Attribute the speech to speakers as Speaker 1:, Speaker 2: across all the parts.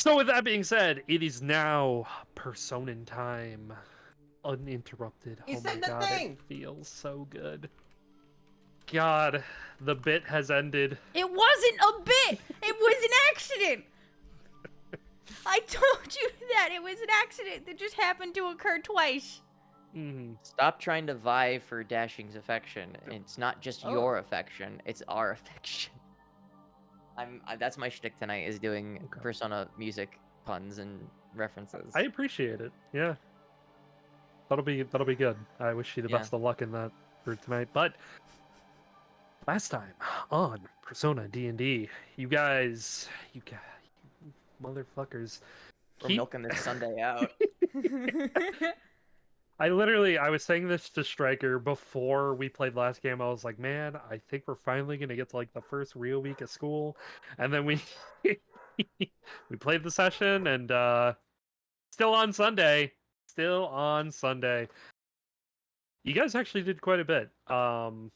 Speaker 1: So with that being said, it is now Personin time. Uninterrupted.
Speaker 2: You
Speaker 1: Oh
Speaker 2: said
Speaker 1: my
Speaker 2: the
Speaker 1: god,
Speaker 2: thing!
Speaker 1: it feels so good. God, the bit has ended.
Speaker 3: It wasn't a bit. It was an accident. I told you that it was an accident that just happened to occur twice.
Speaker 4: Stop trying to vie for Dashing's affection. It's not just your
Speaker 2: Oh.
Speaker 4: affection; it's our affection. That's my shtick tonight, is doing
Speaker 1: Okay.
Speaker 4: Persona music puns and references.
Speaker 1: I appreciate it. Yeah. That'll be good. I wish you the
Speaker 4: Yeah.
Speaker 1: best of luck in that for tonight. But last time on Persona D&D, you motherfuckers.
Speaker 4: We're milking this Sunday out.
Speaker 1: I was saying this to Stryker before we played last game. I was like, man, I think we're finally gonna get to like the first real week of school, and then we we played the session, and still on Sunday. You guys actually did quite a bit. Dane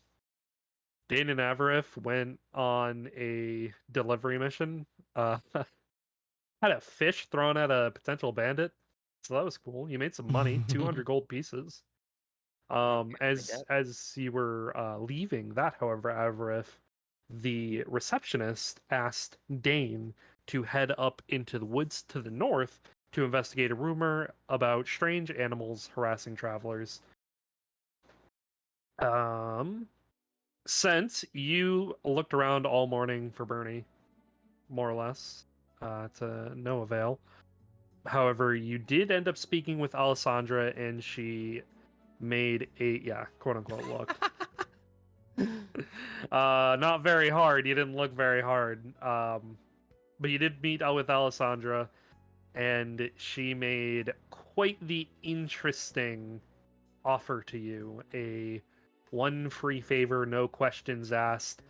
Speaker 1: and Avarif went on a delivery mission. Had a fish thrown at a potential bandit. So that was cool. You made some money, 200 gold pieces. As you were leaving that, however, Avarif, the receptionist asked Dane to head up into the woods to the north to investigate a rumor about strange animals harassing travelers. Since you looked around all morning for Bernie, more or less, to no avail. However, you did end up speaking with Alessandra, and she made a, quote unquote, look. Not very hard. You didn't look very hard. But you did meet with Alessandra, and she made quite the interesting offer to you. A one free favor, no questions asked,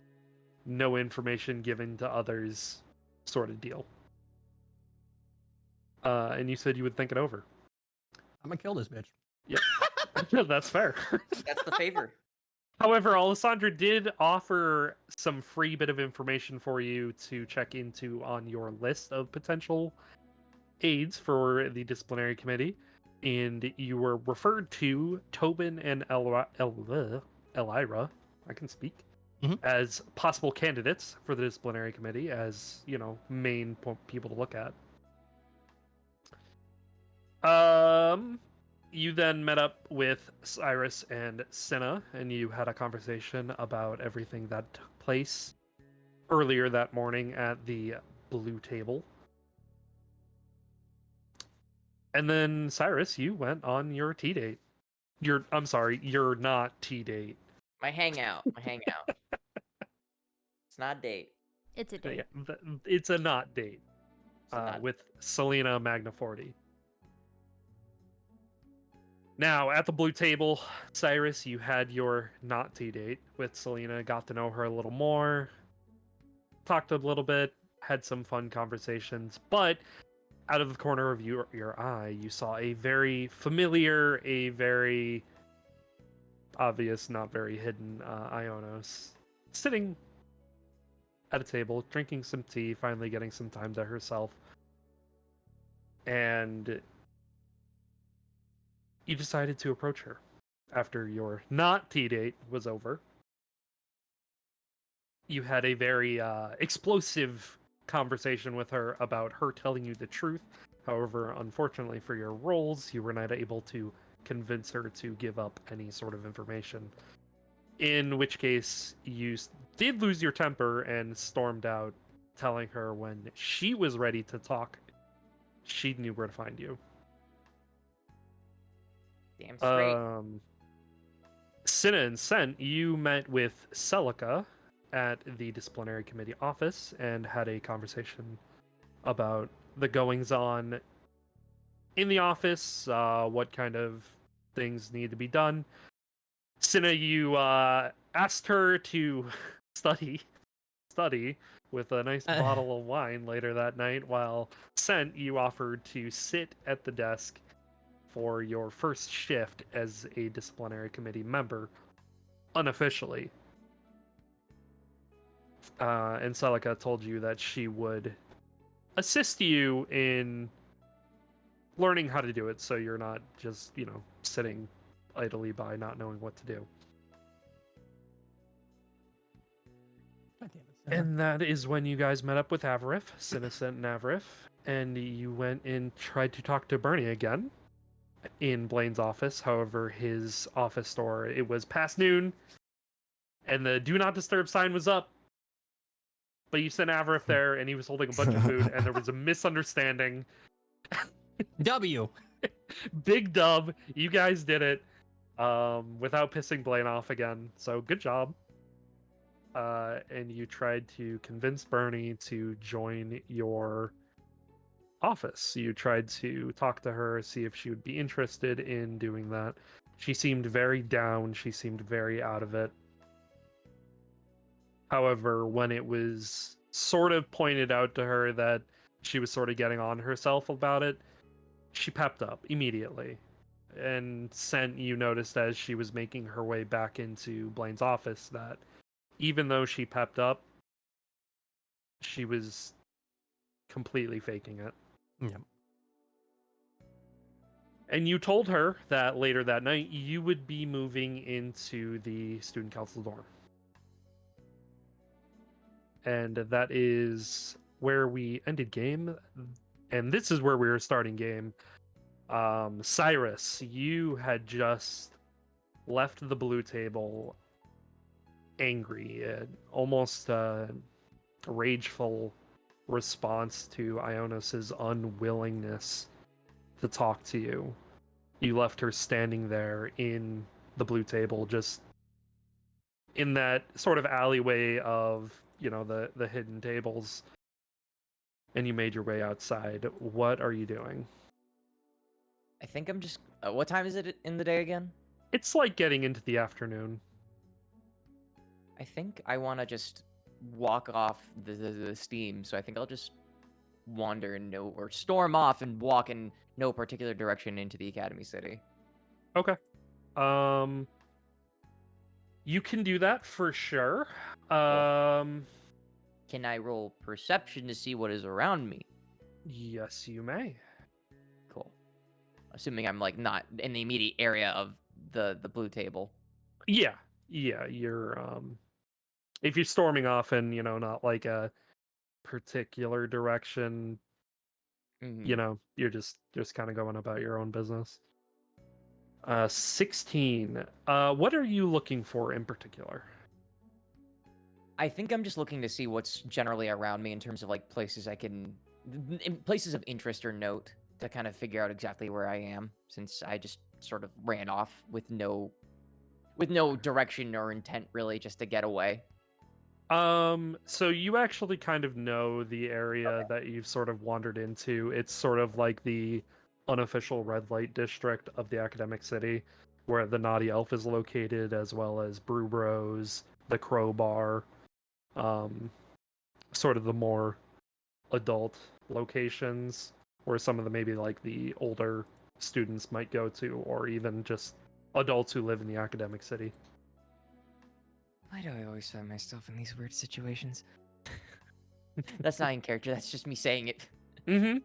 Speaker 1: no information given to others sort of deal. And you said you would think it over.
Speaker 5: I'm gonna kill this bitch.
Speaker 1: Yep. That's fair.
Speaker 4: That's the favor.
Speaker 1: However, Alessandra did offer some free bit of information for you to check into on your list of potential aides for the disciplinary committee. And you were referred to Tobin and Elira, I can speak, as possible candidates for the disciplinary committee, as, main people to look at. You then met up with Cyrus and Cinna, and you had a conversation about everything that took place earlier that morning at the Blue Table. And then, Cyrus, you went on your tea date. Your not tea date.
Speaker 4: My hangout. It's not a date.
Speaker 3: It's a date.
Speaker 1: Yeah, it's a not date.
Speaker 4: Not...
Speaker 1: With Selena Magnaforti. Now, at the Blue Table, Cyrus, you had your not tea date with Selena, got to know her a little more, talked a little bit, had some fun conversations, but out of the corner of your eye, you saw a very familiar, a very obvious, not very hidden Ionos sitting at a table, drinking some tea, finally getting some time to herself. And you decided to approach her after your not tea date was over. You had a very explosive conversation with her about her telling you the truth. However, unfortunately for your roles, you were not able to convince her to give up any sort of information. In which case, you did lose your temper and stormed out, telling her when she was ready to talk, she knew where to find you.
Speaker 4: Damn straight.
Speaker 1: Cinna and Sent, you met with Celica at the disciplinary committee office and had a conversation about the goings-on in the office, what kind of things need to be done. Cinna, you asked her to study with a nice bottle of wine later that night, while Sent, you offered to sit at the desk for your first shift as a disciplinary committee member, unofficially. And Celica told you that she would assist you in learning how to do it, so you're not just sitting idly by not knowing what to do.
Speaker 5: God damn it, Sarah.
Speaker 1: And that is when you guys met up with Avarif, Sinnocent and Avarif, and you went and tried to talk to Bernie again in Blaine's office. However, his office door, it was past noon, and the do not disturb sign was up. But you sent Avarif there, and he was holding a bunch of food, and there was a misunderstanding.
Speaker 5: W.
Speaker 1: Big dub. You guys did it without pissing Blaine off again. So good job. And you tried to convince Bernie to join your office. You tried to talk to her, see if she would be interested in doing that. She seemed very down. She seemed very out of it. However, when it was sort of pointed out to her that she was sort of getting on herself about it, she pepped up immediately. And you noticed as she was making her way back into Blaine's office that even though she pepped up, she was completely faking it.
Speaker 5: Yep.
Speaker 1: And you told her that later that night you would be moving into the student council dorm. And that is where we ended game. And this is where we were starting game. Cyrus, you had just left the blue table angry, almost rageful response to Ionis's unwillingness to talk to you. You left her standing there in the blue table, just in that sort of alleyway of, the hidden tables, and you made your way outside. What are you doing?
Speaker 4: I think I'm just. What time is it in the day again?
Speaker 1: It's like getting into the afternoon.
Speaker 4: I think I want to just walk off the steam, so I think I'll just wander or storm off and walk in no particular direction into the Academy City.
Speaker 1: Okay. You can do that for sure.
Speaker 4: Can I roll perception to see what is around me?
Speaker 1: Yes, you may.
Speaker 4: Cool. Assuming I'm like not in the immediate area of the blue table.
Speaker 1: Yeah, you're if you're storming off in, not like a particular direction,
Speaker 4: Mhm.
Speaker 1: you're just kind of going about your own business. 16. What are you looking for in particular?
Speaker 4: I think I'm just looking to see what's generally around me in terms of like places places of interest or note to kind of figure out exactly where I am, since I just sort of ran off with no direction or intent really, just to get away.
Speaker 1: So you actually kind of know the area that you've sort of wandered into. It's sort of like the unofficial red light district of the academic city, where the Naughty Elf is located, as well as Brew Bros, the Crowbar, sort of the more adult locations, where some of the maybe like the older students might go to, or even just adults who live in the academic city.
Speaker 4: Why do I always find myself in these weird situations? That's not in character, that's just me saying it.
Speaker 1: Mm-hmm.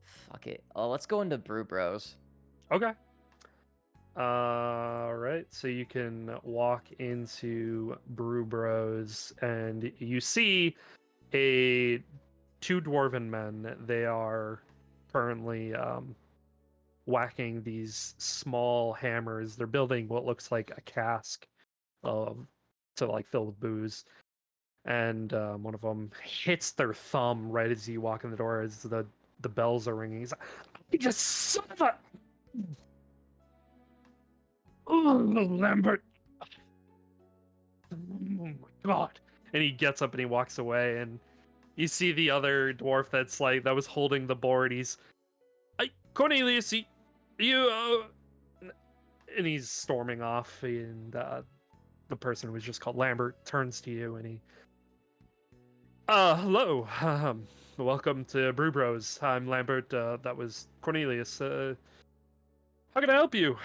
Speaker 4: Fuck it. Let's go into Brew Bros.
Speaker 1: Okay. Right. So you can walk into Brew Bros and you see two dwarven men. They are currently whacking these small hammers. They're building what looks like a cask to like fill with booze. And one of them hits their thumb right as you walk in the door as the bells are ringing. He's like, "You just son of a..." Oh, Lambert. Oh my god. And he gets up and he walks away, and you see the other dwarf that was holding the board. He's, Cornelius, you and he's storming off, and the person who was just called Lambert turns to you and he, hello. Welcome to Brew Bros. I'm Lambert. That was Cornelius. How can I help you?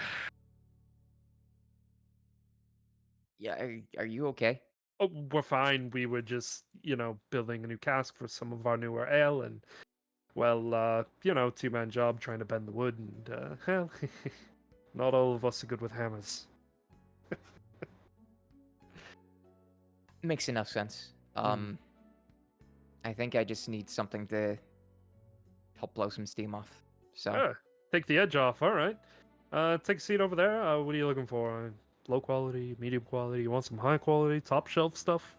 Speaker 4: Yeah, are you okay?
Speaker 1: Oh, we're fine. We were just, building a new cask for some of our newer ale, and well, two-man job trying to bend the wood, and hell, not all of us are good with hammers.
Speaker 4: Makes enough sense.
Speaker 1: Mm.
Speaker 4: I think I just need something to help blow some steam off. So,
Speaker 1: Yeah, take the edge off. All right. Take a seat over there. What are you looking for? Low quality, medium quality? You want some high quality, top shelf stuff?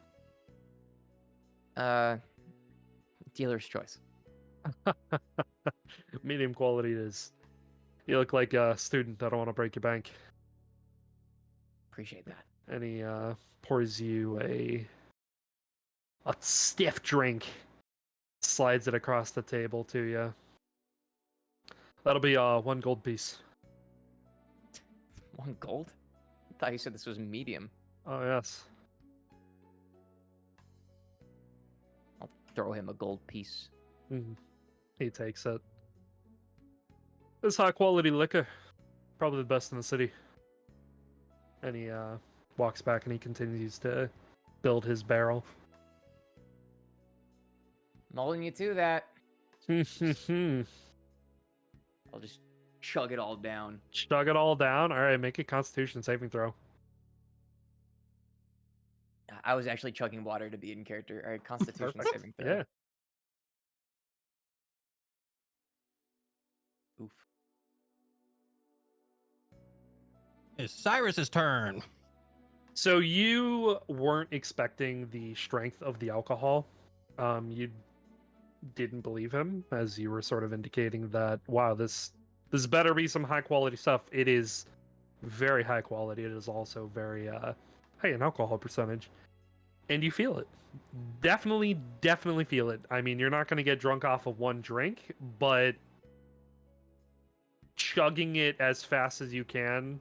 Speaker 4: dealer's choice.
Speaker 1: Medium quality it is. You look like a student. I don't want to break your bank.
Speaker 4: Appreciate that.
Speaker 1: And he pours you a stiff drink, slides it across the table to you. That'll be 1 gold piece.
Speaker 4: 1 gold? I thought you said this was medium.
Speaker 1: Oh yes.
Speaker 4: I'll throw him a gold piece.
Speaker 1: Mhm. He takes it. This high quality liquor, probably the best in the city. And he walks back and he continues to build his barrel.
Speaker 4: I'm holding you to that.
Speaker 1: Chug
Speaker 4: I'll just chug it all down.
Speaker 1: it all down. All right, make a Constitution saving throw.
Speaker 4: I was actually chugging water to be in character. All right, Constitution
Speaker 1: Perfect.
Speaker 4: saving throw.
Speaker 1: Yeah.
Speaker 4: Oof.
Speaker 5: It's Cyrus's turn.
Speaker 1: So you weren't expecting the strength of the alcohol. You didn't believe him, as you were sort of indicating that, wow, this better be some high quality stuff. It is very high quality. It is also very high in alcohol percentage. And you feel it. Definitely feel it. I mean, you're not going to get drunk off of 1 drink, but chugging it as fast as you can,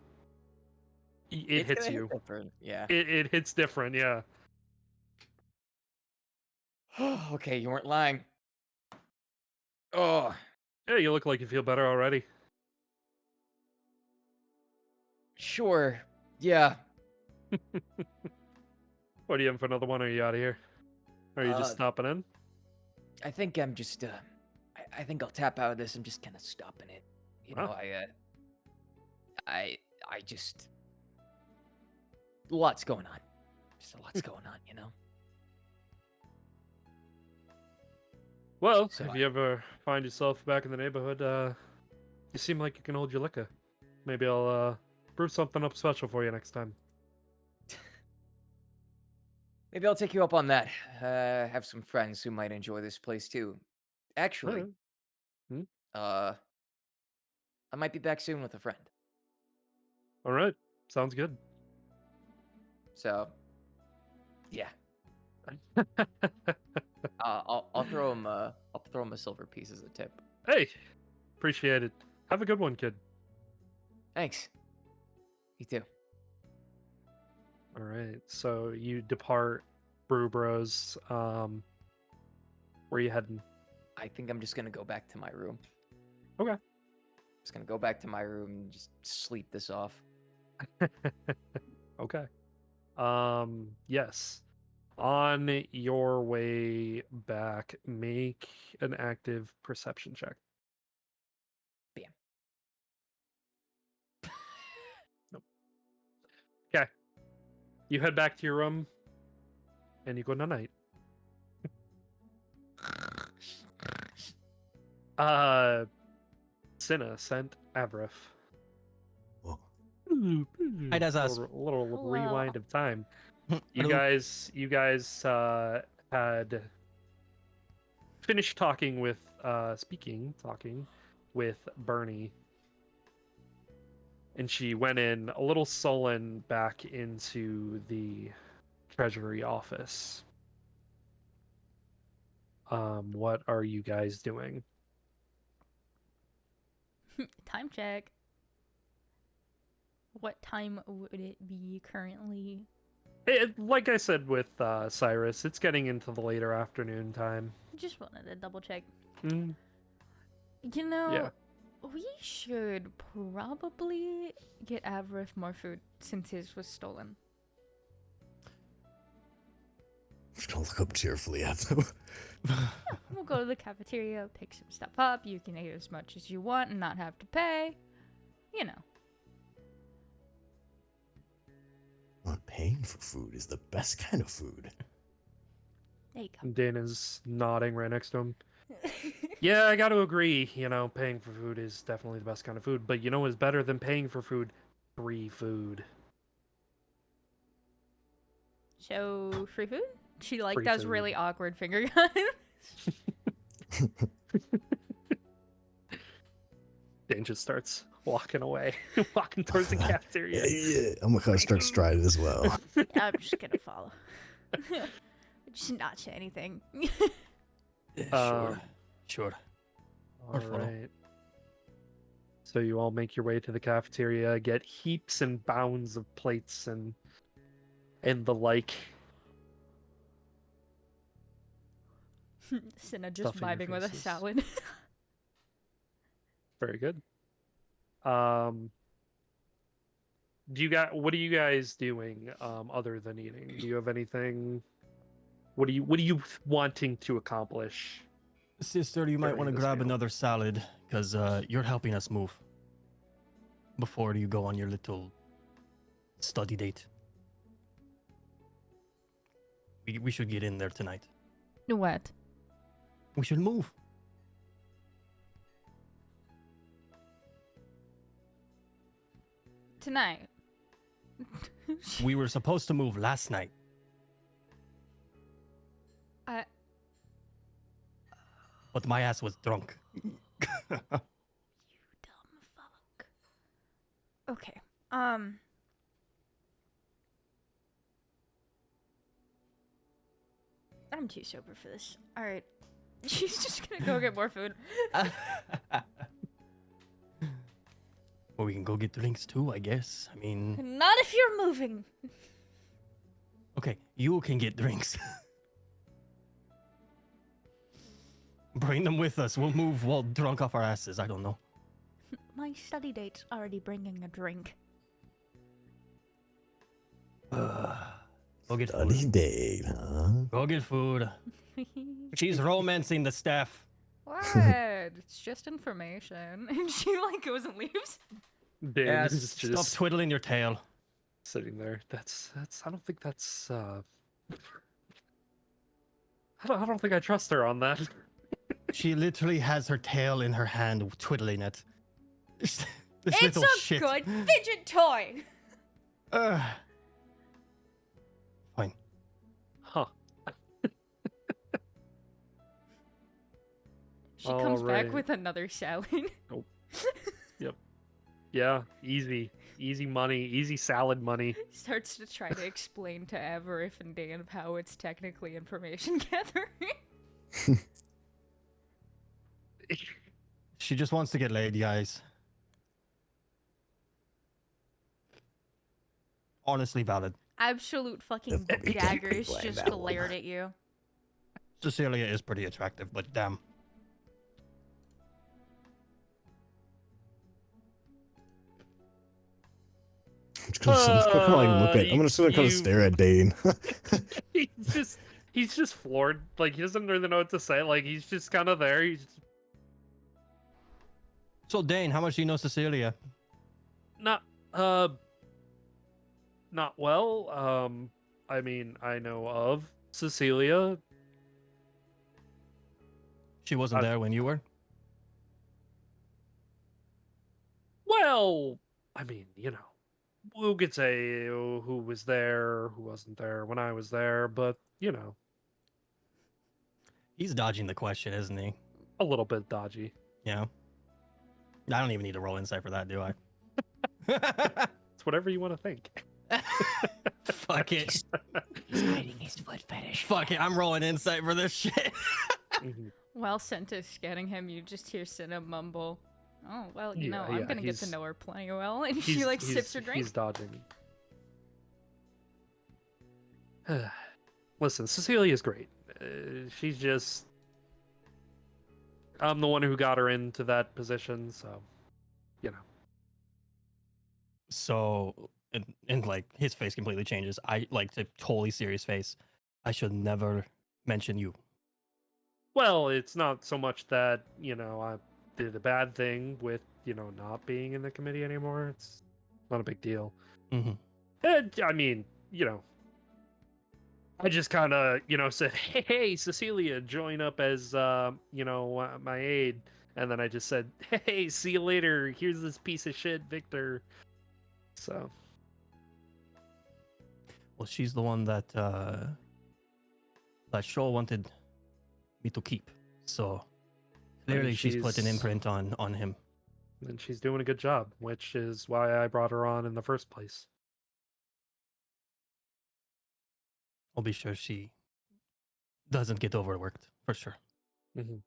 Speaker 1: it
Speaker 4: It's
Speaker 1: hits
Speaker 4: gonna hit
Speaker 1: you.
Speaker 4: different. Yeah.
Speaker 1: It hits different, yeah.
Speaker 4: Okay, you weren't lying. Oh,
Speaker 1: Yeah, you look like you feel better already.
Speaker 4: sure. Yeah.
Speaker 1: What are you in for another one? Or are you out of here? Or are you just
Speaker 4: Uh,
Speaker 1: stopping in?
Speaker 4: I think I'm just I think I'll tap out of this. I'm just kind of stopping it. You know,
Speaker 1: Huh.
Speaker 4: I just lots going on. Just a lot's going on, you know.
Speaker 1: Well,
Speaker 4: So
Speaker 1: if you ever find yourself back in the neighborhood, you seem like you can hold your liquor. Maybe I'll brew something up special for you next time.
Speaker 4: maybe I'll take you up on that. Have some friends who might enjoy this place too. Actually,
Speaker 1: Alright. Hmm?
Speaker 4: I might be back soon with a friend.
Speaker 1: All right. Sounds good.
Speaker 4: So, yeah, I'll throw him a silver piece as a tip.
Speaker 1: Hey, appreciate it. Have a good one, kid.
Speaker 4: Thanks. You too.
Speaker 1: All right. So you depart Brew Bros. Where you heading?
Speaker 4: I think I'm just gonna go back to my room.
Speaker 1: Okay.
Speaker 4: Just gonna go back to my room and just sleep this off.
Speaker 1: Okay. Yes. On your way back, make an active perception check.
Speaker 4: Bam.
Speaker 1: Okay. You head back to your room and you go night. Cinna sent Avrif.
Speaker 5: Whoa.
Speaker 1: Hi,
Speaker 5: does us.
Speaker 1: little
Speaker 3: Hello.
Speaker 1: rewind of time. You
Speaker 5: Hello.
Speaker 1: guys had finished talking with Bernie, and she went in a little sullen back into the treasury office. What are you guys doing?
Speaker 3: Time check. What time would it be currently?
Speaker 1: Like I said with Cyrus, it's getting into the later afternoon time.
Speaker 3: Just wanted to double check.
Speaker 1: Mm,
Speaker 3: You know,
Speaker 1: yeah.
Speaker 3: we should probably get Avrith more food since his was stolen.
Speaker 2: just gonna look up cheerfully at them.
Speaker 3: We'll go to the cafeteria, pick some stuff up. You can eat as much as you want and not have to pay. You know.
Speaker 2: Not paying for food is the best kind of food.
Speaker 3: There you go.
Speaker 1: Dana's nodding right next to him. Yeah, I got to agree. You know, paying for food is definitely the best kind of food. But you know what's better than paying for food? Free food.
Speaker 3: So, free food? She,
Speaker 1: Free
Speaker 3: does
Speaker 1: food.
Speaker 3: really awkward finger guns.
Speaker 1: Dan just starts walking away, walking towards the cafeteria.
Speaker 2: Yeah, I'm gonna kind of start striding as well.
Speaker 3: I'm just gonna follow. Just not say anything.
Speaker 5: Sure.
Speaker 1: All
Speaker 5: Or follow.
Speaker 1: right. So you all make your way to the cafeteria, get heaps and bounds of plates and the like.
Speaker 3: Cinna just
Speaker 1: Stuffing your
Speaker 3: vibing with a
Speaker 1: faces.
Speaker 3: salad.
Speaker 1: Very good. What are you guys doing other than eating? Do you have anything? What are you wanting to accomplish?
Speaker 5: Sister, you might
Speaker 1: During
Speaker 5: want to
Speaker 1: this
Speaker 5: grab
Speaker 1: meal.
Speaker 5: another salad, because you're helping us move. Before you go on your little study date. We should get in there tonight.
Speaker 3: What?
Speaker 5: We should move.
Speaker 3: Tonight.
Speaker 5: We were supposed to move last night.
Speaker 3: I.
Speaker 5: But my ass was drunk.
Speaker 3: Dumb fuck. Okay. I'm too sober for this. Alright. She's just gonna go get more food.
Speaker 5: Well, we can go get drinks too, I guess. I mean,
Speaker 3: Not if you're moving.
Speaker 5: okay, you can get drinks. Bring them with us. We'll move while drunk off our asses. I don't know.
Speaker 3: My study date's already bringing a drink.
Speaker 5: Go get
Speaker 2: Study
Speaker 5: food.
Speaker 2: date, huh?
Speaker 5: Go get food. She's romancing the staff.
Speaker 3: What? It's just information. And she goes and leaves.
Speaker 1: Dan
Speaker 5: Yeah,
Speaker 1: is
Speaker 5: stop
Speaker 1: just
Speaker 5: twiddling your tail.
Speaker 1: sitting there. That's. I don't think that's. I don't think I trust her on that.
Speaker 5: She literally has her tail in her hand, twiddling it. This
Speaker 3: It's
Speaker 5: little
Speaker 3: a
Speaker 5: shit.
Speaker 3: good fidget toy.
Speaker 5: Fine.
Speaker 1: Huh.
Speaker 3: She comes back
Speaker 1: Alright.
Speaker 3: with another salad.
Speaker 1: Yeah. Easy money. Easy salad money.
Speaker 3: Starts to try to explain to Avarif and Dan how it's technically information gathering.
Speaker 5: She just wants to get laid, guys. Honestly valid.
Speaker 3: Absolute fucking
Speaker 2: Every day
Speaker 3: daggers
Speaker 2: people like
Speaker 3: just
Speaker 2: that one.
Speaker 3: glared at you.
Speaker 5: Cecilia is pretty attractive, but damn.
Speaker 2: I'm just gonna look at. I'm just gonna kind of
Speaker 1: you-
Speaker 2: stare at Dane.
Speaker 1: he's just floored. Like he doesn't really know what to say. Like he's just kind of there. He's
Speaker 5: So Dane, how much do you know Cecilia?
Speaker 1: not not well. I mean, I know of Cecilia.
Speaker 5: She wasn't
Speaker 1: I-
Speaker 5: there when you were?
Speaker 1: Well, I mean, you know, who could say who was there, who wasn't there when I was there, but you know,
Speaker 5: He's dodging the question, isn't he?
Speaker 1: a little bit dodgy.
Speaker 5: Yeah. I don't even need to roll insight for that, do I?
Speaker 1: It's whatever you want to think.
Speaker 5: Fuck it.
Speaker 4: He's hiding his foot fetish.
Speaker 5: Fuck it. I'm rolling insight for this shit.
Speaker 1: Mhm.
Speaker 3: While Senta's scanning him, you just hear Cinna mumble, "Oh, well, you know,
Speaker 1: Yeah,
Speaker 3: I'm
Speaker 1: yeah,
Speaker 3: gonna get to
Speaker 1: he's-
Speaker 3: know her plenty well." And she, sips her drink.
Speaker 1: He's dodging. Listen, Cecilia's great. She's just. I'm the one who got her into that position, so, you know.
Speaker 5: So, and like his face completely changes. I like to totally serious face. I should never mention you.
Speaker 1: Well, it's not so much that, I did a bad thing with, not being in the committee anymore. It's not a big deal.
Speaker 5: Hmm.
Speaker 1: I mean, I just kind of, said, hey, Cecilia, join up as, my aide. And then I just said, hey, see you later. Here's this piece of shit, Victor. So.
Speaker 5: Well, she's the one that Shaw wanted me to keep. So clearly she's put an imprint on him.
Speaker 1: And she's doing a good job, which is why I brought her on in the first place.
Speaker 5: I'll be sure she doesn't get overworked, for sure.
Speaker 1: Mm-hmm.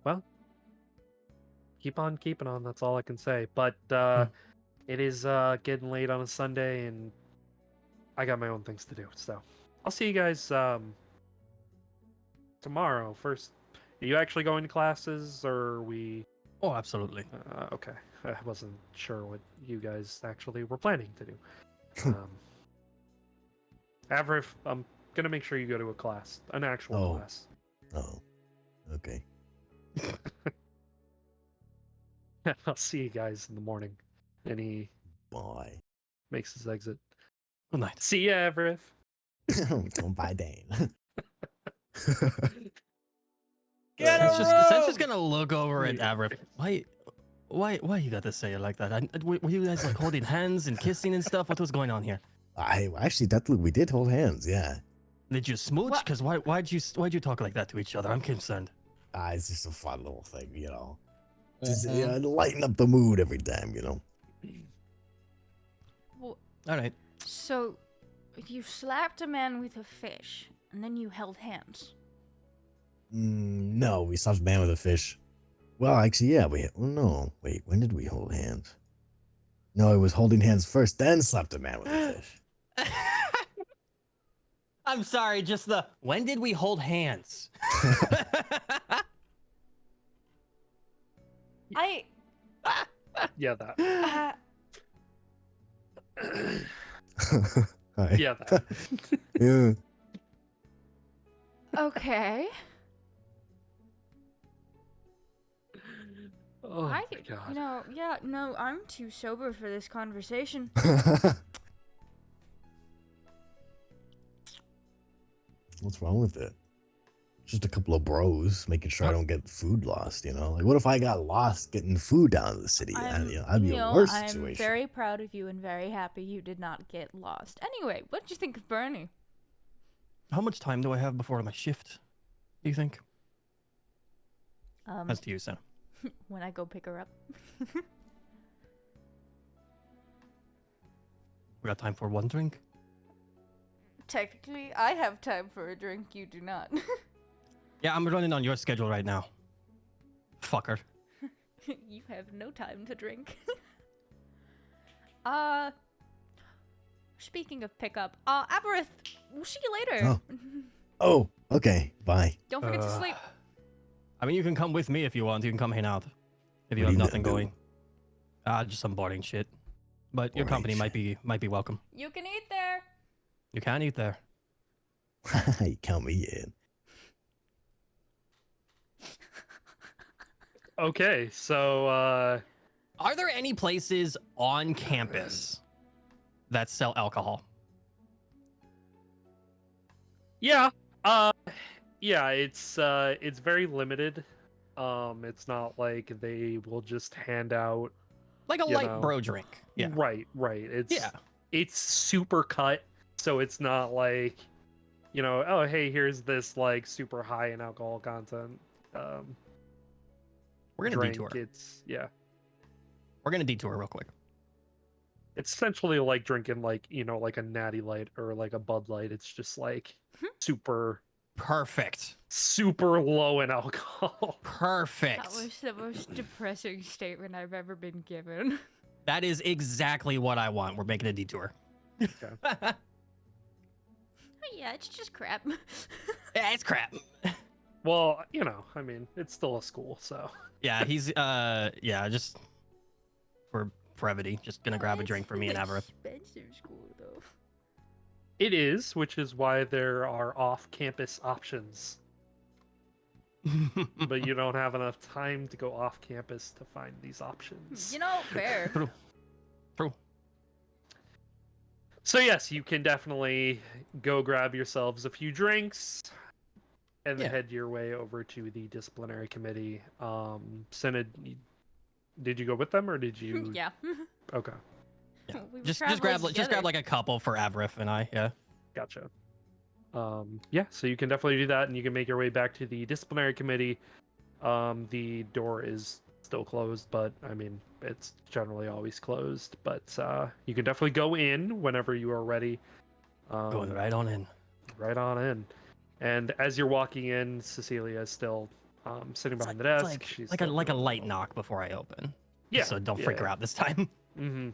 Speaker 1: Well, keep on keeping on. That's all I can say. But it is getting late on a Sunday, and I got my own things to do. So I'll see you guys tomorrow. First, are you actually going to classes, or are we?
Speaker 5: Oh, absolutely.
Speaker 1: Okay. I wasn't sure what you guys actually were planning to do. Avrif, I'm gonna make sure you go to a class, an actual class.
Speaker 2: Oh, okay.
Speaker 1: I'll see you guys in the morning. And he
Speaker 2: Bye.
Speaker 1: makes his exit.
Speaker 5: Good night.
Speaker 1: See ya, Avrif.
Speaker 2: Don't buy Dan.
Speaker 5: Sen's just gonna look over at Avrif. Why you got to say it like that? Were you guys like holding hands and kissing and stuff? What was going on here?
Speaker 2: I actually, we did hold hands. Yeah.
Speaker 5: Did you smooch? Because why'd you talk like that to each other? I'm concerned.
Speaker 2: It's just a fun little thing, Just lighten up the mood every time,
Speaker 3: Well,
Speaker 5: All right.
Speaker 3: so you slapped a man with a fish, and then you held hands.
Speaker 2: No, we slapped a man with a fish. Well, actually, yeah, no. Wait, when did we hold hands? No, it was holding hands first, then slapped a man with a fish.
Speaker 5: I'm sorry, just when did we hold hands?
Speaker 1: Yeah, that.
Speaker 2: Hi.
Speaker 1: Yeah, that.
Speaker 2: Yeah.
Speaker 3: Okay.
Speaker 1: Oh my god.
Speaker 3: No, I'm too sober for this conversation.
Speaker 2: What's wrong with it? Just a couple of bros making sure I don't get food lost, Like, what if I got lost getting food down to the city? That'd be a worse situation.
Speaker 3: I'm very proud of you and very happy you did not get lost. Anyway, what did you think of Bernie?
Speaker 5: How much time do I have before my shift? Do you think? That's to you, Sam.
Speaker 3: When I go pick her up.
Speaker 5: We got time for one drink?
Speaker 3: Technically, I have time for a drink. You do not.
Speaker 5: Yeah, I'm running on your schedule right now. Fucker.
Speaker 3: You have no time to drink. Speaking of pickup, Aberith, we'll see you later.
Speaker 2: Oh, okay. Bye.
Speaker 3: Don't forget to sleep.
Speaker 5: I mean, you can come with me if you want. You can come hang out. If you
Speaker 2: What
Speaker 5: have
Speaker 2: are you
Speaker 5: nothing
Speaker 2: gonna
Speaker 5: going. Just some boring shit. But your
Speaker 2: Boring
Speaker 5: company
Speaker 2: shit.
Speaker 5: might be welcome.
Speaker 3: You can eat there.
Speaker 5: You can eat there.
Speaker 2: You count me in.
Speaker 1: Okay, so
Speaker 5: Are there any places on campus that sell alcohol?
Speaker 1: yeah. Yeah, it's very limited. It's not like they will just hand out
Speaker 5: Like a light bro drink. Yeah.
Speaker 1: Right. It's super cut, so it's not like, oh hey, here's this like super high in alcohol content.
Speaker 5: We're gonna
Speaker 1: drink.
Speaker 5: detour.
Speaker 1: We're
Speaker 5: gonna detour real quick.
Speaker 1: It's essentially like drinking like, like a Natty Light or like a Bud Light. It's just like super low in alcohol.
Speaker 5: Perfect.
Speaker 3: That was the most depressing statement I've ever been given.
Speaker 5: That is exactly what I want. We're making a detour.
Speaker 1: Okay.
Speaker 3: Yeah, it's just crap.
Speaker 5: Yeah, it's crap.
Speaker 1: Well, I mean, it's still a school, so.
Speaker 5: Yeah, he's just for brevity, just gonna grab a drink for me and Aberith.
Speaker 3: Expensive school though.
Speaker 1: It is, which is why there are off-campus options. But you don't have enough time to go off campus to find these options.
Speaker 3: You know, fair.
Speaker 5: True. True.
Speaker 1: So yes, you can definitely go grab yourselves a few drinks and
Speaker 5: Yeah.
Speaker 1: head your way over to the disciplinary committee. Synod, did you go with them or did you?
Speaker 3: Yeah.
Speaker 1: Okay,
Speaker 5: Yeah.
Speaker 3: We were
Speaker 5: Just
Speaker 3: travelers
Speaker 5: grab
Speaker 3: together.
Speaker 5: like a couple for Avrith and I. Yeah.
Speaker 1: gotcha. Yeah, so you can definitely do that, and you can make your way back to the disciplinary committee. The door is still closed, but I mean, it's generally always closed. But you can definitely go in whenever you are ready.
Speaker 5: Going right on in.
Speaker 1: Right on in. And as you're walking in, Cecilia is still sitting behind the desk.
Speaker 5: It's
Speaker 1: She's
Speaker 5: like
Speaker 1: still
Speaker 5: a
Speaker 1: doing
Speaker 5: light
Speaker 1: little-
Speaker 5: knock before I open.
Speaker 1: Yeah.
Speaker 5: So don't freak her out this time.
Speaker 1: Mm-hmm.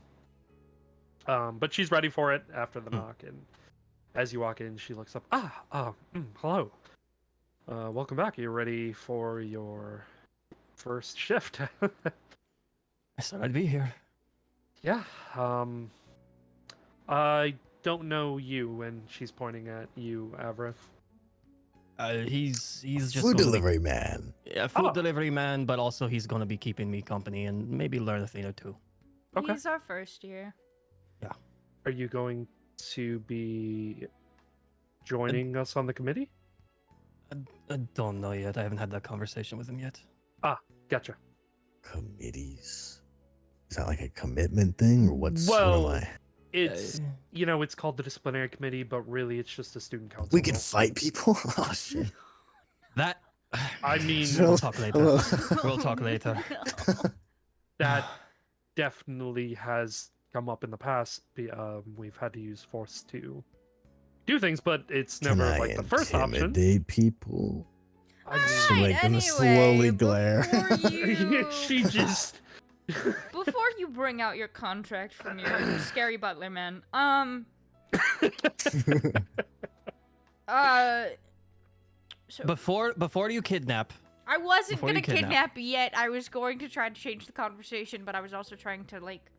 Speaker 1: But she's ready for it after the
Speaker 5: Hmm.
Speaker 1: knock, and as you walk in, she looks up. Hello. Welcome back. Are you ready for your first shift?
Speaker 5: I said I'd be here.
Speaker 1: Yeah. I don't know you, and she's pointing at you, Avrith.
Speaker 5: He's just
Speaker 2: Food
Speaker 5: gonna be-
Speaker 2: delivery man.
Speaker 5: Yeah, food
Speaker 1: Oh.
Speaker 5: delivery man, but also he's gonna be keeping me company and maybe learn a thing or two.
Speaker 1: Okay.
Speaker 3: He's our first year.
Speaker 1: Are you going to be joining us on the committee?
Speaker 5: I don't know yet. I haven't had that conversation with him yet.
Speaker 1: Gotcha.
Speaker 2: Committees. Is that like a commitment thing or what's
Speaker 1: Well,
Speaker 2: what am I?
Speaker 1: It's it's called the disciplinary committee, but really it's just a student council.
Speaker 2: We can
Speaker 1: role.
Speaker 2: fight people? Oh shit.
Speaker 5: That.
Speaker 1: I mean,
Speaker 2: So-
Speaker 5: we'll talk later.
Speaker 2: Hello.
Speaker 5: We'll talk later.
Speaker 1: that definitely has come up in the past. We've had to use force to do things, but it's
Speaker 2: Can
Speaker 1: never
Speaker 2: I
Speaker 1: like the first option.
Speaker 2: intimidate people?
Speaker 1: I mean,
Speaker 2: So, like, gonna
Speaker 3: anyway,
Speaker 2: slowly glare.
Speaker 3: before you,
Speaker 1: she just
Speaker 3: before you bring out your contract from your scary butler man, so
Speaker 5: Before you kidnap,
Speaker 3: I wasn't
Speaker 5: before
Speaker 3: gonna
Speaker 5: you kidnap.
Speaker 3: kidnap yet. I was going to try to change the conversation, but I was also trying to like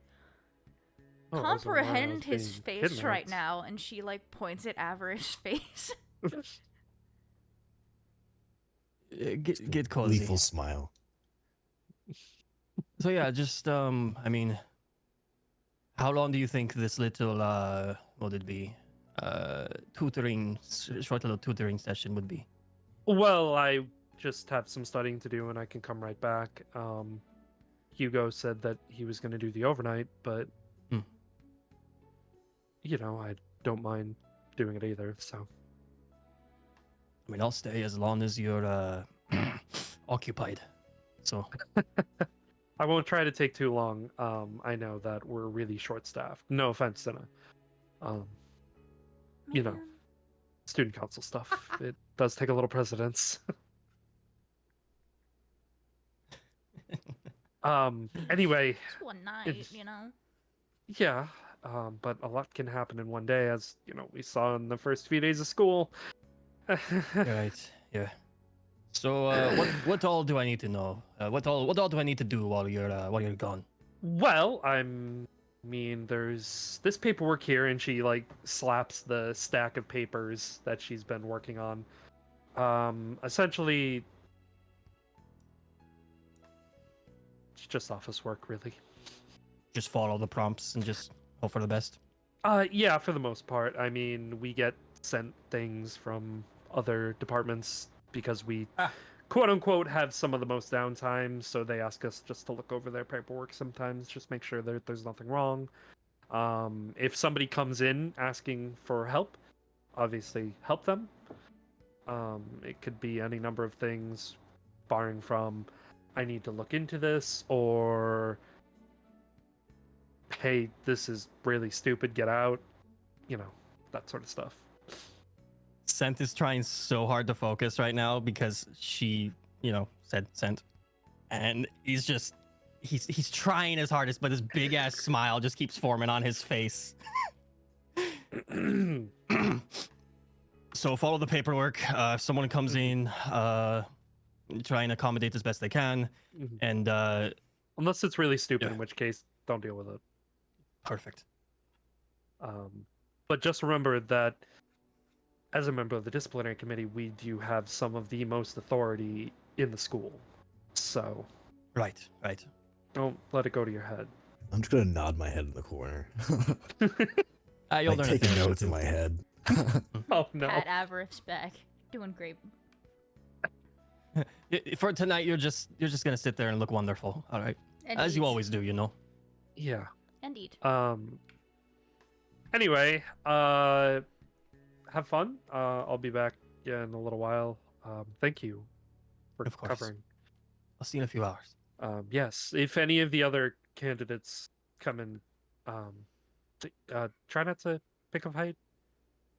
Speaker 1: Oh, it wasn't while I was
Speaker 3: comprehend his
Speaker 1: being
Speaker 3: face right
Speaker 1: kidnapped.
Speaker 3: now, and she like points at Avarice's face.
Speaker 5: get cozy.
Speaker 2: Lethal smile.
Speaker 5: So yeah, just I mean, how long do you think this little what would it be, short little tutoring session would be?
Speaker 1: Well, I just have some studying to do, and I can come right back. Hugo said that he was going to do the overnight, but
Speaker 5: Hmm.
Speaker 1: I don't mind doing it either. So
Speaker 5: I mean, I'll stay as long as you're occupied. So
Speaker 1: I won't try to take too long. I know that we're really short-staffed. No offense, Senna. You know, student council stuff. It does take a little precedence. Anyway,
Speaker 3: It's one night,
Speaker 1: It's-
Speaker 3: you know.
Speaker 1: yeah. But a lot can happen in one day, as we saw in the first few days of school.
Speaker 5: you're right, yeah. So what all do I need to know? What all do I need to do while you're gone?
Speaker 1: Well, there's this paperwork here, and she like slaps the stack of papers that she's been working on. Essentially, it's just office work, really.
Speaker 5: Just follow the prompts and just hope for the best.
Speaker 1: Yeah, for the most part. I mean, we get sent things from other departments because we quote unquote have some of the most downtime, so they ask us just to look over their paperwork sometimes, just make sure that there's nothing wrong. If somebody comes in asking for help, obviously help them. It could be any number of things, barring from I need to look into this, or hey, this is really stupid, get out, that sort of stuff.
Speaker 5: Scent is trying so hard to focus right now because she, said Scent. And he's trying his hardest, but his big ass smile just keeps forming on his face. So follow the paperwork. If someone comes in, try and accommodate as best they can.
Speaker 1: Mhm.
Speaker 5: And
Speaker 1: Unless it's really stupid,
Speaker 5: Yeah.
Speaker 1: in which case, don't deal with it.
Speaker 5: perfect.
Speaker 1: But just remember that as a member of the disciplinary committee, we do have some of the most authority in the school. So
Speaker 5: Right, right.
Speaker 1: don't let it go to your head.
Speaker 2: I'm just gonna nod my head in the corner,
Speaker 5: You'll
Speaker 2: like
Speaker 5: learn a
Speaker 2: taking
Speaker 5: thing or two,
Speaker 2: notes in
Speaker 5: too.
Speaker 2: my head.
Speaker 1: Oh no.
Speaker 3: Pat Averiff's back. Doing great.
Speaker 5: For tonight, you're just gonna sit there and look wonderful. All right, as you
Speaker 3: Indeed.
Speaker 5: always do, you know.
Speaker 1: Yeah.
Speaker 3: Indeed.
Speaker 1: Anyway, have fun. I'll be back in a little while. Thank you for
Speaker 5: Of course.
Speaker 1: covering.
Speaker 5: I'll see you in a few hours.
Speaker 1: Yes, if any of the other candidates come in, try not to pick a fight.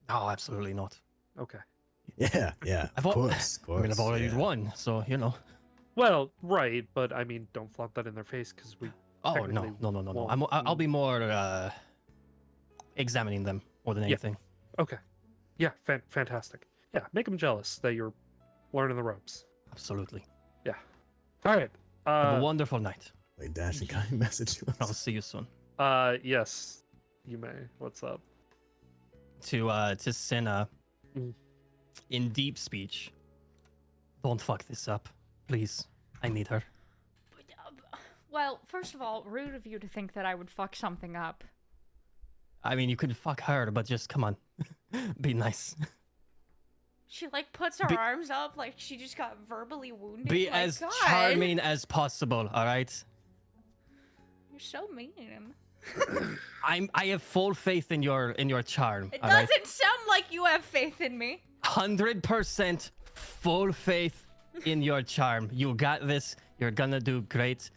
Speaker 5: No, absolutely not.
Speaker 1: Okay.
Speaker 2: Yeah,
Speaker 5: I've
Speaker 2: of
Speaker 5: al-
Speaker 2: course, of course.
Speaker 5: I mean, I've already
Speaker 2: yeah.
Speaker 5: won, so you know.
Speaker 1: Well, right, but I mean, don't flaunt that in their face because we.
Speaker 5: Oh no,
Speaker 1: Technically
Speaker 5: no, no, no, no.
Speaker 1: won't.
Speaker 5: I'll be more examining them more than
Speaker 1: Yeah.
Speaker 5: anything.
Speaker 1: Okay. Yeah, fantastic. Yeah, make them jealous that you're learning the ropes.
Speaker 5: Absolutely.
Speaker 1: All right.
Speaker 5: Have a wonderful night.
Speaker 2: Wait, Dash, can I message you?
Speaker 5: I'll see you soon.
Speaker 1: Yes, you may. What's up?
Speaker 5: To Senna,
Speaker 1: Mm.
Speaker 5: in deep speech. Don't fuck this up, please. I need her.
Speaker 3: Well, first of all, rude of you to think that I would fuck something up.
Speaker 5: I mean, you could fuck her, but just come on, be nice.
Speaker 3: She like puts her
Speaker 5: Be-
Speaker 3: arms up like she just got verbally wounded.
Speaker 5: Be
Speaker 3: My
Speaker 5: as
Speaker 3: God.
Speaker 5: charming as possible. All right.
Speaker 3: You're so mean.
Speaker 5: I have full faith in your charm.
Speaker 3: It
Speaker 5: all right?
Speaker 3: doesn't sound like you have faith in me.
Speaker 5: 100% full faith in your charm. You got this. You're gonna do great.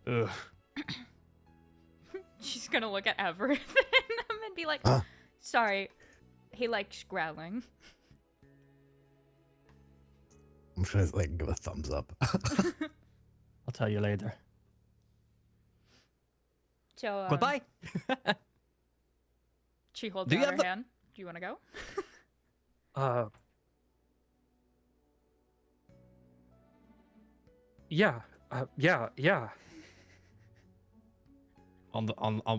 Speaker 5: Ugh.
Speaker 3: She's gonna look at Everett and be like,
Speaker 2: Huh?
Speaker 3: sorry, he likes growling.
Speaker 2: I'm trying to like give a thumbs up.
Speaker 5: I'll tell you later.
Speaker 3: So,
Speaker 5: Goodbye.
Speaker 3: She holds
Speaker 5: Do you
Speaker 3: out
Speaker 5: have
Speaker 3: her
Speaker 5: the-
Speaker 3: hand. Do you want to go?
Speaker 1: Yeah. Yeah.
Speaker 5: On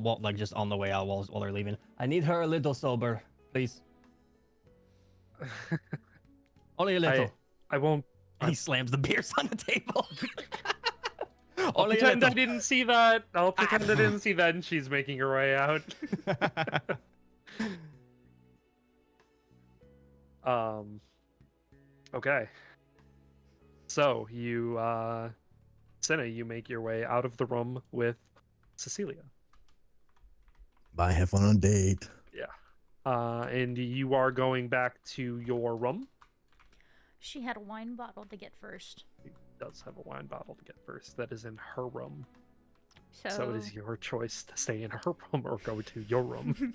Speaker 5: what, like just on the way out while they're leaving. I need her a little sober, please. Only a little.
Speaker 1: I won't.
Speaker 5: He slams the beers on the table.
Speaker 1: I'll
Speaker 5: Only a
Speaker 1: pretend I
Speaker 5: little.
Speaker 1: didn't see that. I'll pretend I didn't see that, and she's making her way out. Okay. So you, Senna, you make your way out of the room with Cecilia.
Speaker 2: Bye, have fun on date.
Speaker 1: And you are going back to your room.
Speaker 3: She had a wine bottle to get first.
Speaker 1: She does have a wine bottle to get first. That is in her room.
Speaker 3: So,
Speaker 1: So it is your choice to stay in her room or go to your room.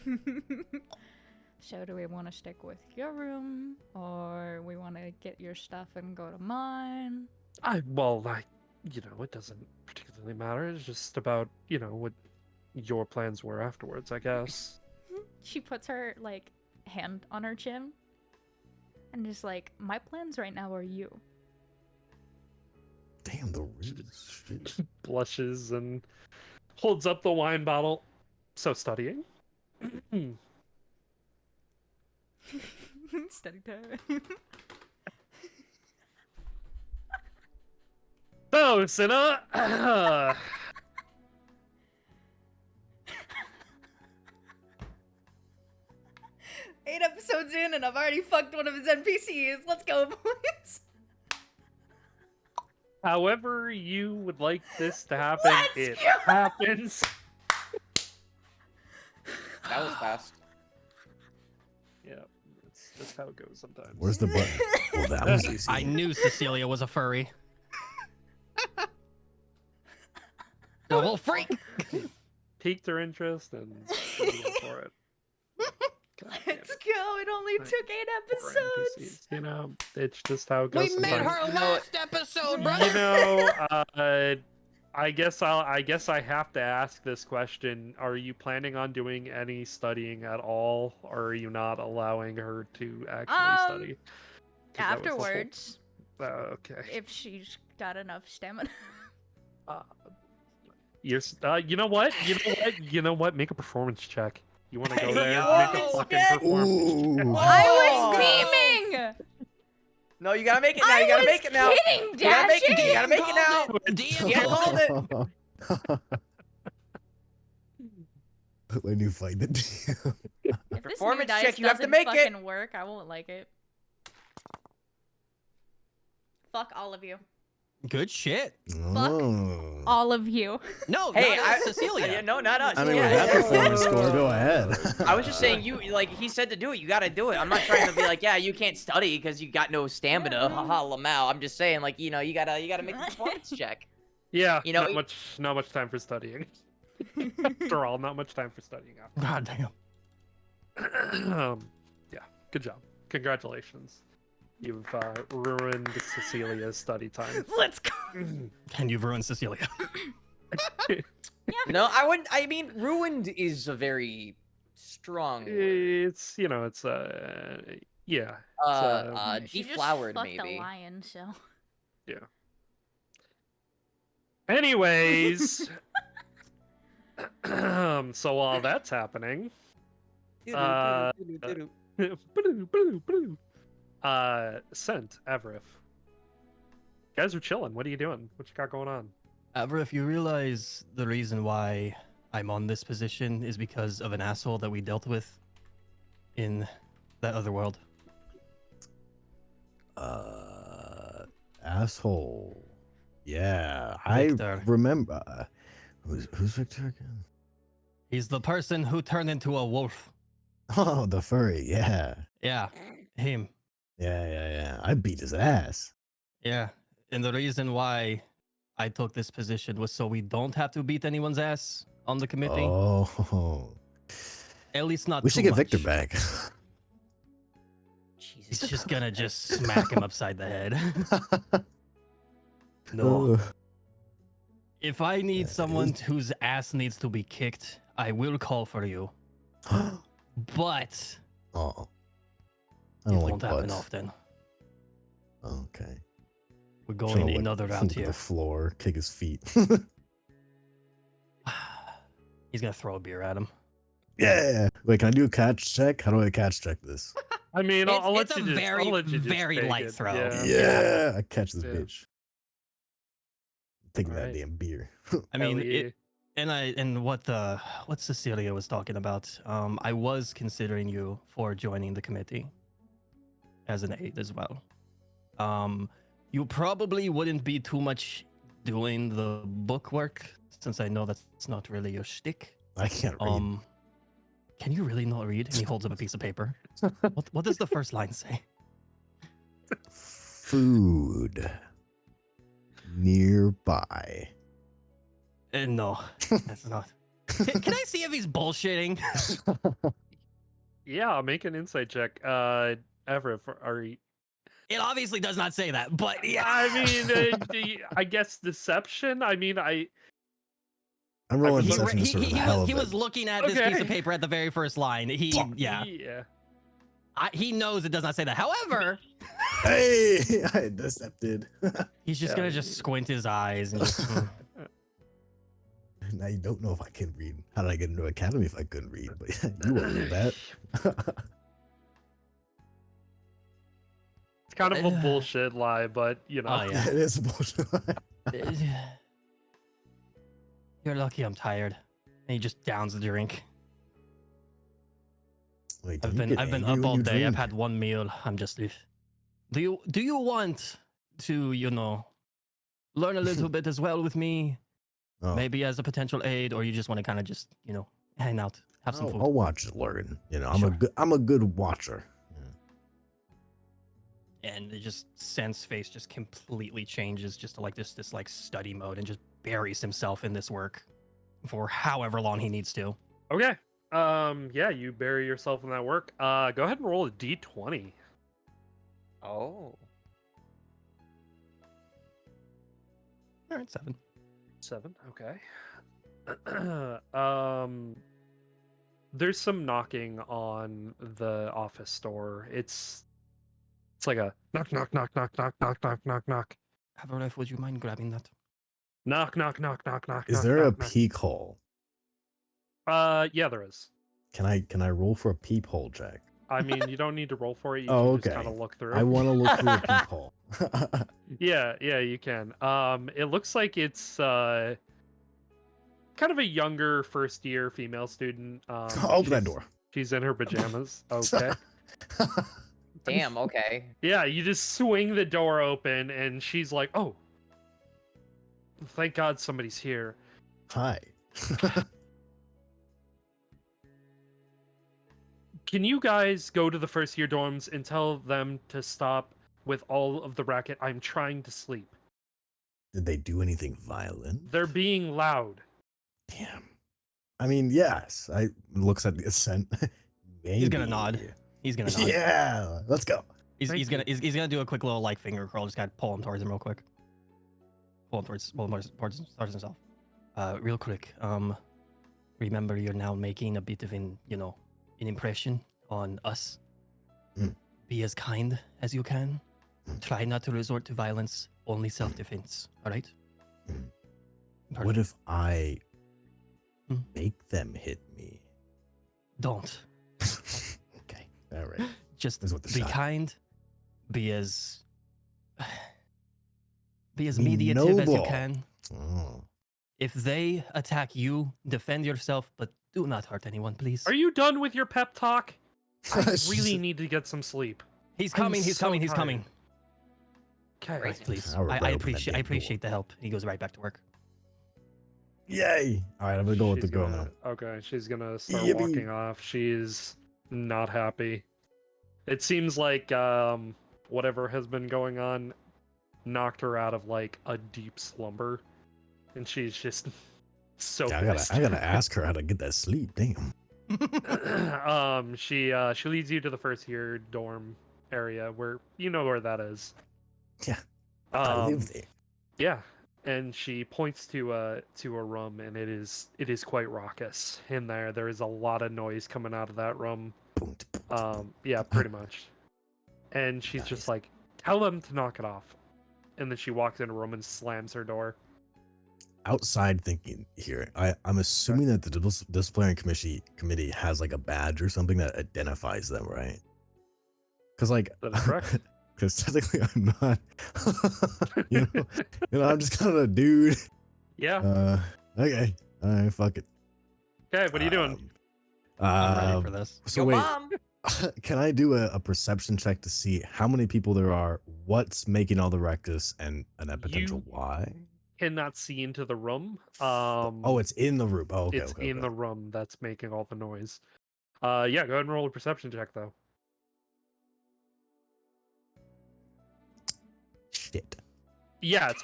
Speaker 3: So do we want to stick with your room, or we want to get your stuff and go to mine?
Speaker 1: It doesn't particularly matter. It's just about, what your plans were afterwards, I guess.
Speaker 3: She puts her like hand on her chin and is like, my plans right now are you.
Speaker 2: Damn, the ruse. Shit.
Speaker 1: Blushes and holds up the wine bottle. So studying?
Speaker 3: Study time.
Speaker 1: So, Senna,
Speaker 3: 8 episodes in and I've already fucked one of his NPCs. Let's go, boys.
Speaker 1: however you would like this to happen,
Speaker 3: Let's
Speaker 1: it
Speaker 3: go!
Speaker 1: happens.
Speaker 4: That was fast.
Speaker 1: Yeah, it's just how it goes sometimes.
Speaker 2: Where's the button? Well, that was easy.
Speaker 5: I knew Cecilia was a furry. Double freak.
Speaker 1: Piqued her interest and she went for it. God damn
Speaker 3: Let's
Speaker 1: it.
Speaker 3: go. It only
Speaker 1: Right.
Speaker 3: took 8
Speaker 1: Poor
Speaker 3: episodes.
Speaker 1: NPCs, it's just how it goes
Speaker 5: We made
Speaker 1: sometimes.
Speaker 5: her last episode,
Speaker 1: You
Speaker 5: brother.
Speaker 1: know, I guess I have to ask this question. Are you planning on doing any studying at all, or are you not allowing her to actually study? 'Cause that was the whole-
Speaker 3: Afterwards,
Speaker 1: okay.
Speaker 3: if she's got enough stamina.
Speaker 1: You know what? You know what? Make a performance check. You want to go
Speaker 4: Hey,
Speaker 1: there?
Speaker 4: yo!
Speaker 1: Make a fucking performance.
Speaker 2: Ooh.
Speaker 3: I
Speaker 4: Oh!
Speaker 3: was beaming.
Speaker 4: No, you gotta make it now. You
Speaker 3: I
Speaker 4: gotta
Speaker 3: was
Speaker 4: make it now.
Speaker 3: kidding,
Speaker 4: You gotta make it.
Speaker 3: Dashie.
Speaker 4: You gotta make it now.
Speaker 5: DM
Speaker 4: Yeah,
Speaker 5: called
Speaker 4: called it.
Speaker 2: When you fight the DM.
Speaker 3: If this new
Speaker 4: Performance
Speaker 3: dice
Speaker 4: check, you have to
Speaker 3: doesn't
Speaker 4: make it.
Speaker 3: fucking work, I won't like it. Fuck all of you.
Speaker 5: Good shit.
Speaker 2: Oh.
Speaker 3: All of you.
Speaker 5: No,
Speaker 4: Hey,
Speaker 5: not us, Cecilia.
Speaker 4: Yeah, no, not us.
Speaker 2: I mean,
Speaker 4: yeah,
Speaker 2: with that
Speaker 4: yeah.
Speaker 2: performance score, go ahead.
Speaker 4: I was just saying, you like he said to do it. You gotta do it. I'm not trying to be like, yeah, you can't study because you got no stamina. Haha, Lamau. I'm just saying, like, you gotta make the performance check.
Speaker 1: Yeah,
Speaker 4: You know,
Speaker 1: not much time for studying. After all, not much time for studying.
Speaker 5: God damn.
Speaker 1: Yeah, good job. Congratulations. You've ruined Cecilia's study time.
Speaker 3: Let's go.
Speaker 5: And you've ruined Cecilia.
Speaker 4: No, I wouldn't. I mean, ruined is a very strong word.
Speaker 1: It's yeah. It's,
Speaker 3: She just
Speaker 4: deflowered
Speaker 3: fucked
Speaker 4: maybe.
Speaker 3: a lion, so.
Speaker 1: yeah. Anyways, so while that's happening, Sent, Avrith. Guys are chilling. What are you doing? What you got going on?
Speaker 5: Ever, if you realize the reason why I'm on this position is because of an asshole that we dealt with in that other world.
Speaker 2: Asshole. Yeah,
Speaker 5: Victor.
Speaker 2: I remember. Who's Victor again?
Speaker 5: He's the person who turned into a wolf.
Speaker 2: Oh, the furry. Yeah,
Speaker 5: Yeah, him.
Speaker 2: yeah. I beat his ass.
Speaker 5: Yeah, and the reason why I took this position was so we don't have to beat anyone's ass on the committee.
Speaker 2: Oh,
Speaker 5: At least not
Speaker 2: we should
Speaker 5: too
Speaker 2: get Victor
Speaker 5: much.
Speaker 2: back.
Speaker 5: He's
Speaker 4: Jesus.
Speaker 5: just gonna just smack him upside the head. No.
Speaker 2: Ugh.
Speaker 5: If I need
Speaker 2: Yeah,
Speaker 5: someone whose ass needs to be kicked, I will call for you. But
Speaker 2: Oh,
Speaker 5: it
Speaker 2: I don't like
Speaker 5: won't happen
Speaker 2: butts.
Speaker 5: often.
Speaker 2: Okay.
Speaker 5: We're
Speaker 2: Trying
Speaker 5: going
Speaker 2: to, like,
Speaker 5: another route
Speaker 2: thump
Speaker 5: here.
Speaker 2: The floor, kick his feet.
Speaker 5: He's gonna throw a beer at him.
Speaker 2: Yeah. Wait, can I do a catch check? How do I catch check this?
Speaker 1: I mean, I'll let
Speaker 5: It's
Speaker 1: you
Speaker 5: a
Speaker 1: just,
Speaker 5: very,
Speaker 1: I'll let you just
Speaker 5: very
Speaker 1: take
Speaker 5: light
Speaker 1: it.
Speaker 5: throw.
Speaker 1: Yeah.
Speaker 2: Yeah, I catch this
Speaker 1: Yeah.
Speaker 2: bitch. Taking that
Speaker 1: Alright.
Speaker 2: damn beer.
Speaker 5: I
Speaker 1: Hell
Speaker 5: mean,
Speaker 1: yeah.
Speaker 5: and what Cecilia was talking about. I was considering you for joining the committee as an aide as well. You probably wouldn't be too much doing the book work since I know that's not really your shtick.
Speaker 2: I can't read.
Speaker 5: Can you really not read? And he holds up a piece of paper. What does the first line say?
Speaker 2: Food nearby.
Speaker 5: No, that's not. Can I see if he's bullshitting?
Speaker 1: Yeah, make an insight check. Everett, are you...
Speaker 5: It obviously does not say that, but yeah.
Speaker 1: I mean, I guess deception. I mean,
Speaker 2: I'm rolling
Speaker 1: He-
Speaker 2: deception just for the hell of
Speaker 5: he
Speaker 2: it.
Speaker 5: was looking at this piece
Speaker 1: Okay.
Speaker 5: of paper at the very first line. Yeah. He knows it does not say that. However,
Speaker 2: Hey, I decepted.
Speaker 5: he's just
Speaker 1: Yeah.
Speaker 5: gonna just squint his eyes and just.
Speaker 2: Now you don't know if I can read. How did I get into academy if I couldn't read? But you won't know that.
Speaker 1: It's kind of a bullshit lie, but you know.
Speaker 5: Oh yeah.
Speaker 2: It is bullshit.
Speaker 5: You're lucky I'm tired. And he just downs the drink.
Speaker 2: Wait,
Speaker 5: I've
Speaker 2: don't you
Speaker 5: been
Speaker 2: get
Speaker 5: up
Speaker 2: angry when
Speaker 5: all
Speaker 2: you
Speaker 5: day. I've
Speaker 2: drink?
Speaker 5: had one meal. I'm just. Do you want to learn a little bit as well with me?
Speaker 2: Oh.
Speaker 5: Maybe as a potential aid, or you just want to kind of just hang out, have some food.
Speaker 2: I'll watch and learn. I'm
Speaker 5: Sure.
Speaker 2: I'm a good watcher.
Speaker 5: And it just Sen's face just completely changes just to like this like study mode and just buries himself in this work for however long he needs to.
Speaker 1: Okay. Yeah, you bury yourself in that work. Go ahead and roll a d20.
Speaker 4: Oh.
Speaker 5: All right, 7.
Speaker 1: 7. Okay. There's some knocking on the office door. It's like a knock, knock, knock, knock, knock, knock, knock, knock, knock.
Speaker 5: Avaref, would you mind grabbing that?
Speaker 1: Knock, knock, knock, knock, knock.
Speaker 2: Is
Speaker 1: knock,
Speaker 2: there a
Speaker 1: knock, knock.
Speaker 2: peek hole?
Speaker 1: Yeah, there is.
Speaker 2: Can I roll for a peephole check?
Speaker 1: I mean, you don't need to roll for it. You
Speaker 2: Oh,
Speaker 1: can just
Speaker 2: okay.
Speaker 1: kind of look through.
Speaker 2: I want to look through a peephole.
Speaker 1: Yeah, you can. It looks like it's kind of a younger first year female student.
Speaker 2: Open that door.
Speaker 1: She's in her pajamas. Okay.
Speaker 4: Damn. Okay.
Speaker 1: Yeah, you just swing the door open, and she's like, "Oh, thank God somebody's here."
Speaker 2: Hi.
Speaker 1: Can you guys go to the first year dorms and tell them to stop with all of the racket? I'm trying to sleep.
Speaker 2: Did they do anything violent?
Speaker 1: They're being loud.
Speaker 2: Damn. I mean, yes. I looks at the ascent. Maybe.
Speaker 5: He's gonna nod. He's gonna nod.
Speaker 2: Yeah. Let's go.
Speaker 5: He's
Speaker 1: Thank
Speaker 5: he's gonna do a quick little like finger curl. Just gotta pull him towards him real quick. Pull him towards himself. Real quick. Remember you're now making a bit of an impression on us.
Speaker 2: Mm.
Speaker 5: Be as kind as you can. Try not to resort to violence. Only self-defense. All right.
Speaker 2: What if I
Speaker 5: Hmm?
Speaker 2: make them hit me?
Speaker 5: Don't.
Speaker 2: Okay. All right.
Speaker 5: Just
Speaker 2: This is what the
Speaker 5: be
Speaker 2: shot.
Speaker 5: kind. Be as
Speaker 2: Be
Speaker 5: mediative as you
Speaker 2: noble.
Speaker 5: can.
Speaker 2: Oh.
Speaker 5: If they attack you, defend yourself, but do not hurt anyone, please.
Speaker 1: Are you done with your pep talk? I really need to get some sleep.
Speaker 5: He's
Speaker 1: I'm
Speaker 5: coming. He's
Speaker 1: so
Speaker 5: coming. He's
Speaker 1: tired.
Speaker 5: coming.
Speaker 1: Okay.
Speaker 4: Right.
Speaker 5: Please.
Speaker 2: I'll rip
Speaker 5: I
Speaker 2: open that damn door.
Speaker 5: appreciate the help. He goes right back to work.
Speaker 2: Yay! All right, I'm gonna go with the
Speaker 1: She's
Speaker 2: girl
Speaker 1: gonna-
Speaker 2: now.
Speaker 1: Okay, she's gonna start
Speaker 2: Yippee.
Speaker 1: walking off. She's not happy. It seems like whatever has been going on knocked her out of like a deep slumber, and she's just so
Speaker 2: Yeah,
Speaker 1: pissed.
Speaker 2: I gotta ask her how to get that sleep. Damn.
Speaker 1: She leads you to the first year dorm area where you know where that is.
Speaker 2: Yeah, I live there.
Speaker 1: Yeah, and she points to a room, and it is quite raucous in there. There is a lot of noise coming out of that room. Yeah, pretty much. And she's
Speaker 2: Nice.
Speaker 1: just like, tell them to knock it off. And then she walks in a room and slams her door.
Speaker 2: Outside thinking here, I'm assuming that the disciplinary committee has like a badge or something that identifies them, right? Because like,
Speaker 1: That is correct.
Speaker 2: because technically I'm not. I'm just kind of a dude.
Speaker 1: Yeah.
Speaker 2: Okay. All right. Fuck it.
Speaker 1: Okay, what are you doing?
Speaker 5: I'm ready for this.
Speaker 2: So
Speaker 4: Yo,
Speaker 2: wait,
Speaker 4: mom.
Speaker 2: can I do a perception check to see how many people there are, what's making all the ruckus, and a potential why?
Speaker 1: Cannot see into the room.
Speaker 2: Oh, it's in the room. Oh, okay.
Speaker 1: it's
Speaker 2: okay,
Speaker 1: in
Speaker 2: okay.
Speaker 1: the room that's making all the noise. Yeah, go ahead and roll a perception check though.
Speaker 2: Shit.
Speaker 1: Yeah, it's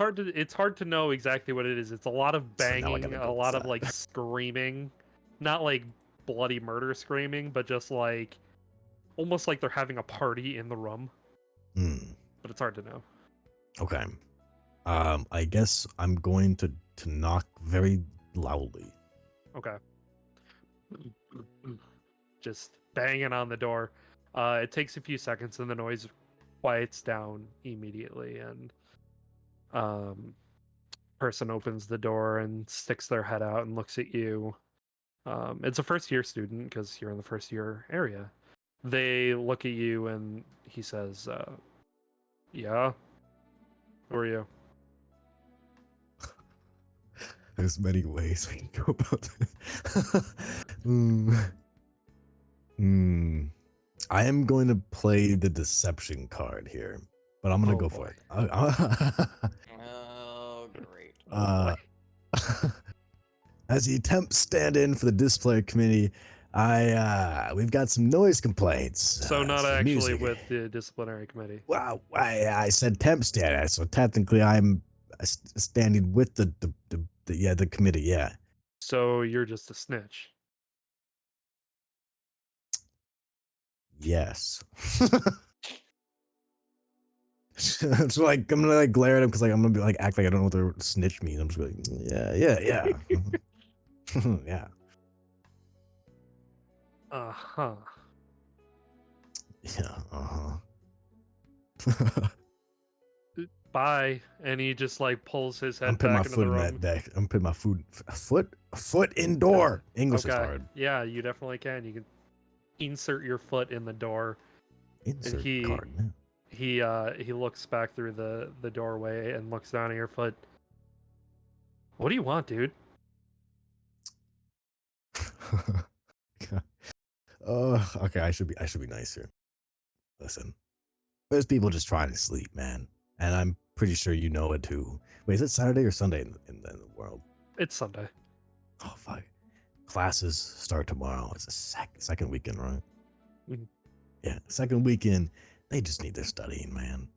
Speaker 1: hard to know exactly what it is. It's a lot of
Speaker 2: So now I
Speaker 1: banging,
Speaker 2: gotta
Speaker 1: a
Speaker 2: go
Speaker 1: lot of
Speaker 2: inside.
Speaker 1: like screaming, not like bloody murder screaming, but just like almost like they're having a party in the room.
Speaker 2: Hmm.
Speaker 1: But it's hard to know.
Speaker 2: Okay. I guess I'm going to knock very loudly.
Speaker 1: Okay. Just banging on the door. It takes a few seconds and the noise quiets down immediately, and person opens the door and sticks their head out and looks at you. It's a first year student because you're in the first year area. They look at you and he says, yeah, who are you?
Speaker 2: There's many ways I can go about this. I am going to play the deception card here, but I'm gonna
Speaker 1: Oh,
Speaker 2: go
Speaker 1: boy.
Speaker 2: for it.
Speaker 4: Oh, great.
Speaker 1: Oh, boy.
Speaker 2: As the temp stand-in for the display committee, we've got some noise complaints.
Speaker 1: So not
Speaker 2: some
Speaker 1: actually
Speaker 2: music.
Speaker 1: with the disciplinary committee.
Speaker 2: Wow, I said temp stand-in, so technically I'm standing with the committee. Yeah.
Speaker 1: So you're just a snitch.
Speaker 2: Yes. So like I'm gonna like glare at him because like I'm gonna be like act like I don't know what the word snitch means. I'm just like yeah. Yeah.
Speaker 1: Uh-huh.
Speaker 2: Yeah.
Speaker 1: bye, and he just like pulls his head
Speaker 2: I'm putting my
Speaker 1: back into
Speaker 2: foot
Speaker 1: the
Speaker 2: in
Speaker 1: room.
Speaker 2: that deck. I'm putting my foot indoor. English is
Speaker 1: Okay.
Speaker 2: hard.
Speaker 1: Yeah, you definitely can. You can insert your foot in the door.
Speaker 2: Insert
Speaker 1: he-
Speaker 2: card. Yeah.
Speaker 1: He looks back through the doorway and looks down at your foot. What do you want, dude?
Speaker 2: Okay. I should be nicer. Listen, there's people just trying to sleep, man, and I'm pretty sure you know it too. Wait, is it Saturday or Sunday in the world?
Speaker 1: It's Sunday.
Speaker 2: Oh fuck. Classes start tomorrow. It's a second weekend, right?
Speaker 1: Mhm.
Speaker 2: Yeah, second weekend. They just need their studying, man.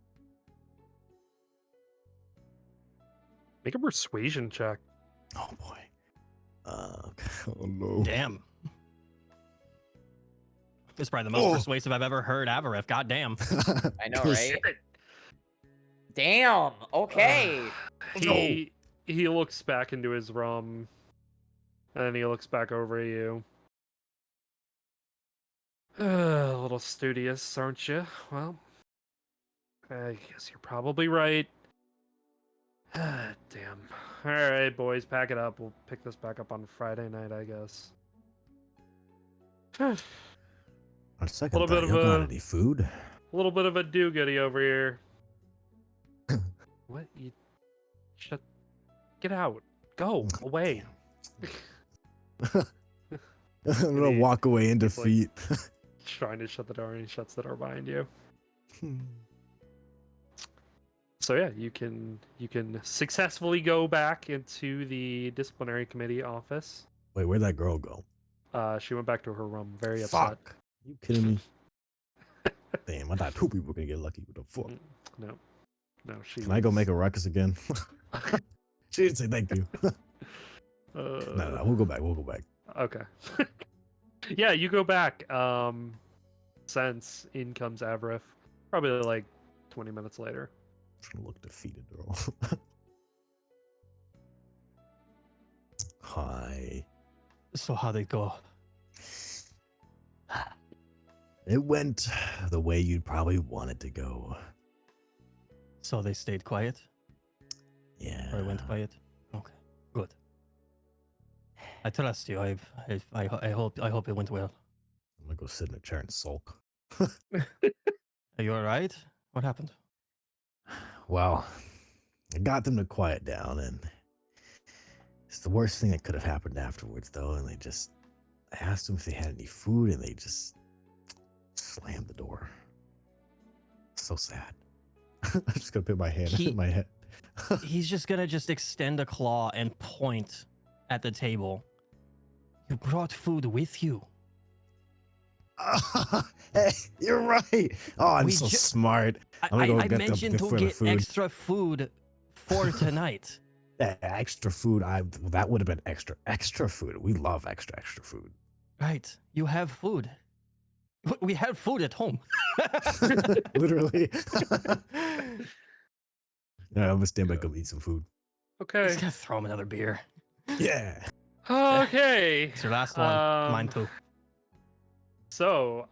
Speaker 1: Make a persuasion check.
Speaker 2: Oh boy. Oh no.
Speaker 5: Damn. This is probably the most persuasive I've ever heard Avareth. God damn.
Speaker 4: I know, right? Damn. Okay.
Speaker 1: He looks back into his room, and then he looks back over at you. A little studious, aren't you? Well, I guess you're probably right. Damn. All right, boys, pack it up. We'll pick this back up on Friday night, I guess.
Speaker 2: On second
Speaker 1: Little
Speaker 2: thought,
Speaker 1: bit
Speaker 2: you
Speaker 1: of
Speaker 2: got
Speaker 1: a-
Speaker 2: any food?
Speaker 1: A little bit of a do-goody over here. What? You shut. Get out. Go away.
Speaker 2: I'm gonna walk away in
Speaker 1: he's like-
Speaker 2: defeat.
Speaker 1: Trying to shut the door, and he shuts the door behind you. So yeah, you can successfully go back into the disciplinary committee office.
Speaker 2: Wait, where'd that girl go?
Speaker 1: She went back to her room, very upset.
Speaker 2: Fuck. You kidding me? Damn, I thought two people were gonna get lucky with the fuck.
Speaker 1: No, she.
Speaker 2: Can I go make a ruckus again? She didn't say thank you.
Speaker 1: No,
Speaker 2: No, we'll go back. We'll go back.
Speaker 1: Okay. Yeah, you go back. Since in comes Avareth, probably like 20 minutes later.
Speaker 2: Trying to look defeated, girl. Hi.
Speaker 5: So how'd it go?
Speaker 2: It went the way you'd probably want it to go.
Speaker 5: So they stayed quiet?
Speaker 2: Yeah.
Speaker 5: Or went quiet? Okay, good. I trust you. I hope it went well.
Speaker 2: I'm gonna go sit in a chair and sulk.
Speaker 5: Are you all right? What happened?
Speaker 2: Well, I got them to quiet down, and it's the worst thing that could have happened afterwards, though. And I asked them if they had any food, and they just slammed the door. So sad. I'm just gonna put my hand in my head.
Speaker 5: He's just gonna extend a claw and point at the table. You brought food with you.
Speaker 2: Hey, you're right. Oh, I'm
Speaker 5: We
Speaker 2: so
Speaker 5: ju-
Speaker 2: smart. I'm gonna go
Speaker 5: I
Speaker 2: get
Speaker 5: mentioned to
Speaker 2: the
Speaker 5: get
Speaker 2: food.
Speaker 5: extra food for tonight.
Speaker 2: Extra food. That would have been extra food. We love extra food.
Speaker 5: Right. You have food. We have food at home.
Speaker 2: Literally. Yeah, I'm gonna stand back up, eat some food.
Speaker 1: Okay.
Speaker 5: He's gonna throw him another beer.
Speaker 2: Yeah.
Speaker 1: Okay.
Speaker 5: It's your last one. Mine too.
Speaker 1: So,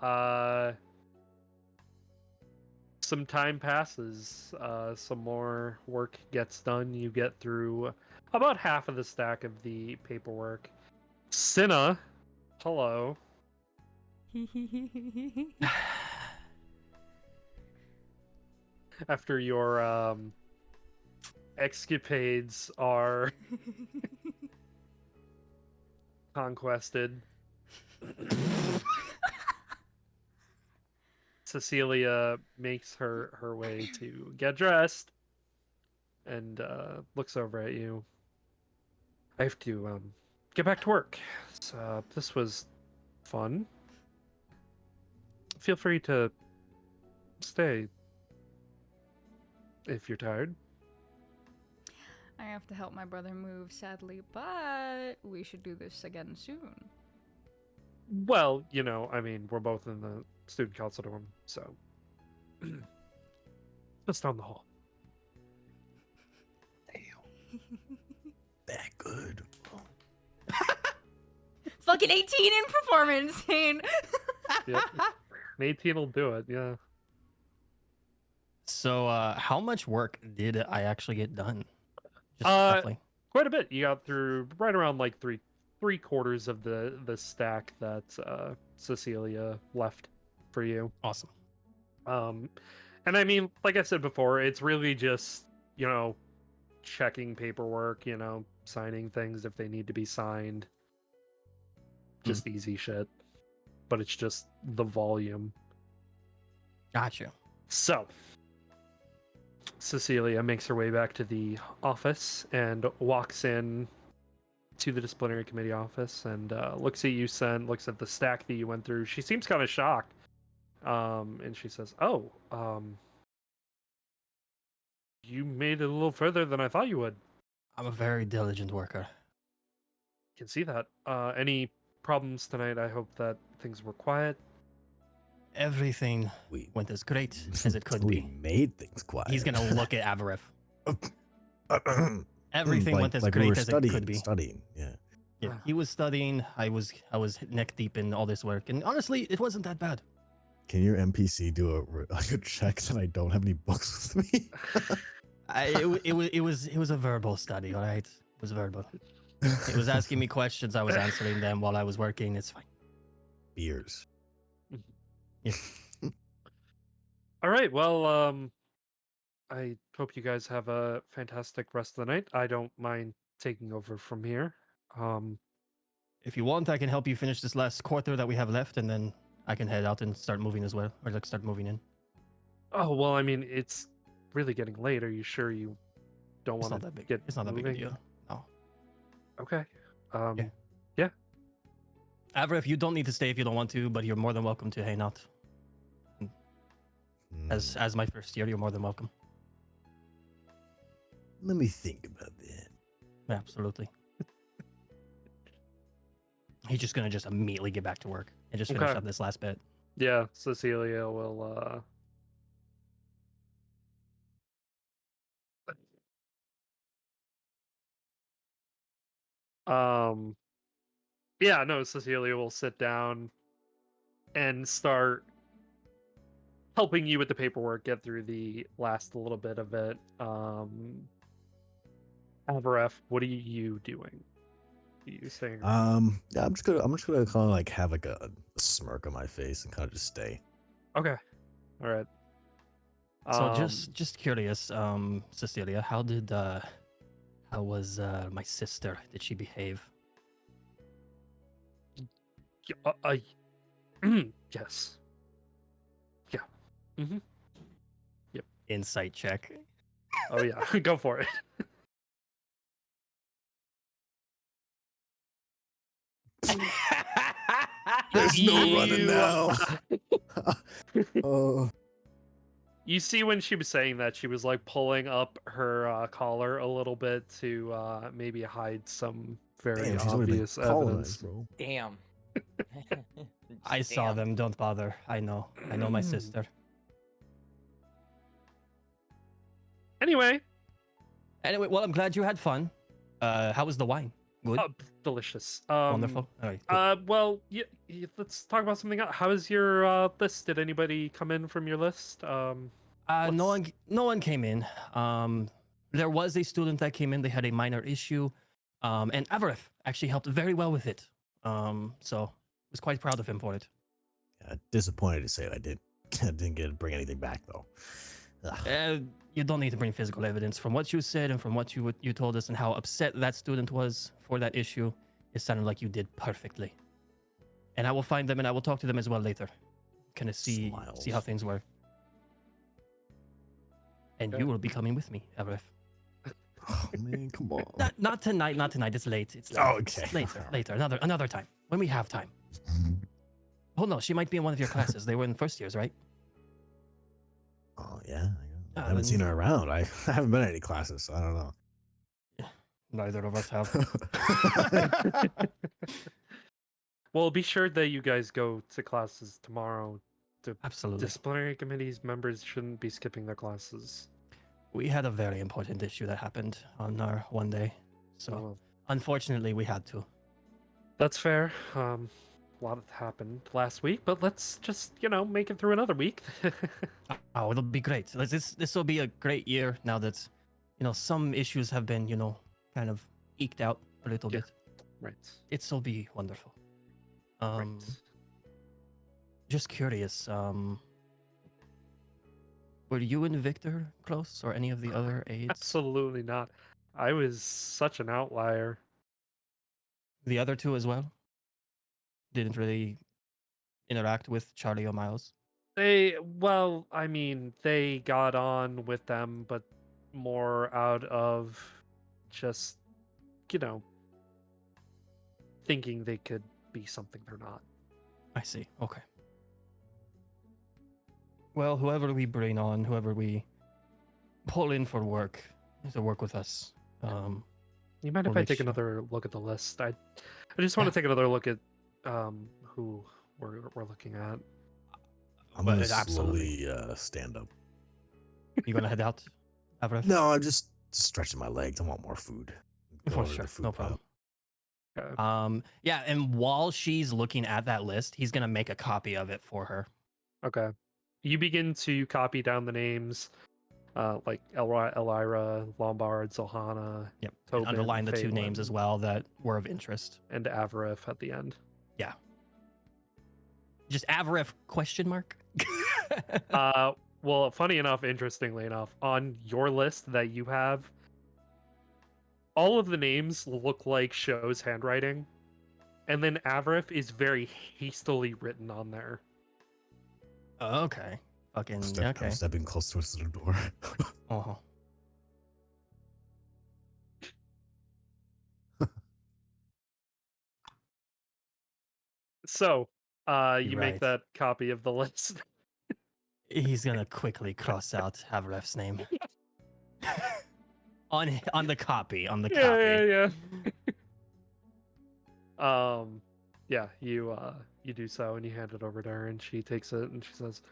Speaker 1: some time passes. Some more work gets done. You get through about half of the stack of the paperwork. Cinna, hello. After your escapades are conquested, Cecilia makes her way to get dressed and looks over at you. I have to get back to work. So, this was fun. Feel free to stay if you're tired.
Speaker 3: I have to help my brother move, sadly, but we should do this again soon.
Speaker 1: Well, I mean, we're both in the student council dorm, so just down the hall.
Speaker 2: Damn. That good.
Speaker 3: Fucking 18 in performance, Zane.
Speaker 1: Yep. An 18 will do it, yeah.
Speaker 5: So, how much work did I actually get done? Just
Speaker 1: Uh,
Speaker 5: roughly.
Speaker 1: Quite a bit. You got through right around like three quarters of the stack that Cecilia left for you.
Speaker 5: Awesome.
Speaker 1: And I mean, like I said before, it's really just, checking paperwork, signing things if they need to be signed. Just easy shit. But it's just the volume.
Speaker 5: Gotcha.
Speaker 1: So, Cecilia makes her way back to the office and walks in to the disciplinary committee office and looks at you, Sen, looks at the stack that you went through. She seems kind of shocked. And she says, "Oh, you made it a little further than I thought you would.
Speaker 5: I'm a very diligent worker.
Speaker 1: Can see that. Any problems tonight? I hope that things were quiet."
Speaker 5: Everything
Speaker 2: We
Speaker 5: went as great as it could
Speaker 2: we
Speaker 5: be.
Speaker 2: made things quiet.
Speaker 5: He's gonna look at Avaref. Everything went as
Speaker 2: we
Speaker 5: great
Speaker 2: were
Speaker 5: as it could be.
Speaker 2: Studying, yeah.
Speaker 5: Yeah, he was studying. I was neck deep in all this work, and honestly, it wasn't that bad.
Speaker 2: Can your NPC do a check that I don't have any books with me?
Speaker 5: It was a verbal study, all right. It was verbal. It was asking me questions. I was answering them while I was working. It's fine.
Speaker 2: Beers.
Speaker 5: Yeah.
Speaker 1: All right. Well, I hope you guys have a fantastic rest of the night. I don't mind taking over from here.
Speaker 5: If you want, I can help you finish this last quarter that we have left, and then I can head out and start moving as well, or like start moving in.
Speaker 1: Oh well, I mean, it's really getting late. Are you sure you don't
Speaker 5: It's
Speaker 1: want
Speaker 5: not
Speaker 1: to
Speaker 5: that big.
Speaker 1: get
Speaker 5: It's not that big a
Speaker 1: moving?
Speaker 5: deal. No.
Speaker 1: Okay.
Speaker 5: Yeah. Avaref, you don't need to stay if you don't want to, but you're more than welcome to hang out. As my first year, you're more than welcome.
Speaker 2: Let me think about that.
Speaker 5: Absolutely. He's just gonna immediately get back to work and just finish
Speaker 1: Okay.
Speaker 5: up this last bit.
Speaker 1: Yeah, Cecilia will. Yeah, no, Cecilia will sit down and start helping you with the paperwork, get through the last little bit of it. Avaref, what are you doing? Are you saying?
Speaker 2: Yeah, I'm just gonna kind of like have like a smirk on my face and kind of just stay.
Speaker 1: Okay. All right.
Speaker 5: So just curious, Cecilia, how was my sister? Did she behave?
Speaker 1: Yes. Yeah. Mm-hmm.
Speaker 5: Insight check.
Speaker 1: Oh yeah, go for it.
Speaker 2: There's no running
Speaker 1: You-
Speaker 2: now. Oh,
Speaker 1: You see, when she was saying that, she was like pulling up her collar a little bit to maybe hide some very
Speaker 2: damn, she's already been
Speaker 1: obvious evidence.
Speaker 2: colonized, bro.
Speaker 4: Damn.
Speaker 5: I saw
Speaker 4: Damn.
Speaker 5: them. Don't bother. I know my sister.
Speaker 1: Anyway,
Speaker 5: Anyway, well, I'm glad you had fun. How was the wine? Good.
Speaker 1: delicious.
Speaker 5: Wonderful. All right. Good.
Speaker 1: Well, let's talk about something else. How is your list? Did anybody come in from your list?
Speaker 5: No
Speaker 1: what's-
Speaker 5: one came in. There was a student that came in. They had a minor issue, and Avaref actually helped very well with it. So was quite proud of him for it.
Speaker 2: Yeah, disappointed to say that I didn't get to bring anything back though. Ugh.
Speaker 5: You don't need to bring physical evidence. From what you said and from what you told us and how upset that student was for that issue, it sounded like you did perfectly. And I will find them and I will talk to them as well later. Kind of see
Speaker 2: Smiles.
Speaker 5: how things were. And
Speaker 1: Okay.
Speaker 5: you will be coming with me, Avaref.
Speaker 2: Oh man, come on.
Speaker 5: Not tonight. Not tonight. It's late. It's late.
Speaker 2: Oh, okay.
Speaker 5: It's later. Another time when we have time. Oh no, she might be in one of your classes. They were in first years, right?
Speaker 2: Oh yeah. I
Speaker 5: Ah,
Speaker 2: haven't
Speaker 5: then-
Speaker 2: seen her around. I haven't been at any classes, so I don't know.
Speaker 5: Neither of us have.
Speaker 1: Well, be sure that you guys go to classes tomorrow.
Speaker 5: Absolutely.
Speaker 1: Disciplinary committees members shouldn't be skipping their classes.
Speaker 5: We had a very important issue that happened on our one day. So
Speaker 1: Well,
Speaker 5: unfortunately we had to.
Speaker 1: that's fair. a lot happened last week, but let's just, make it through another week.
Speaker 5: Oh, it'll be great. This will be a great year now that, some issues have been, kind of eked out a little
Speaker 1: Yeah.
Speaker 5: bit.
Speaker 1: Right.
Speaker 5: It'll be wonderful.
Speaker 1: Right.
Speaker 5: Just curious. Were you and Victor close, or any of the other aides?
Speaker 1: Absolutely not. I was such an outlier.
Speaker 5: The other two as well. Didn't really interact with Charlie or Miles.
Speaker 1: They got on with them, but more out of just, you know, thinking they could be something they're not.
Speaker 5: I see. Okay. Well, whoever we bring on, whoever we pull in for work, to work with us.
Speaker 1: You mind if
Speaker 5: We'll
Speaker 1: I
Speaker 5: make
Speaker 1: take
Speaker 5: sure.
Speaker 1: another look at the list? I just want
Speaker 5: Yeah.
Speaker 1: to take another look at who we're looking at.
Speaker 2: I'm
Speaker 5: Well,
Speaker 2: gonna
Speaker 5: absolutely.
Speaker 2: slowly stand up.
Speaker 5: You gonna head out, Avref?
Speaker 2: No, I'm just stretching my legs. I want more food. Go
Speaker 5: For
Speaker 2: over to
Speaker 5: sure.
Speaker 2: the food
Speaker 5: No
Speaker 2: pile.
Speaker 5: problem.
Speaker 1: Okay.
Speaker 5: Yeah, and while she's looking at that list, he's gonna make a copy of it for her.
Speaker 1: Okay. You begin to copy down the names, like Elira, Lombard, Zohana,
Speaker 5: Yep. And
Speaker 1: Tobin,
Speaker 5: underline the two names as
Speaker 1: Phelan,
Speaker 5: well that were of interest.
Speaker 1: and Avarif at the end.
Speaker 5: Yeah. Just Avref question mark?
Speaker 1: Well, funny enough, interestingly enough, on your list that you have, all of the names look like Show's handwriting, and then Avarif is very hastily written on there.
Speaker 5: Okay. Fucking okay.
Speaker 2: I'm stepping close towards the door.
Speaker 5: Uh-huh.
Speaker 1: So, you make
Speaker 5: Right.
Speaker 1: that copy of the list.
Speaker 5: He's gonna quickly cross out Avref's name. on the copy. On the copy.
Speaker 1: Yeah. Yeah, you do so and you hand it over to her and she takes it and she says,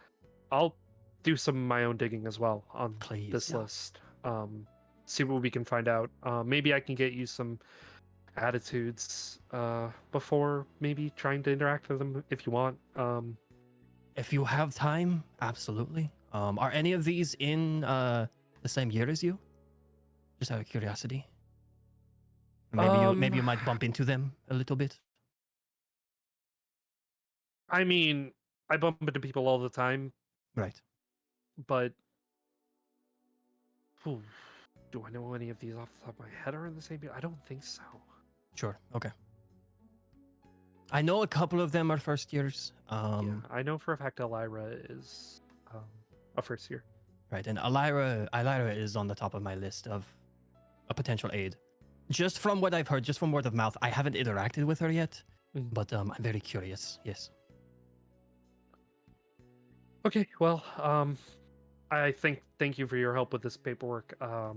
Speaker 1: I'll do some of my own digging as well on
Speaker 5: Please,
Speaker 1: this
Speaker 5: yeah.
Speaker 1: list. See what we can find out. Maybe I can get you some attitudes before maybe trying to interact with them if you want.
Speaker 5: If you have time, absolutely. Are any of these in the same year as you? Just out of curiosity. Maybe you might bump into them a little bit.
Speaker 1: I mean, I bump into people all the time,
Speaker 5: Right.
Speaker 1: but Ooh, do I know any of these off the top of my head are in the same year? I don't think so.
Speaker 5: Sure. Okay. I know a couple of them are first years.
Speaker 1: Yeah, I know for a fact Elira is a first year.
Speaker 5: Right, and Elira is on the top of my list of a potential aid. Just from what I've heard, just from word of mouth, I haven't interacted with her yet,
Speaker 1: Mhm.
Speaker 5: but I'm very curious. Yes.
Speaker 1: Okay, well, thank you for your help with this paperwork. I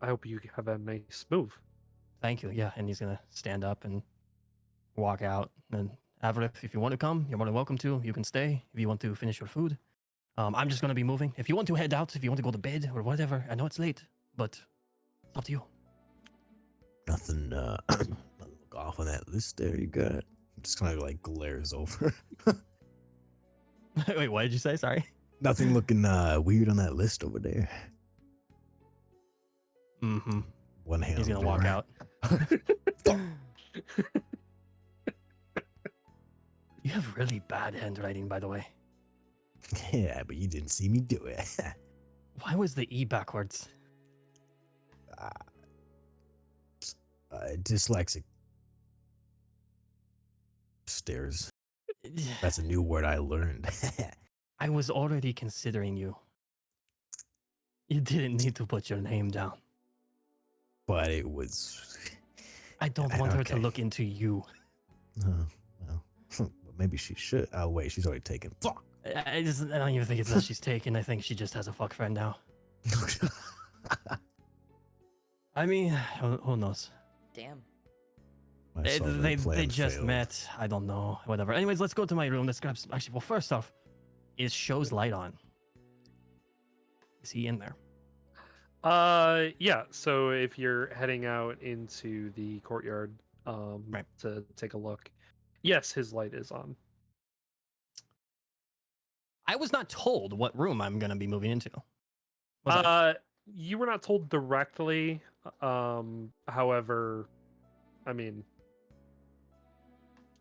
Speaker 1: hope you have a nice move.
Speaker 5: Thank you. Yeah, and he's gonna stand up and walk out. And Avrif, if you want to come, you're more than welcome to. You can stay if you want to finish your food. I'm just gonna be moving. If you want to head out, if you want to go to bed or whatever, I know it's late, but it's up to you.
Speaker 2: Nothing nothing look off on that list there you got. Just kind of like glares over.
Speaker 5: Wait, what did you say? Sorry.
Speaker 2: Nothing looking weird on that list over there.
Speaker 5: Mm-hmm.
Speaker 2: One hand
Speaker 5: He's
Speaker 2: on
Speaker 5: gonna
Speaker 2: the
Speaker 5: walk
Speaker 2: door.
Speaker 5: out. You have really bad handwriting, by the way.
Speaker 2: Yeah, but you didn't see me do it.
Speaker 5: Why was the E backwards?
Speaker 2: Dyslexic. Stairs. That's a new word I learned.
Speaker 5: I was already considering you. You didn't need to put your name down.
Speaker 2: But it was.
Speaker 5: I don't want her to
Speaker 2: Okay.
Speaker 5: look into you.
Speaker 2: Well, maybe she should. Oh, wait, she's already taken. Fuck!
Speaker 5: I don't even think it's that she's taken. I think she just has a fuck friend now. I mean, who knows?
Speaker 4: Damn.
Speaker 2: My
Speaker 5: They,
Speaker 2: southern
Speaker 5: they
Speaker 2: plan
Speaker 5: just
Speaker 2: failed.
Speaker 5: met. I don't know. Whatever. Anyways, let's go to my room. Let's grab some. Actually, well, first off, is Show's light on? Is he in there?
Speaker 1: Yeah. So if you're heading out into the courtyard,
Speaker 5: Right.
Speaker 1: to take a look, Yes, his light is on.
Speaker 5: I was not told what room I'm gonna be moving into. Was I?
Speaker 1: You were not told directly. However, I mean,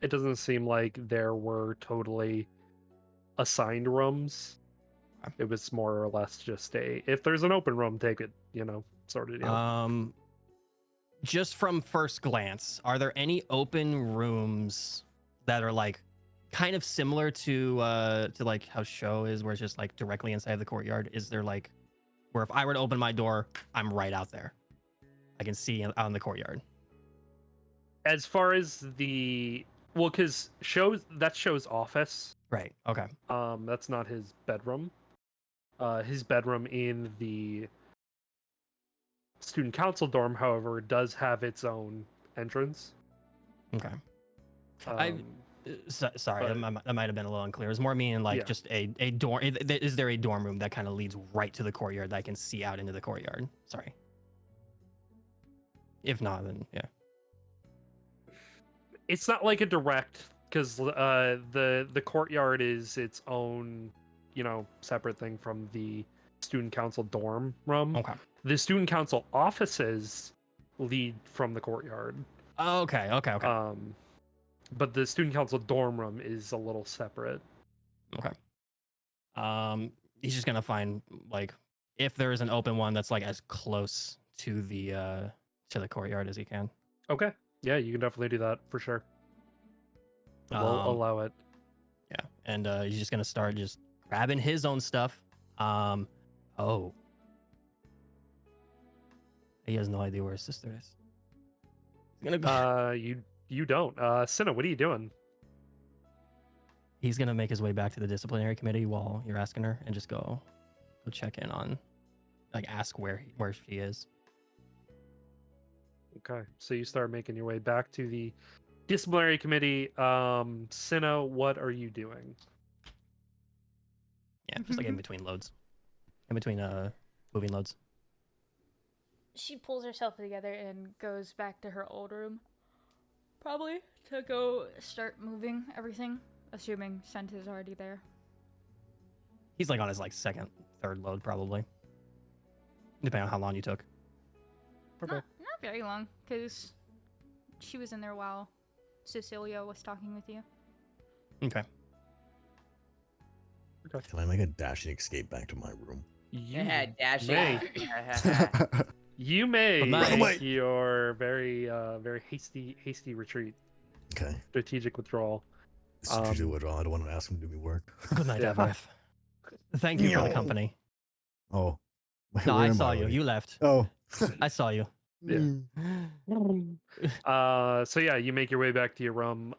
Speaker 1: it doesn't seem like there were totally assigned rooms.
Speaker 5: Okay.
Speaker 1: It was more or less just if there's an open room, take it, sort of deal.
Speaker 5: Just from first glance, are there any open rooms that are like kind of similar to like how show is, where it's just like directly inside the courtyard? Is there like where if I were to open my door, I'm right out there, I can see out in the courtyard?
Speaker 1: As far as because show's office.
Speaker 5: Right. Okay.
Speaker 1: That's not his bedroom. His bedroom in the student council dorm, however, does have its own entrance.
Speaker 5: Okay.
Speaker 1: Um,
Speaker 5: Sorry,
Speaker 1: but-
Speaker 5: that might have been a little unclear. It's more meaning like
Speaker 1: Yeah.
Speaker 5: just a dorm. Is there a dorm room that kind of leads right to the courtyard that I can see out into the courtyard? Sorry. If not, then yeah.
Speaker 1: It's not like a direct, because the courtyard is its own, separate thing from the student council dorm room.
Speaker 5: Okay.
Speaker 1: The student council offices lead from the courtyard.
Speaker 5: Okay.
Speaker 1: But the student council dorm room is a little separate.
Speaker 5: He's just gonna find like if there is an open one that's like as close to the courtyard as he can.
Speaker 1: Okay. Yeah, you can definitely do that for sure. We'll allow it.
Speaker 5: Yeah, and he's just gonna start just grabbing his own stuff. Oh, he has no idea where his sister is. He's gonna go.
Speaker 1: You don't. Cinna, what are you doing?
Speaker 5: He's gonna make his way back to the disciplinary committee while you're asking her, and just go check in on, like, ask where she is.
Speaker 1: Okay, so you start making your way back to the disciplinary committee. Cinna, what are you doing?
Speaker 5: Yeah, just like in between loads, in between moving loads.
Speaker 3: She pulls herself together and goes back to her old room. Probably to go start moving everything, assuming Scent is already there.
Speaker 5: He's like on his like second, third load probably, depending on how long you took.
Speaker 1: Okay.
Speaker 3: Not very long, because she was in there while Cecilia was talking with you.
Speaker 5: Okay.
Speaker 2: Can I make a dashing escape back to my room?
Speaker 4: Yeah, dash
Speaker 1: may.
Speaker 4: it.
Speaker 1: You may
Speaker 5: Nice.
Speaker 1: make your very very hasty retreat,
Speaker 2: Okay.
Speaker 1: strategic withdrawal.
Speaker 2: Strategic withdrawal. I don't want to ask him to do me work.
Speaker 5: Good night,
Speaker 1: Yeah.
Speaker 5: Everett. Thank you for the
Speaker 2: Meow.
Speaker 5: company.
Speaker 2: Oh.
Speaker 5: No,
Speaker 2: Where
Speaker 5: I
Speaker 2: am
Speaker 5: saw you.
Speaker 2: already?
Speaker 5: You left.
Speaker 2: Oh.
Speaker 5: I saw you.
Speaker 1: Yeah.
Speaker 2: Mm.
Speaker 1: So yeah, you make your way back to your room.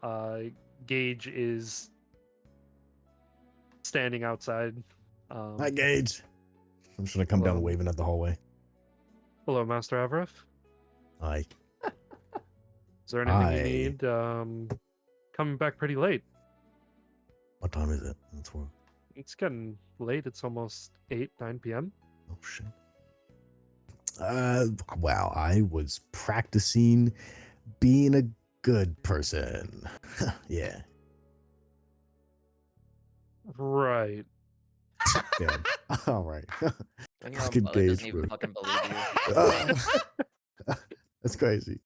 Speaker 1: Gage is standing outside.
Speaker 2: Hi, Gage. I'm just gonna come down
Speaker 1: Hello.
Speaker 2: waving at the hallway.
Speaker 1: Hello, Master Avrith.
Speaker 2: Hi.
Speaker 1: Is there anything
Speaker 2: Hi.
Speaker 1: you need? Coming back pretty late.
Speaker 2: What time is it? It's what?
Speaker 1: It's getting late. It's almost 9 p.m.
Speaker 2: Oh shit. Wow. I was practicing being a good person. Yeah.
Speaker 1: Right.
Speaker 2: Damn. All right.
Speaker 4: When your own
Speaker 2: Fucking
Speaker 4: mother doesn't
Speaker 2: Gage,
Speaker 4: even
Speaker 2: bro.
Speaker 4: fucking believe you.
Speaker 2: That's crazy.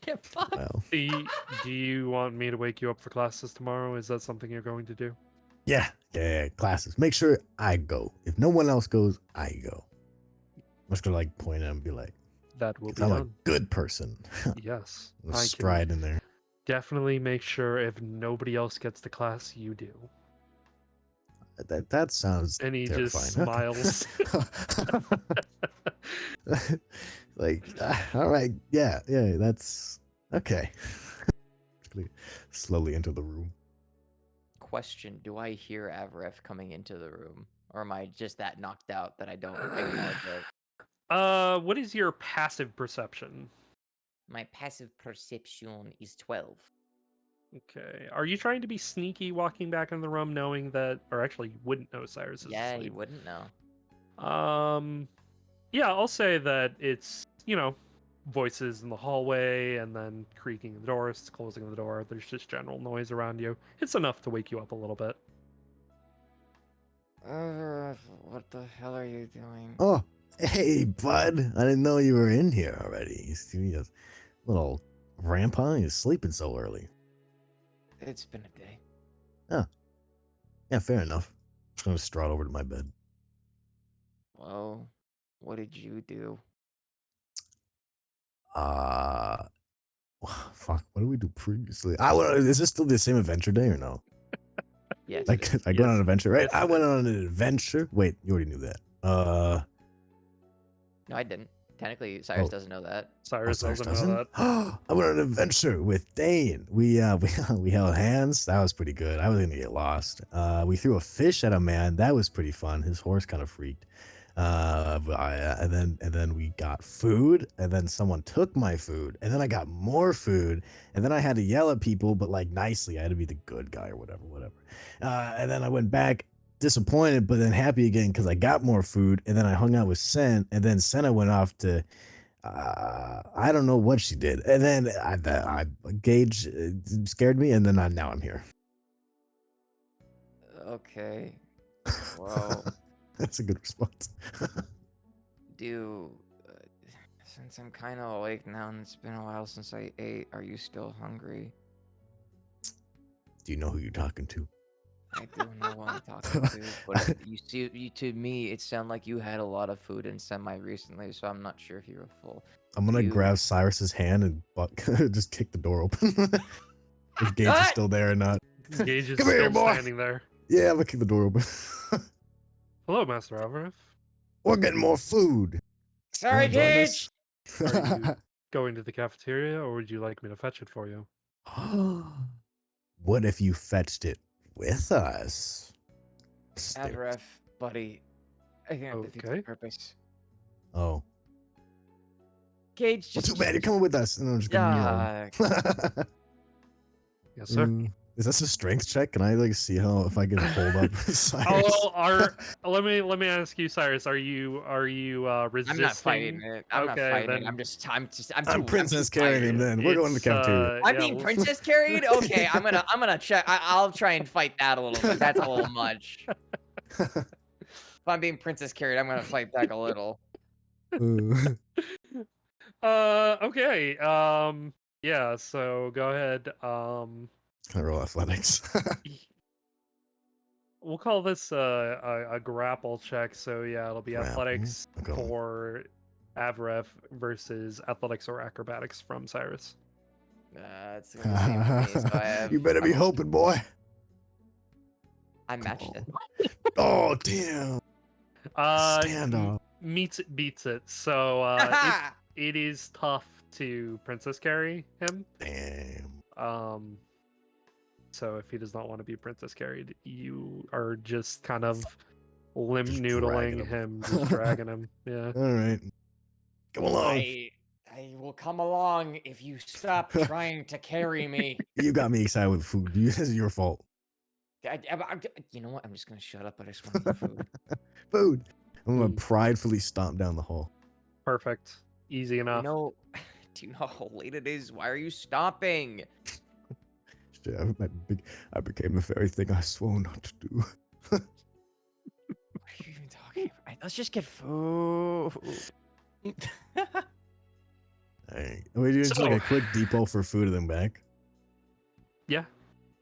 Speaker 5: Yeah, fuck.
Speaker 2: Wow.
Speaker 1: Do you want me to wake you up for classes tomorrow? Is that something you're going to do?
Speaker 2: Yeah. Classes. Make sure I go. If no one else goes, I go. I'm just gonna like point at him and be like,
Speaker 1: That will
Speaker 2: 'cause
Speaker 1: be
Speaker 2: I'm a
Speaker 1: done.
Speaker 2: good person.
Speaker 1: Yes.
Speaker 2: I'll
Speaker 1: I can
Speaker 2: stride in there.
Speaker 1: definitely make sure if nobody else gets to class, you do.
Speaker 2: That sounds
Speaker 1: And he just
Speaker 2: terrifying.
Speaker 1: smiles.
Speaker 2: Like, all right, yeah, that's okay. Just gonna slowly enter the room.
Speaker 4: Question: do I hear Avref coming into the room, or am I just that knocked out that I don't acknowledge it?
Speaker 1: What is your passive perception?
Speaker 4: My passive perception is 12.
Speaker 1: Okay. Are you trying to be sneaky walking back in the room knowing that, or actually you wouldn't know Cyrus is
Speaker 4: Yeah, you
Speaker 1: asleep?
Speaker 4: wouldn't know.
Speaker 1: Yeah, I'll say that it's, voices in the hallway, and then creaking of the doors, closing of the door. There's just general noise around you. It's enough to wake you up a little bit.
Speaker 4: What the hell are you doing?
Speaker 2: Oh, hey, bud. I didn't know you were in here already. You see a little grandpa? You're sleeping so early.
Speaker 4: It's been a day.
Speaker 2: Oh, yeah, fair enough. Just gonna strut over to my bed.
Speaker 4: Well, what did you do?
Speaker 2: Uh, fuck. What did we do previously? Is this still the same adventure day or no?
Speaker 4: Yes.
Speaker 2: Like,
Speaker 4: it is.
Speaker 2: I go on
Speaker 1: Yes.
Speaker 2: an adventure, right?
Speaker 1: Yes,
Speaker 2: I
Speaker 1: it
Speaker 2: went
Speaker 1: is.
Speaker 2: on an adventure. Wait, you already knew that.
Speaker 4: No, I didn't. Technically, Cyrus
Speaker 2: Oh.
Speaker 4: doesn't know that.
Speaker 1: Cyrus
Speaker 2: Cyrus
Speaker 1: doesn't know that.
Speaker 2: I went on an adventure with Dane. We held hands. That was pretty good. I was gonna get lost. We threw a fish at a man. That was pretty fun. His horse kind of freaked. And then we got food, and then someone took my food, and then I got more food, and then I had to yell at people, but like nicely. I had to be the good guy or whatever. And then I went back disappointed, but then happy again because I got more food, and then I hung out with Sen, and then Senna went off to I don't know what she did, and then I Gage scared me, and then now I'm here.
Speaker 4: Okay. Well,
Speaker 2: That's a good response.
Speaker 4: since I'm kind of awake now and it's been a while since I ate, are you still hungry?
Speaker 2: Do you know who you're talking to?
Speaker 4: I do know what I'm talking to, but to me, it sounded like you had a lot of food and semi recently, so I'm not sure if you were full.
Speaker 2: I'm gonna
Speaker 4: You-
Speaker 2: grab Cyrus's hand and just kick the door open. If Gage is
Speaker 4: Ah!
Speaker 2: still there or not.
Speaker 1: Gage is
Speaker 2: Come
Speaker 1: still
Speaker 2: here, boy.
Speaker 1: standing there.
Speaker 2: Yeah, I'm gonna kick the door open.
Speaker 1: Hello, Master Alvarez.
Speaker 2: We're getting more food.
Speaker 4: Sorry,
Speaker 2: Wanna join us?
Speaker 4: Gage!
Speaker 1: Are you going to the cafeteria, or would you like me to fetch it for you?
Speaker 2: What if you fetched it with us?
Speaker 4: Adref, buddy. I think that defeats the
Speaker 1: Okay.
Speaker 4: purpose.
Speaker 2: Oh.
Speaker 4: Gage,
Speaker 2: Well,
Speaker 4: just.
Speaker 2: too bad you're coming with us. And I'm just gonna
Speaker 1: Yes, sir.
Speaker 2: Is this a strength check? Can I like see how if I can hold up Cyrus?
Speaker 1: Oh, let me ask you, Cyrus. Are you resisting?
Speaker 4: I'm not fighting it. I'm not
Speaker 1: Okay,
Speaker 4: fighting
Speaker 1: then-
Speaker 4: it.
Speaker 2: I'm princess carrying him. Then we're going to the
Speaker 1: It's,
Speaker 2: cafeteria.
Speaker 4: I'm
Speaker 1: yeah,
Speaker 4: being
Speaker 1: well-
Speaker 4: princess carried. Okay, I'm gonna check. I'll try and fight that a little bit. That's a little much. If I'm being princess carried, I'm gonna fight back a little.
Speaker 1: Okay. Yeah. So go ahead.
Speaker 2: Can I roll athletics?
Speaker 1: We'll call this a grapple check. So yeah, it'll be
Speaker 2: Grapple,
Speaker 1: athletics
Speaker 2: okay.
Speaker 1: for Avref versus athletics or acrobatics from Cyrus.
Speaker 4: It's gonna be the same for me. So I have.
Speaker 2: You better be hoping, boy.
Speaker 4: I matched it.
Speaker 2: Oh damn! Stand up.
Speaker 1: Meets it, beats it. So it is tough to princess carry him.
Speaker 2: Damn.
Speaker 1: So if he does not want to be princess carried, you are just kind of limp
Speaker 2: Just
Speaker 1: noodling
Speaker 2: dragging
Speaker 1: him, just dragging him. Yeah.
Speaker 2: All right. Come along.
Speaker 4: I will come along if you stop trying to carry me.
Speaker 2: You got me excited with food. This is your fault.
Speaker 4: You know what? I'm just gonna shut up. I just want more food.
Speaker 2: Food. I'm gonna
Speaker 1: Mm.
Speaker 2: pridefully stomp down the hall.
Speaker 1: Perfect. Easy enough.
Speaker 4: Do you know how late it is? Why are you stopping?
Speaker 2: Shit, I became the very thing I swore not to do.
Speaker 4: What are you even talking about? Let's just get food.
Speaker 2: Hey, we do just like a quick depot for food and then back.
Speaker 1: Yeah.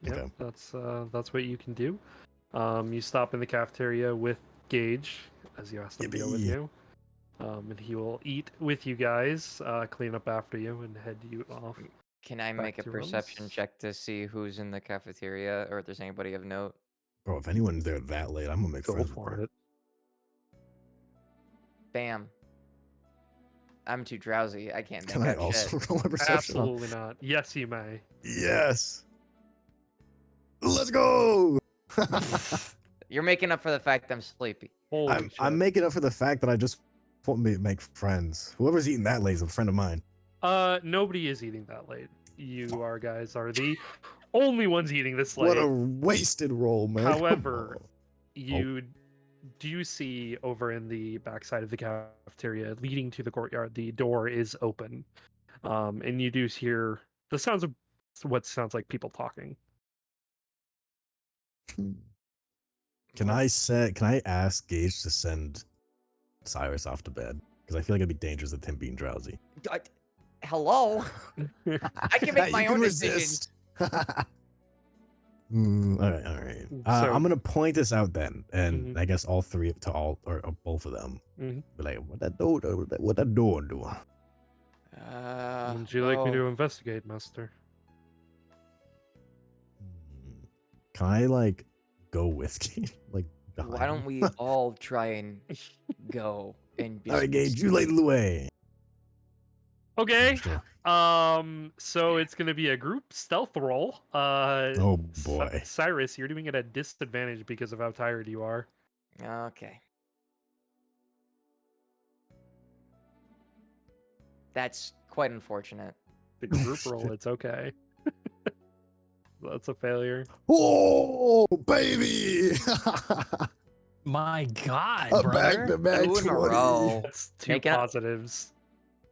Speaker 1: Yep,
Speaker 2: Okay.
Speaker 1: that's what you can do. You stop in the cafeteria with Gage, as you asked him to go with
Speaker 2: Yippee.
Speaker 1: you. And he will eat with you guys, clean up after you, and head you off.
Speaker 4: Can I
Speaker 1: Back
Speaker 4: make a
Speaker 1: to
Speaker 4: perception
Speaker 1: rooms.
Speaker 4: check to see who's in the cafeteria or if there's anybody of note?
Speaker 2: Bro, if anyone's there that late, I'm gonna make
Speaker 1: Go
Speaker 2: friends with
Speaker 1: for
Speaker 2: her.
Speaker 1: it.
Speaker 4: Bam. I'm too drowsy. I can't
Speaker 2: Can
Speaker 4: make
Speaker 2: I
Speaker 4: out
Speaker 2: also
Speaker 4: shit.
Speaker 2: roll a perception?
Speaker 1: Absolutely not. Yes, you may.
Speaker 2: Yes. Let's go.
Speaker 4: You're making up for the fact I'm sleepy.
Speaker 1: Holy
Speaker 2: I'm
Speaker 1: shit.
Speaker 2: making up for the fact that I just want me to make friends. Whoever's eating that late is a friend of mine.
Speaker 1: Nobody is eating that late. You guys are the only ones eating this late.
Speaker 2: What a wasted roll, man. Come
Speaker 1: However,
Speaker 2: on.
Speaker 1: you do you see over in the backside of the cafeteria leading to the courtyard, the door is open. And you do hear the sounds of what sounds like people talking.
Speaker 2: Can I ask Gage to send Cyrus off to bed? Because I feel like it'd be dangerous with him being drowsy.
Speaker 4: Hello? I can make my
Speaker 2: You
Speaker 4: own
Speaker 2: resist.
Speaker 4: decisions.
Speaker 2: All right.
Speaker 1: So-
Speaker 2: I'm gonna point this out then, and
Speaker 1: Mhm.
Speaker 2: I guess all three to all or both of them.
Speaker 1: Mhm.
Speaker 2: Be like, what that door? What that door do?
Speaker 1: Would you like me to investigate, Master?
Speaker 2: Can I like go with Gage? Like,
Speaker 4: Why don't we all try and go and
Speaker 2: All right, Gage, you lead the way.
Speaker 1: Okay.
Speaker 2: Sure.
Speaker 1: So it's gonna be a group stealth roll.
Speaker 2: Oh boy.
Speaker 1: Cyrus, you're doing it at disadvantage because of how tired you are.
Speaker 4: Okay. That's quite unfortunate.
Speaker 1: The group roll, it's okay. That's a failure.
Speaker 2: Oh baby!
Speaker 5: My God,
Speaker 2: A
Speaker 5: brother.
Speaker 2: back-to-back
Speaker 4: Two in a
Speaker 2: 20.
Speaker 4: row.
Speaker 1: That's two
Speaker 4: Take it up.
Speaker 1: positives.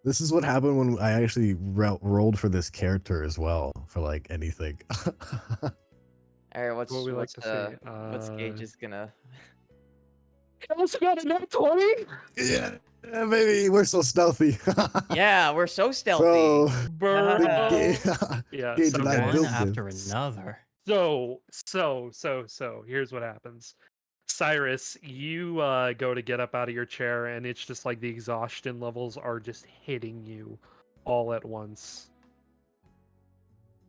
Speaker 2: This is what happened when I actually rolled for this character as well for like anything.
Speaker 4: All right, what's
Speaker 1: What we like
Speaker 4: what's
Speaker 1: to see.
Speaker 4: what's Gage is gonna?
Speaker 1: I also got a net 20.
Speaker 2: yeah, baby, we're so stealthy.
Speaker 4: Yeah, we're so stealthy.
Speaker 2: So,
Speaker 1: Bro.
Speaker 2: Gage,
Speaker 1: Yeah.
Speaker 2: Gage
Speaker 1: So,
Speaker 2: and I
Speaker 5: One
Speaker 2: built
Speaker 5: after
Speaker 2: this.
Speaker 5: another.
Speaker 1: so here's what happens. Cyrus, you go to get up out of your chair, and it's just like the exhaustion levels are just hitting you all at once.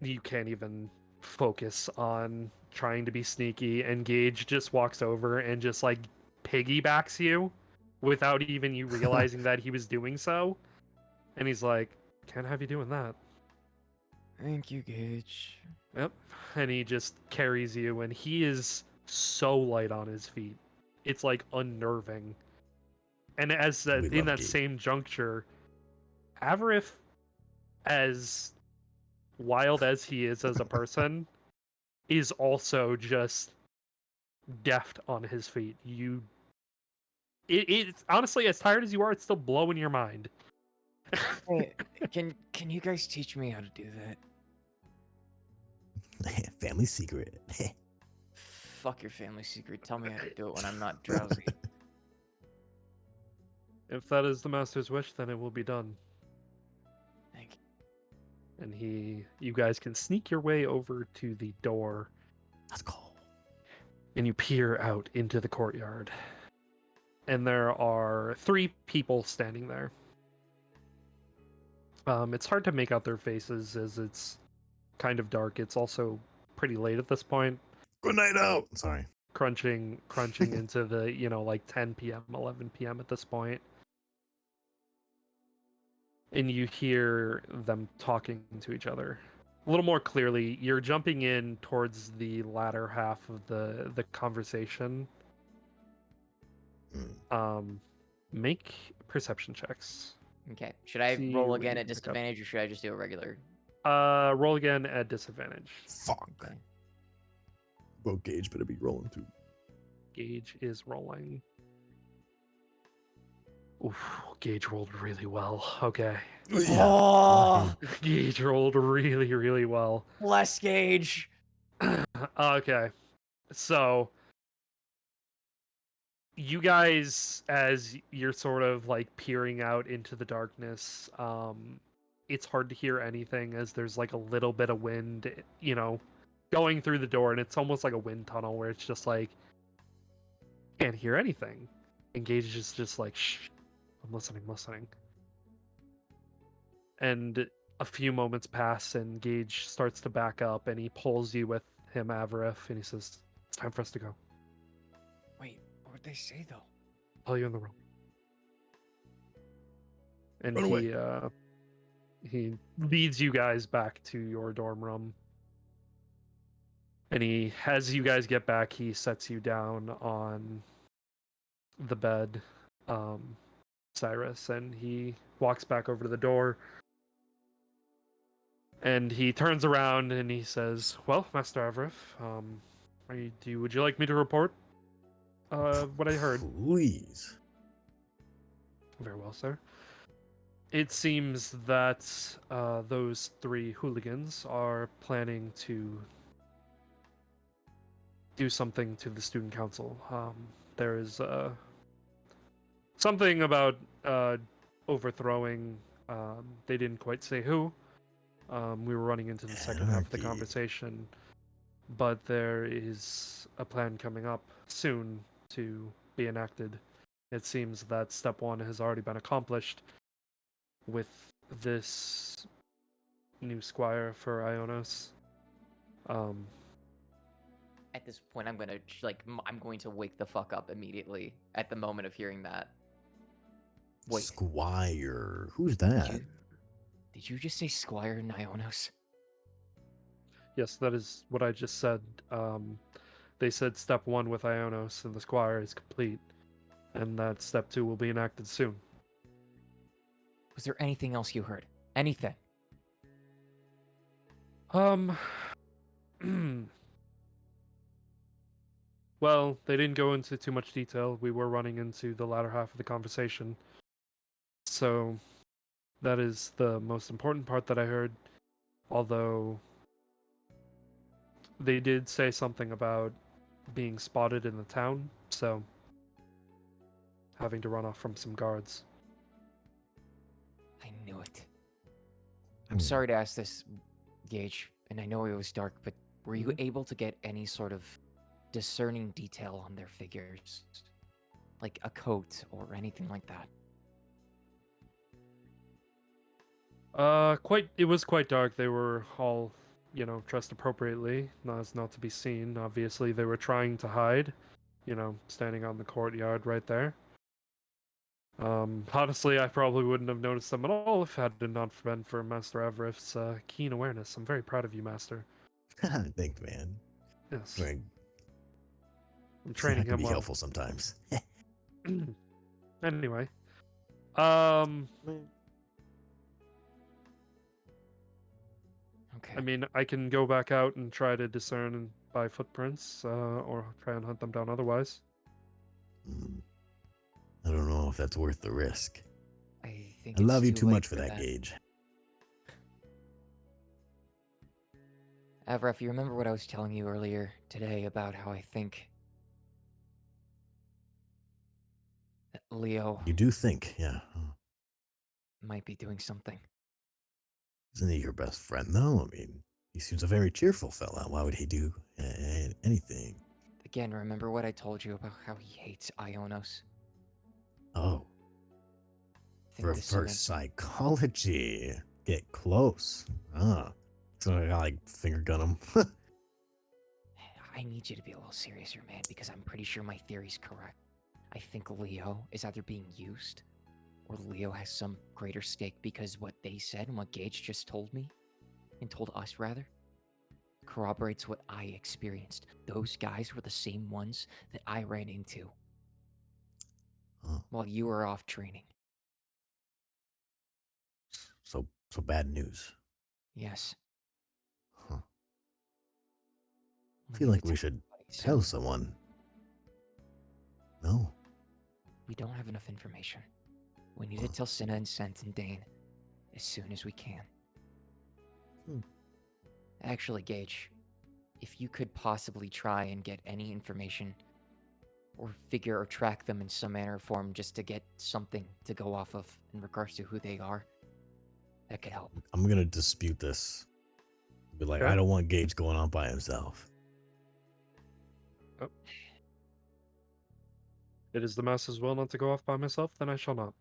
Speaker 1: You can't even focus on trying to be sneaky, and Gage just walks over and just like piggybacks you without even you realizing that he was doing so. And he's like, can't have you doing that.
Speaker 4: Thank you, Gage.
Speaker 1: Yep. And he just carries you, and he is so light on his feet. It's like unnerving. And as
Speaker 2: We
Speaker 1: in
Speaker 2: love
Speaker 1: that
Speaker 2: Gage.
Speaker 1: same juncture, Avarith, as wild as he is as a person, is also just deft on his feet. It's honestly, as tired as you are, it's still blowing your mind.
Speaker 4: Hey, can you guys teach me how to do that?
Speaker 2: Family secret.
Speaker 4: Fuck your family secret. Tell me how to do it when I'm not drowsy.
Speaker 1: If that is the master's wish, then it will be done.
Speaker 4: Thank you.
Speaker 1: And you guys can sneak your way over to the door,
Speaker 2: Let's go.
Speaker 1: and you peer out into the courtyard. And there are 3 people standing there. It's hard to make out their faces as it's kind of dark. It's also pretty late at this point.
Speaker 2: Good night out. Sorry.
Speaker 1: Crunching into the, like 10 p.m., 11 p.m. at this point. And you hear them talking to each other a little more clearly. You're jumping in towards the latter half of the conversation. Make perception checks.
Speaker 4: Okay. Should I
Speaker 1: See
Speaker 4: roll
Speaker 1: what
Speaker 4: again
Speaker 1: you
Speaker 4: at
Speaker 1: can pick up.
Speaker 4: disadvantage, or should I just do a regular?
Speaker 1: Roll again at disadvantage.
Speaker 2: Fuck.
Speaker 4: Okay.
Speaker 2: Bro, Gage better be rolling too.
Speaker 1: Gage is rolling. Oof, Gage rolled really well. Okay.
Speaker 4: Oh,
Speaker 1: Gage rolled really, really well.
Speaker 4: bless Gage.
Speaker 1: Okay. So, you guys, as you're sort of like peering out into the darkness, it's hard to hear anything as there's like a little bit of wind, going through the door, and it's almost like a wind tunnel where it's just like, can't hear anything. And Gage is just like, shh, I'm listening. And a few moments pass, and Gage starts to back up, and he pulls you with him, Avarith, and he says, it's time for us to go.
Speaker 4: Wait, what would they say though?
Speaker 1: Tell you in the room. And
Speaker 2: Run away.
Speaker 1: he leads you guys back to your dorm room. And as you guys get back, he sets you down on the bed, Cyrus, and he walks back over to the door. And he turns around and he says, well, Master Avarith, would you like me to report? what I heard.
Speaker 2: Please.
Speaker 1: Very well, sir. It seems that those 3 hooligans are planning to do something to the student council. There is something about overthrowing. They didn't quite say who. We were running into the second half of the
Speaker 2: Anarchy.
Speaker 1: conversation, but there is a plan coming up soon to be enacted. It seems that step 1 has already been accomplished with this new squire for Ionos.
Speaker 4: At this point, I'm gonna I'm going to wake the fuck up immediately at the moment of hearing that. Wait,
Speaker 2: Squire. Who's
Speaker 4: did
Speaker 2: that?
Speaker 4: did you just say Squire Nionos?
Speaker 1: Yes, that is what I just said. They said step 1 with Ionos and the squire is complete, and that step 2 will be enacted soon.
Speaker 4: Was there anything else you heard? Anything?
Speaker 1: Well, they didn't go into too much detail. We were running into the latter half of the conversation. So, that is the most important part that I heard. Although, they did say something about being spotted in the town, so having to run off from some guards.
Speaker 4: I knew it. I'm sorry to ask this, Gage, and I know it was dark, but were you able to get any sort of discerning detail on their figures? Like a coat or anything like that?
Speaker 1: It was quite dark. They were all, dressed appropriately, as not to be seen. Obviously, they were trying to hide, standing on the courtyard right there. Honestly, I probably wouldn't have noticed them at all if it had not been for Master Everett's keen awareness. I'm very proud of you, Master.
Speaker 2: Thanks, man.
Speaker 1: Yes,
Speaker 2: Right.
Speaker 1: I'm training
Speaker 2: That can
Speaker 1: him
Speaker 2: be
Speaker 1: well.
Speaker 2: helpful sometimes.
Speaker 1: Anyway,
Speaker 4: Okay.
Speaker 1: I mean, I can go back out and try to discern by footprints, or try and hunt them down otherwise.
Speaker 2: I don't know if that's worth the risk.
Speaker 4: I think
Speaker 2: I
Speaker 4: it's
Speaker 2: love you too
Speaker 4: late
Speaker 2: much for that, Gage.
Speaker 4: Avref, you remember what I was telling you earlier today about how I think that Leo
Speaker 2: You do think, yeah.
Speaker 4: might be doing something?
Speaker 2: Isn't he your best friend, though? I mean, he seems a very cheerful fella. Why would he do anything?
Speaker 4: Again, remember what I told you about how he hates Ionos?
Speaker 2: Oh,
Speaker 4: I think this
Speaker 2: reverse psychology. Get close. So I gotta, like, finger gun him.
Speaker 4: I need you to be a little serious here, man, because I'm pretty sure my theory's correct. I think Leo is either being used, or Leo has some greater stake because what they said and what Gage just told me, and told us rather, corroborates what I experienced. Those guys were the same ones that I ran into while you were off training.
Speaker 2: So bad news.
Speaker 4: Yes.
Speaker 2: Huh. I
Speaker 4: We
Speaker 2: feel
Speaker 4: need
Speaker 2: like
Speaker 4: to
Speaker 2: we
Speaker 4: tell
Speaker 2: should
Speaker 4: somebody
Speaker 2: tell
Speaker 4: soon.
Speaker 2: someone. No.
Speaker 4: We don't have enough information. We need to tell Cinna and Sent and Dane as soon as we can. Actually, Gage, if you could possibly try and get any information or figure or track them in some manner or form just to get something to go off of in regards to who they are, that could help.
Speaker 2: I'm gonna dispute this. Be like,
Speaker 1: Okay.
Speaker 2: I don't want Gage going on by himself.
Speaker 1: Oh. It is the master's will not to go off by myself, then I shall not.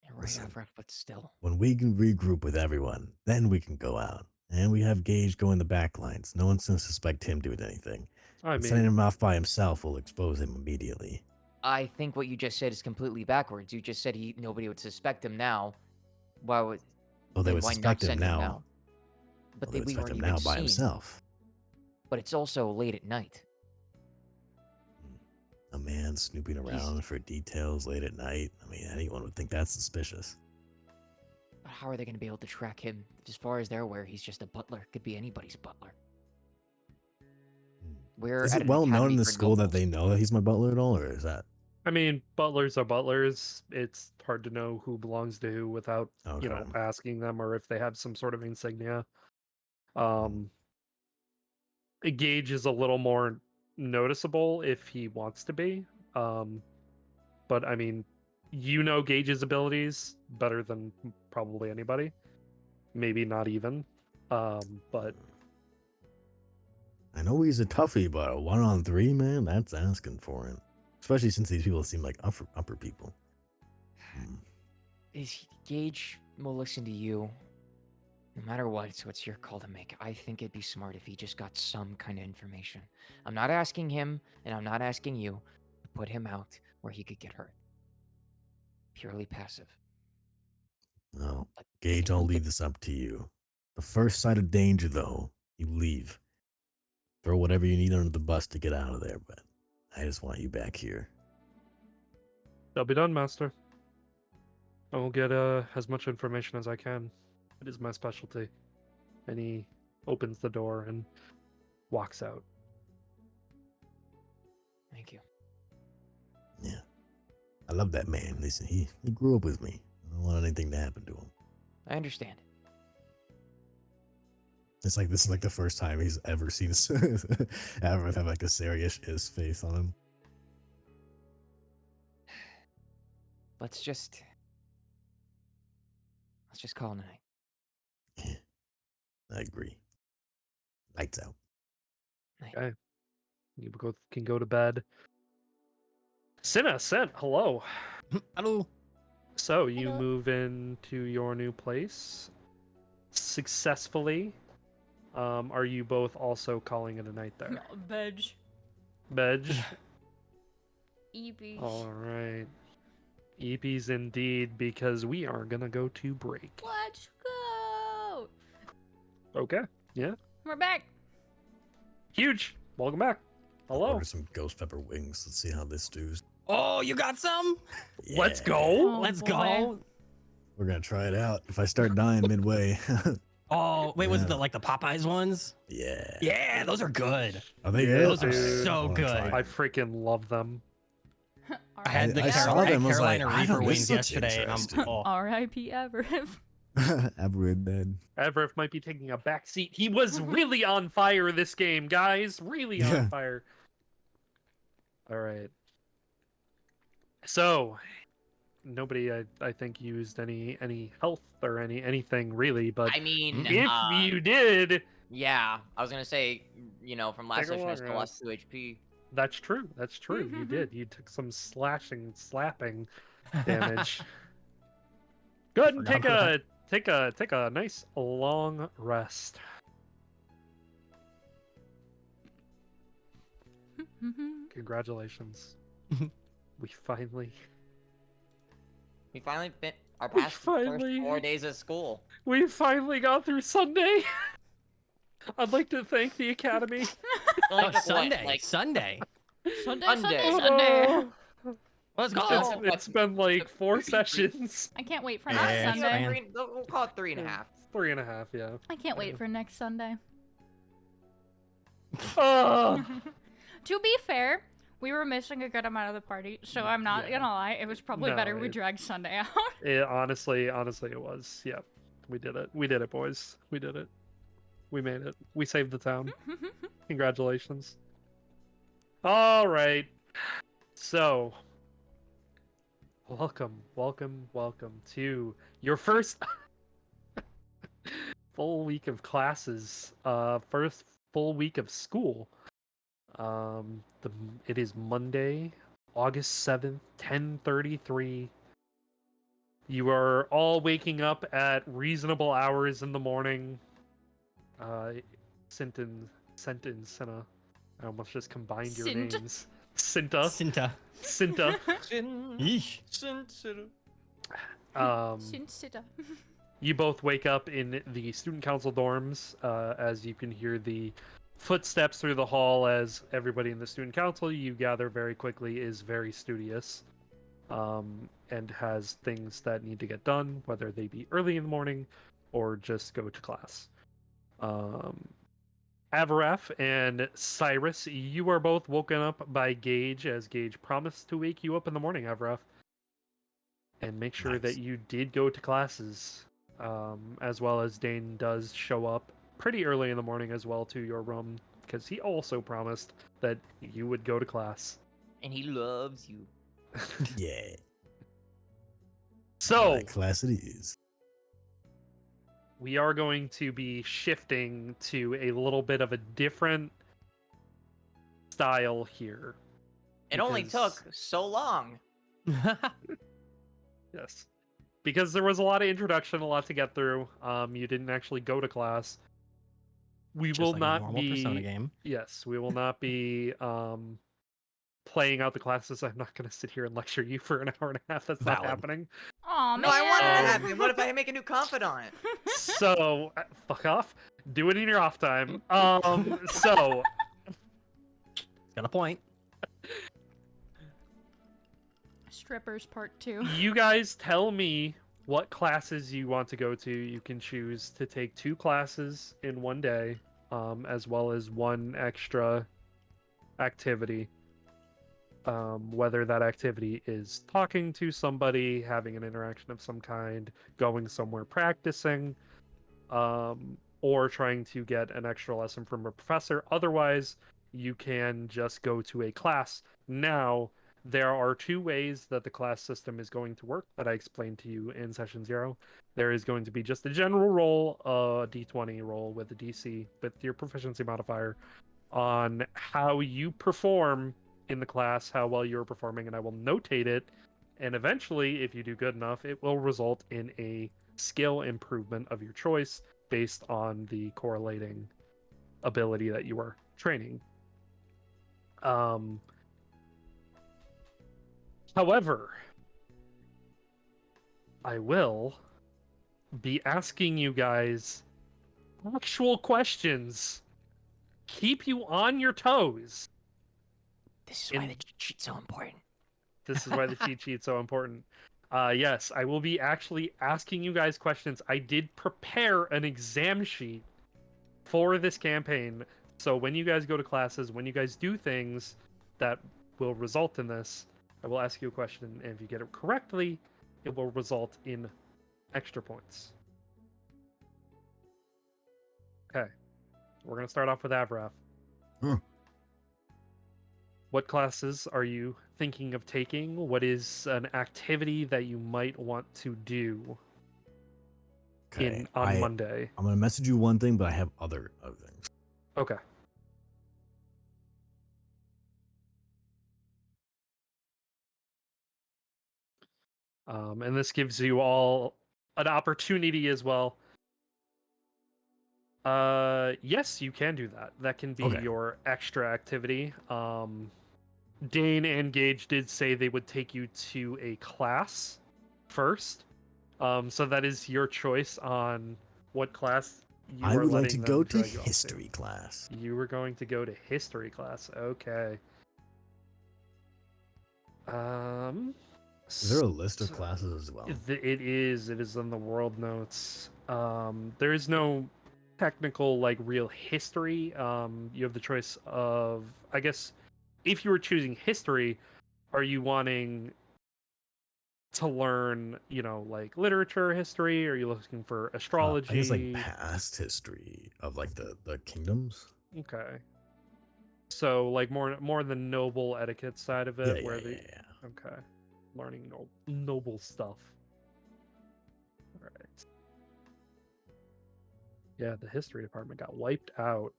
Speaker 4: You're right,
Speaker 2: Listen.
Speaker 4: Avref, but still.
Speaker 2: When we can regroup with everyone, then we can go out. And we have Gage go in the back lines. No one's gonna suspect him doing anything.
Speaker 1: I
Speaker 2: But sending
Speaker 1: mean,
Speaker 2: him off by himself will expose him immediately.
Speaker 4: I think what you just said is completely backwards. You just said nobody would suspect him now. Why would?
Speaker 2: Well, they
Speaker 4: Then
Speaker 2: would
Speaker 4: why
Speaker 2: suspect
Speaker 4: not
Speaker 2: him
Speaker 4: send him
Speaker 2: now.
Speaker 4: now? But
Speaker 2: Well, they would
Speaker 4: we
Speaker 2: suspect
Speaker 4: weren't
Speaker 2: him
Speaker 4: even
Speaker 2: now by
Speaker 4: seen.
Speaker 2: himself.
Speaker 4: But it's also late at night.
Speaker 2: A man snooping around for details late at night. I mean, anyone would think that's suspicious.
Speaker 4: But how are they going to be able to track him? As far as they're aware, he's just a butler. Could be anybody's butler. We're
Speaker 2: Is
Speaker 4: at
Speaker 2: it
Speaker 4: an
Speaker 2: well known
Speaker 4: academy
Speaker 2: in the
Speaker 4: for
Speaker 2: school that
Speaker 4: nobles.
Speaker 2: they know that he's my butler at all, or is that
Speaker 1: I mean, butlers are butlers. It's hard to know who belongs to who without,
Speaker 2: okay?
Speaker 1: asking them or if they have some sort of insignia. Um, Gage is a little more noticeable if he wants to be. But I mean, Gage's abilities better than probably anybody. Maybe not even. But
Speaker 2: I know he's a toughie, but a 1-on-3, man, that's asking for it. Especially since these people seem like upper people. Hmm.
Speaker 4: Gage will listen to you. No matter what, so it's your call to make. I think it'd be smart if he just got some kind of information. I'm not asking him, and I'm not asking you to put him out where he could get hurt. Purely passive.
Speaker 2: No,
Speaker 4: But
Speaker 2: Gage, I'll leave this up to you. The first sign of danger, though, you leave. Throw whatever you need under the bus to get out of there, but I just want you back here.
Speaker 1: they'll be done, Master. I will get as much information as I can. It is my specialty. And he opens the door and walks out.
Speaker 4: Thank you.
Speaker 2: Yeah. I love that man. Listen, he grew up with me. I don't want anything to happen to him.
Speaker 4: I understand.
Speaker 2: It's like this is like the first time he's ever seen Averith have like a serious face on him.
Speaker 4: Let's just call it a night.
Speaker 2: Yeah, I agree. Lights out.
Speaker 4: Night.
Speaker 1: Okay. You both can go to bed. Cinna, Sent, hello.
Speaker 5: Hello.
Speaker 1: So you
Speaker 3: Hello.
Speaker 1: move into your new place successfully. Are you both also calling it a night there?
Speaker 3: No, veg.
Speaker 1: Bedge?
Speaker 3: EP.
Speaker 1: All right. EPs indeed, because we are gonna go to break.
Speaker 3: Let's go.
Speaker 1: Okay. Yeah.
Speaker 3: We're back.
Speaker 1: Huge. Welcome back. Hello.
Speaker 2: Order some ghost pepper wings. Let's see how this stews.
Speaker 5: Oh, you got some?
Speaker 1: Let's
Speaker 2: Yeah.
Speaker 1: go.
Speaker 3: Oh,
Speaker 5: Let's
Speaker 3: boy.
Speaker 5: go.
Speaker 2: We're gonna try it out. If I start dying midway,
Speaker 5: Oh, wait, was it
Speaker 2: Yeah.
Speaker 5: the Popeyes ones?
Speaker 2: yeah.
Speaker 5: Yeah, those are good.
Speaker 2: Are they
Speaker 1: Yeah,
Speaker 2: good?
Speaker 5: those are
Speaker 1: dude.
Speaker 5: so
Speaker 2: I wanna
Speaker 5: good.
Speaker 2: try
Speaker 1: I
Speaker 2: it.
Speaker 1: freaking love them.
Speaker 5: I had the
Speaker 2: I saw
Speaker 5: Carolina,
Speaker 2: them, I was like,
Speaker 5: Carolina
Speaker 2: I
Speaker 5: Reaper
Speaker 2: don't- this
Speaker 5: wings
Speaker 2: looks
Speaker 5: yesterday, and I'm
Speaker 2: interesting.
Speaker 5: oh,
Speaker 3: R.I.P. Everett.
Speaker 2: Averith dead.
Speaker 1: Everett might be taking a back seat. He was really on fire this game, guys. Really on
Speaker 2: Yeah.
Speaker 1: fire. All right. So, nobody, I think, used any health or anything really. But
Speaker 4: I mean,
Speaker 1: if you did,
Speaker 4: yeah, I was gonna say, from last
Speaker 1: Take a
Speaker 4: session, I
Speaker 1: long
Speaker 4: still lost
Speaker 1: rest.
Speaker 4: 2 HP.
Speaker 1: that's true. That's true. You did. You took some slapping damage. Go ahead and
Speaker 5: Forgot about
Speaker 1: take a nice long rest. Congratulations. We finally
Speaker 4: We finally are
Speaker 1: We
Speaker 4: past the first
Speaker 1: finally-
Speaker 4: 4 days of school.
Speaker 1: got through Sunday. I'd like to thank the Academy.
Speaker 4: Like,
Speaker 5: oh,
Speaker 4: what,
Speaker 5: Sunday,
Speaker 4: like,
Speaker 5: Sunday.
Speaker 3: Sunday,
Speaker 4: Sunday.
Speaker 3: Sunday, Sunday.
Speaker 1: Oh,
Speaker 5: Let's go.
Speaker 4: Oh.
Speaker 1: it's been like 4 sessions.
Speaker 3: I can't wait for
Speaker 5: Yeah,
Speaker 3: next
Speaker 5: it's
Speaker 3: Sunday.
Speaker 5: fine.
Speaker 4: We'll call it 3.5.
Speaker 1: 3.5, yeah.
Speaker 3: I can't wait for next Sunday.
Speaker 1: Oh,
Speaker 3: To be fair, we were missing a good amount of the party, so I'm not
Speaker 1: Yeah.
Speaker 3: gonna lie. It was probably
Speaker 1: No,
Speaker 3: better we
Speaker 1: it-
Speaker 3: dragged Sunday out.
Speaker 1: honestly, it was. Yeah, we did it. We did it, boys. We did it. We made it. We saved the town. Congratulations. All right. So, welcome to your first full week of classes. First full week of school. It is Monday, August 7th, 10:33. You are all waking up at reasonable hours in the morning. Senna. I almost just combined your
Speaker 3: Sint.
Speaker 1: names. Sinta.
Speaker 5: Cinta.
Speaker 1: Sinta.
Speaker 5: Yeesh.
Speaker 3: Shinsita.
Speaker 1: You both wake up in the student council dorms as you can hear the footsteps through the hall as everybody in the student council you gather very quickly is very studious and has things that need to get done, whether they be early in the morning or just go to class. Avaref and Cyrus, you are both woken up by Gage, as Gage promised to wake you up in the morning, Avaref. And make sure that
Speaker 2: Nice.
Speaker 1: you did go to classes, as well as Dane does show up pretty early in the morning as well to your room, because he also promised that you would go to class.
Speaker 4: And he loves you.
Speaker 2: Yeah.
Speaker 1: So,
Speaker 2: Alright, class it is.
Speaker 1: we are going to be shifting to a little bit of a different style here.
Speaker 4: It only
Speaker 1: because-
Speaker 4: took so long.
Speaker 1: Yes. Because there was a lot of introduction, a lot to get through. You didn't actually go to class. We
Speaker 5: Just
Speaker 1: will
Speaker 5: like a
Speaker 1: not
Speaker 5: normal
Speaker 1: be
Speaker 5: Persona game.
Speaker 1: Yes, we will not be playing out the classes. I'm not going to sit here and lecture you for an hour and a half. That's not
Speaker 5: Valid.
Speaker 1: happening.
Speaker 3: Aw,
Speaker 4: No, I want it to
Speaker 1: Um,
Speaker 4: happen. What if I make a new confidant?
Speaker 1: So, fuck off. Do it in your off time. So,
Speaker 5: Got a point.
Speaker 3: Strippers Part 2.
Speaker 1: you guys tell me what classes you want to go to. You can choose to take 2 classes in one day, as well as 1 extra activity. Whether that activity is talking to somebody, having an interaction of some kind, going somewhere practicing, or trying to get an extra lesson from a professor. Otherwise, you can just go to a class. Now, there are 2 ways that the class system is going to work that I explained to you in session 0. There is going to be just a general roll, a d20 roll with a DC with your proficiency modifier on how you perform in the class, how well you're performing, and I will notate it. And eventually, if you do good enough, it will result in a skill improvement of your choice based on the correlating ability that you are training. However, I will be asking you guys actual questions. Keep you on your toes.
Speaker 4: This is why
Speaker 1: In-
Speaker 4: the cheat sheet's so important.
Speaker 1: This is why the cheat sheet's so important. Yes, I will be actually asking you guys questions. I did prepare an exam sheet for this campaign. So when you guys go to classes, when you guys do things that will result in this, I will ask you a question, and if you get it correctly, it will result in extra points. Okay. We're going to start off with Avraf.
Speaker 2: Hmm.
Speaker 1: What classes are you thinking of taking? What is an activity that you might want to do
Speaker 2: Okay.
Speaker 1: on Monday?
Speaker 2: I'm gonna message you one thing, but I have other things.
Speaker 1: Okay. And this gives you all an opportunity as well. Yes, you can do that. That can be
Speaker 2: Okay.
Speaker 1: your extra activity. Dane and Gage did say they would take you to a class first. So that is your choice on what class you
Speaker 2: I
Speaker 1: are
Speaker 2: would like to
Speaker 1: letting
Speaker 2: go
Speaker 1: them
Speaker 2: to
Speaker 1: drag you off to.
Speaker 2: history class.
Speaker 1: You were going to go to history class. Okay.
Speaker 2: Is there a list of classes as well?
Speaker 1: It is. It is in the world notes. There is no technical, like, real history. You have the choice of, I guess, if you were choosing history, are you wanting to learn, like literature history? Are you looking for astrology?
Speaker 2: I guess like past history of like the kingdoms.
Speaker 1: Okay. So like more the noble etiquette side of it,
Speaker 2: Yeah.
Speaker 1: okay, learning noble stuff. All right. Yeah, the history department got wiped out.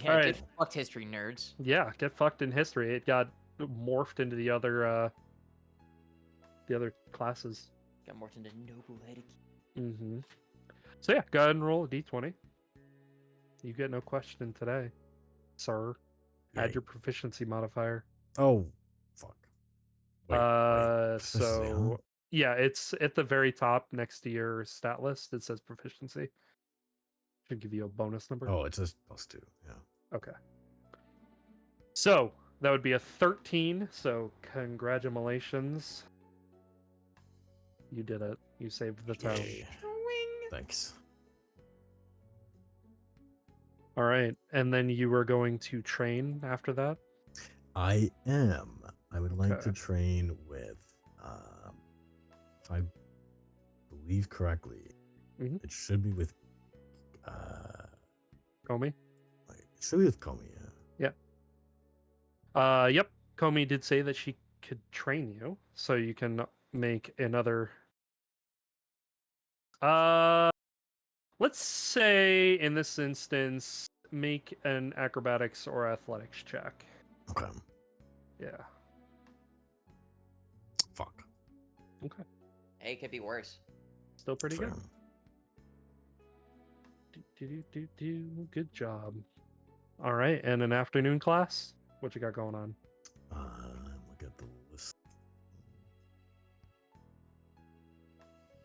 Speaker 4: Yeah,
Speaker 1: Alright.
Speaker 4: get fucked, history nerds.
Speaker 1: Yeah, get fucked in history. It got morphed into the other classes.
Speaker 4: Got more into noble etiquette.
Speaker 1: Mm-hmm. So yeah, go ahead and roll a d20. You get no question today, sir. Add
Speaker 2: Yay.
Speaker 1: your proficiency modifier.
Speaker 2: Oh, fuck. Wait.
Speaker 1: So yeah, it's at the very top next to your stat list. It says proficiency. Should give you a bonus number.
Speaker 2: Oh, it says +2. Yeah.
Speaker 1: Okay. So that would be a 13. So congratulations. You did it. You saved the town.
Speaker 2: Yay. Thanks.
Speaker 1: All right, and then you were going to train after that.
Speaker 2: I am. I would like to
Speaker 1: Okay.
Speaker 2: train with, if I believe correctly,
Speaker 1: Mhm.
Speaker 2: it should be with,
Speaker 1: Komi.
Speaker 2: it should be with Komi. Yeah.
Speaker 1: Yep. Komi did say that she could train you, so you can make another. Let's say in this instance, make an acrobatics or athletics check.
Speaker 2: Okay.
Speaker 1: Yeah.
Speaker 2: Fuck.
Speaker 1: Okay.
Speaker 4: Hey, it could be worse.
Speaker 1: Still pretty
Speaker 2: Fair.
Speaker 1: good. Good job. All right, and an afternoon class. What you got going on?
Speaker 2: Look at the list.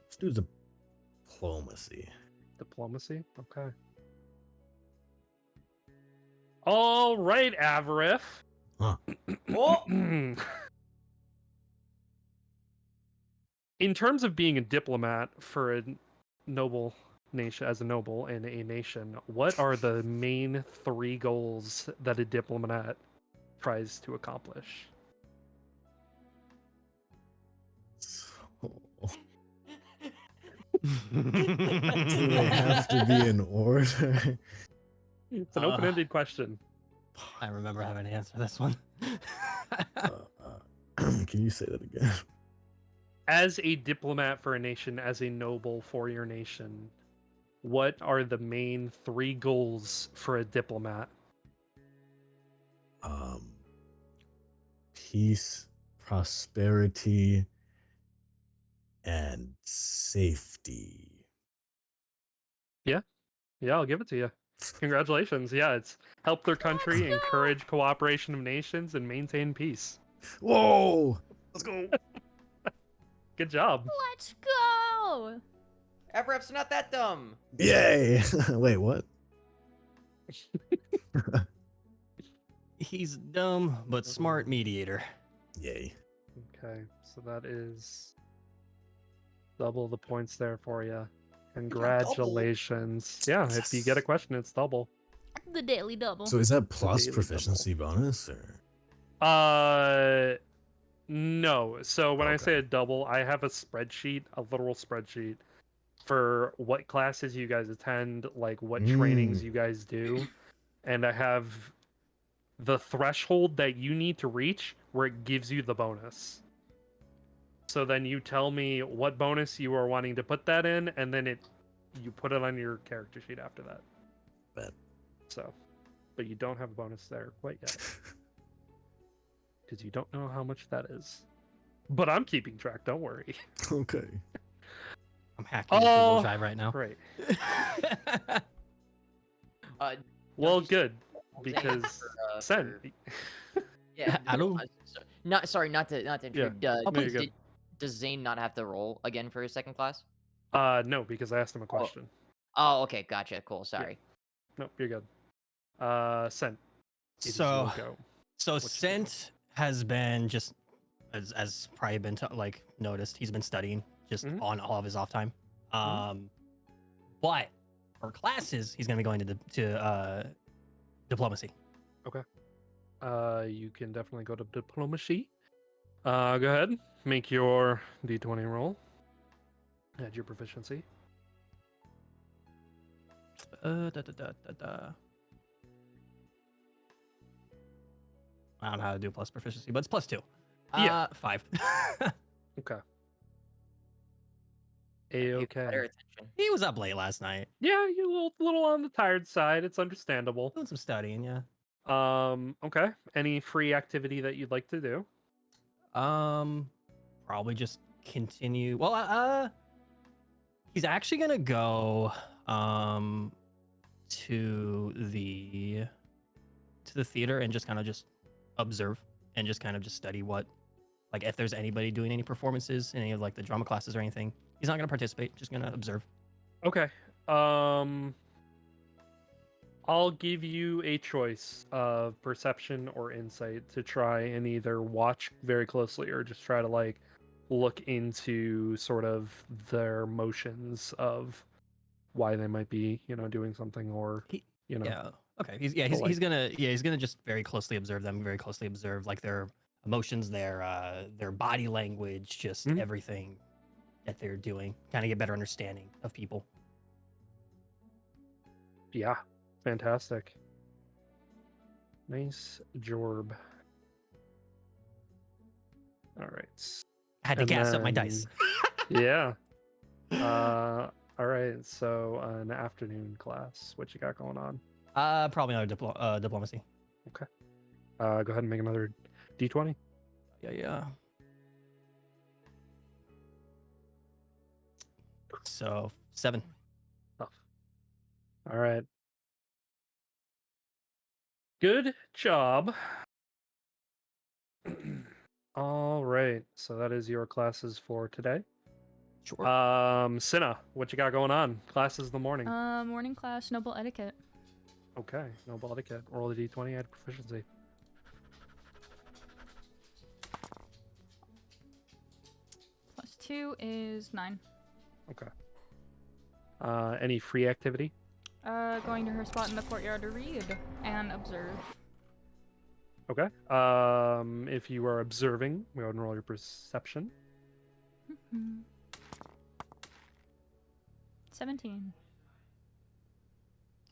Speaker 2: Let's do diplomacy.
Speaker 1: Diplomacy. Okay. All right, Avarif.
Speaker 2: Huh.
Speaker 4: Oh!
Speaker 1: In terms of being a diplomat for a noble nation, as a noble in a nation, what are the main 3 goals that a diplomat tries to accomplish?
Speaker 2: Do they have to be in order?
Speaker 1: It's an open-ended question.
Speaker 5: I remember having to answer this one.
Speaker 2: Can you say that again?
Speaker 1: As a diplomat for a nation, as a noble for your nation, what are the main 3 goals for a diplomat?
Speaker 2: Peace, prosperity, and safety.
Speaker 1: Yeah, I'll give it to you. Congratulations. Yeah, it's help their country, encourage cooperation of nations, and maintain peace.
Speaker 2: Whoa! Let's go.
Speaker 1: Good job.
Speaker 3: Let's go!
Speaker 4: FRF's not that dumb.
Speaker 2: Yay! Wait, what?
Speaker 5: He's dumb but smart mediator.
Speaker 2: Yay.
Speaker 1: Okay, so that is double the points there for you. Congratulations. Yeah, if you get a question, it's double.
Speaker 3: The daily double.
Speaker 2: So is that plus
Speaker 1: daily
Speaker 2: proficiency bonus or?
Speaker 1: No. So when I
Speaker 2: Okay.
Speaker 1: say a double, I have a spreadsheet, a literal spreadsheet for what classes you guys attend, like what trainings you guys do, and I have the threshold that you need to reach where it gives you the bonus. So then you tell me what bonus you are wanting to put that in, and then you put it on your character sheet after that.
Speaker 2: Bet.
Speaker 1: So, but you don't have a bonus there quite yet. Because you don't know how much that is. But I'm keeping track, don't worry.
Speaker 2: Okay.
Speaker 5: I'm hacking the Google
Speaker 1: Oh,
Speaker 5: Drive right now.
Speaker 1: Great.
Speaker 4: Don't
Speaker 1: Well,
Speaker 4: you
Speaker 1: good.
Speaker 4: Zane
Speaker 1: Because
Speaker 4: for,
Speaker 1: Sen.
Speaker 4: Yeah.
Speaker 5: I don't-
Speaker 4: Sorry, not to intrude.
Speaker 1: No, you're good.
Speaker 4: Does Zane not have to roll again for his second class?
Speaker 1: No, because I asked him a question.
Speaker 4: Oh, okay, gotcha. Cool. Sorry.
Speaker 1: Nope, you're good. Sen. It is
Speaker 5: So,
Speaker 1: your go.
Speaker 5: so
Speaker 1: What you
Speaker 5: Sent has been just as probably been noticed. He's been studying just
Speaker 1: Mhm.
Speaker 5: on all of his off time.
Speaker 1: Mhm.
Speaker 5: But for classes, he's gonna be going to diplomacy.
Speaker 1: You can definitely go to diplomacy. Go ahead. Make your d20 roll. Add your proficiency.
Speaker 5: Da, da, da, da, da. I don't know how to do plus proficiency, but it's +2.
Speaker 1: Yeah.
Speaker 5: 5.
Speaker 1: Okay.
Speaker 4: Pay
Speaker 1: A-okay.
Speaker 4: better attention.
Speaker 5: He was up late last night,
Speaker 1: Yeah, you're a little on the tired side. It's understandable.
Speaker 5: doing some studying. Yeah.
Speaker 1: Okay. Any free activity that you'd like to do?
Speaker 5: Probably just continue. Well, he's actually gonna go to the theater and just kind of just observe and just kind of just study what, like, if there's anybody doing any performances in any of like the drama classes or anything. He's not gonna participate, just gonna observe.
Speaker 1: Okay. I'll give you a choice of perception or insight to try and either watch very closely or just try to like look into sort of their motions of why they might be, doing something or
Speaker 5: He-
Speaker 1: you know.
Speaker 5: Yeah. Okay. He's gonna just very closely observe them, very closely observe like their emotions, their body language, just
Speaker 1: Mhm.
Speaker 5: everything that they're doing. Kind of get better understanding of people.
Speaker 1: Yeah, fantastic. Nice jorb. All right.
Speaker 5: I had to
Speaker 1: And
Speaker 5: gas up my dice.
Speaker 1: Yeah. All right. So an afternoon class. What you got going on?
Speaker 5: Probably another diplomacy.
Speaker 1: Okay. Go ahead and make another d20.
Speaker 5: Yeah. So 7.
Speaker 1: Tough. All right. Good job. All right. So that is your classes for today.
Speaker 5: Sure.
Speaker 1: Cinna, what you got going on? Classes in the morning.
Speaker 3: Morning class, noble etiquette.
Speaker 1: Okay. No ball etiquette. Roll a d20, add proficiency.
Speaker 3: +2 is 9.
Speaker 1: Okay. Any free activity?
Speaker 3: Going to her spot in the courtyard to read and observe.
Speaker 1: Okay. If you are observing, go ahead and roll your perception.
Speaker 3: 17.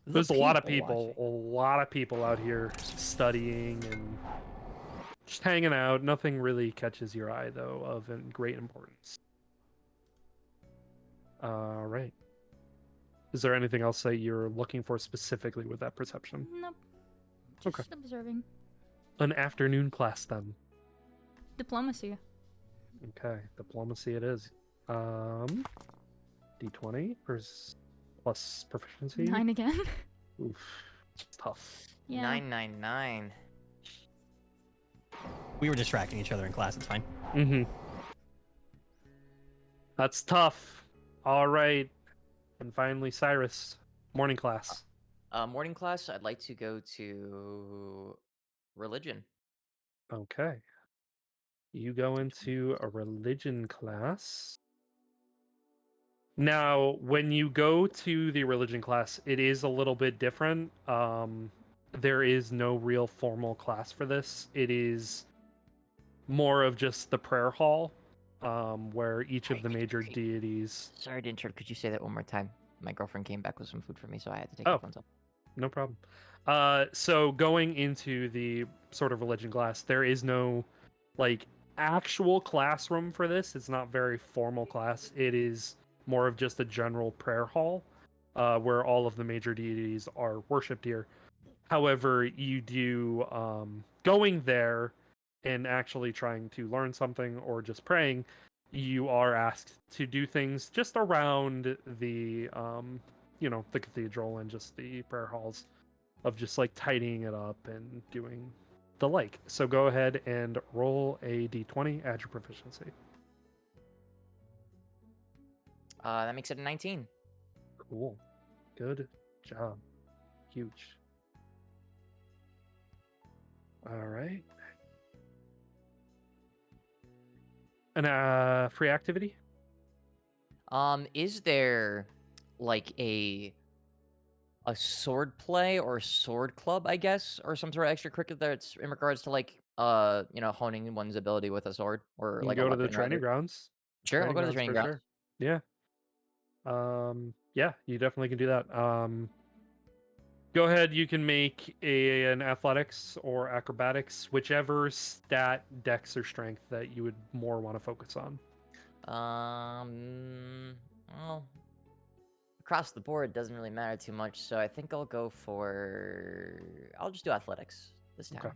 Speaker 1: There's a lot of people out here studying and just hanging out. Nothing really catches your eye, though, of great importance. All right. Is there anything else that you're looking for specifically with that perception?
Speaker 3: Nope.
Speaker 1: Okay.
Speaker 3: Just observing.
Speaker 1: An afternoon class, then.
Speaker 3: Diplomacy.
Speaker 1: Okay, diplomacy it is. D20 plus proficiency.
Speaker 3: 9 again.
Speaker 1: Oof, it's tough.
Speaker 3: Yeah.
Speaker 4: 999.
Speaker 5: We were distracting each other in class. It's fine.
Speaker 1: Mm-hmm. That's tough. All right, and finally, Cyrus, morning class.
Speaker 4: Morning class, I'd like to go to religion.
Speaker 1: Okay, you go into a religion class. Now, when you go to the religion class, it is a little bit different. There is no real formal class for this. It is more of just the prayer hall, where each of the major deities.
Speaker 4: Sorry to interrupt. Could you say that one more time? My girlfriend came back with some food for me, so I had to take
Speaker 1: Oh.
Speaker 4: headphones off.
Speaker 1: No problem. So going into the sort of religion class, there is no like actual classroom for this. It's not very formal class. It is more of just a general prayer hall, where all of the major deities are worshipped here. However, you do going there and actually trying to learn something or just praying, you are asked to do things just around the the cathedral and just the prayer halls, of just like tidying it up and doing the like. So go ahead and roll a d20, add your proficiency.
Speaker 4: That makes it a 19.
Speaker 1: Cool. Good job. Huge. All right. And free activity?
Speaker 4: Is there like a sword play or sword club, I guess, or some sort of extracurricular that's in regards to like honing one's ability with a sword or
Speaker 1: You can
Speaker 4: like a
Speaker 1: go to the
Speaker 4: weapon
Speaker 1: training
Speaker 4: rather?
Speaker 1: grounds.
Speaker 4: Sure, we'll go to the training
Speaker 1: for
Speaker 4: grounds.
Speaker 1: sure. Yeah. Yeah, you definitely can do that. Go ahead, you can make an athletics or acrobatics, whichever stat, dex, or strength that you would more want to focus on.
Speaker 4: Well, across the board it doesn't really matter too much, so I think I'll just do athletics this time.
Speaker 1: Okay.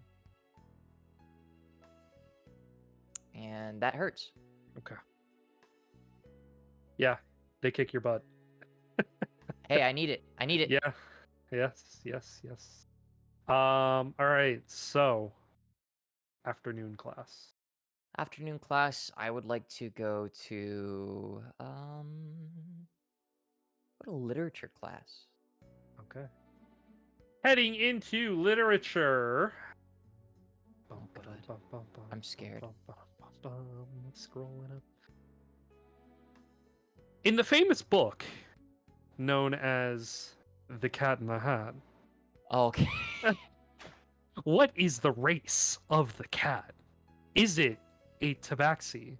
Speaker 4: And that hurts.
Speaker 1: Okay. Yeah, they kick your butt.
Speaker 4: Hey, I need it. I need it.
Speaker 1: Yeah. Yes. All right. So, afternoon class.
Speaker 4: Afternoon class, I would like to go to what a literature class.
Speaker 1: Okay. Heading into literature.
Speaker 4: Oh, God. I'm scared.
Speaker 1: Scrolling up. In the famous book known as The Cat in the Hat,
Speaker 4: Okay.
Speaker 1: What is the race of the cat? Is it a tabaxi,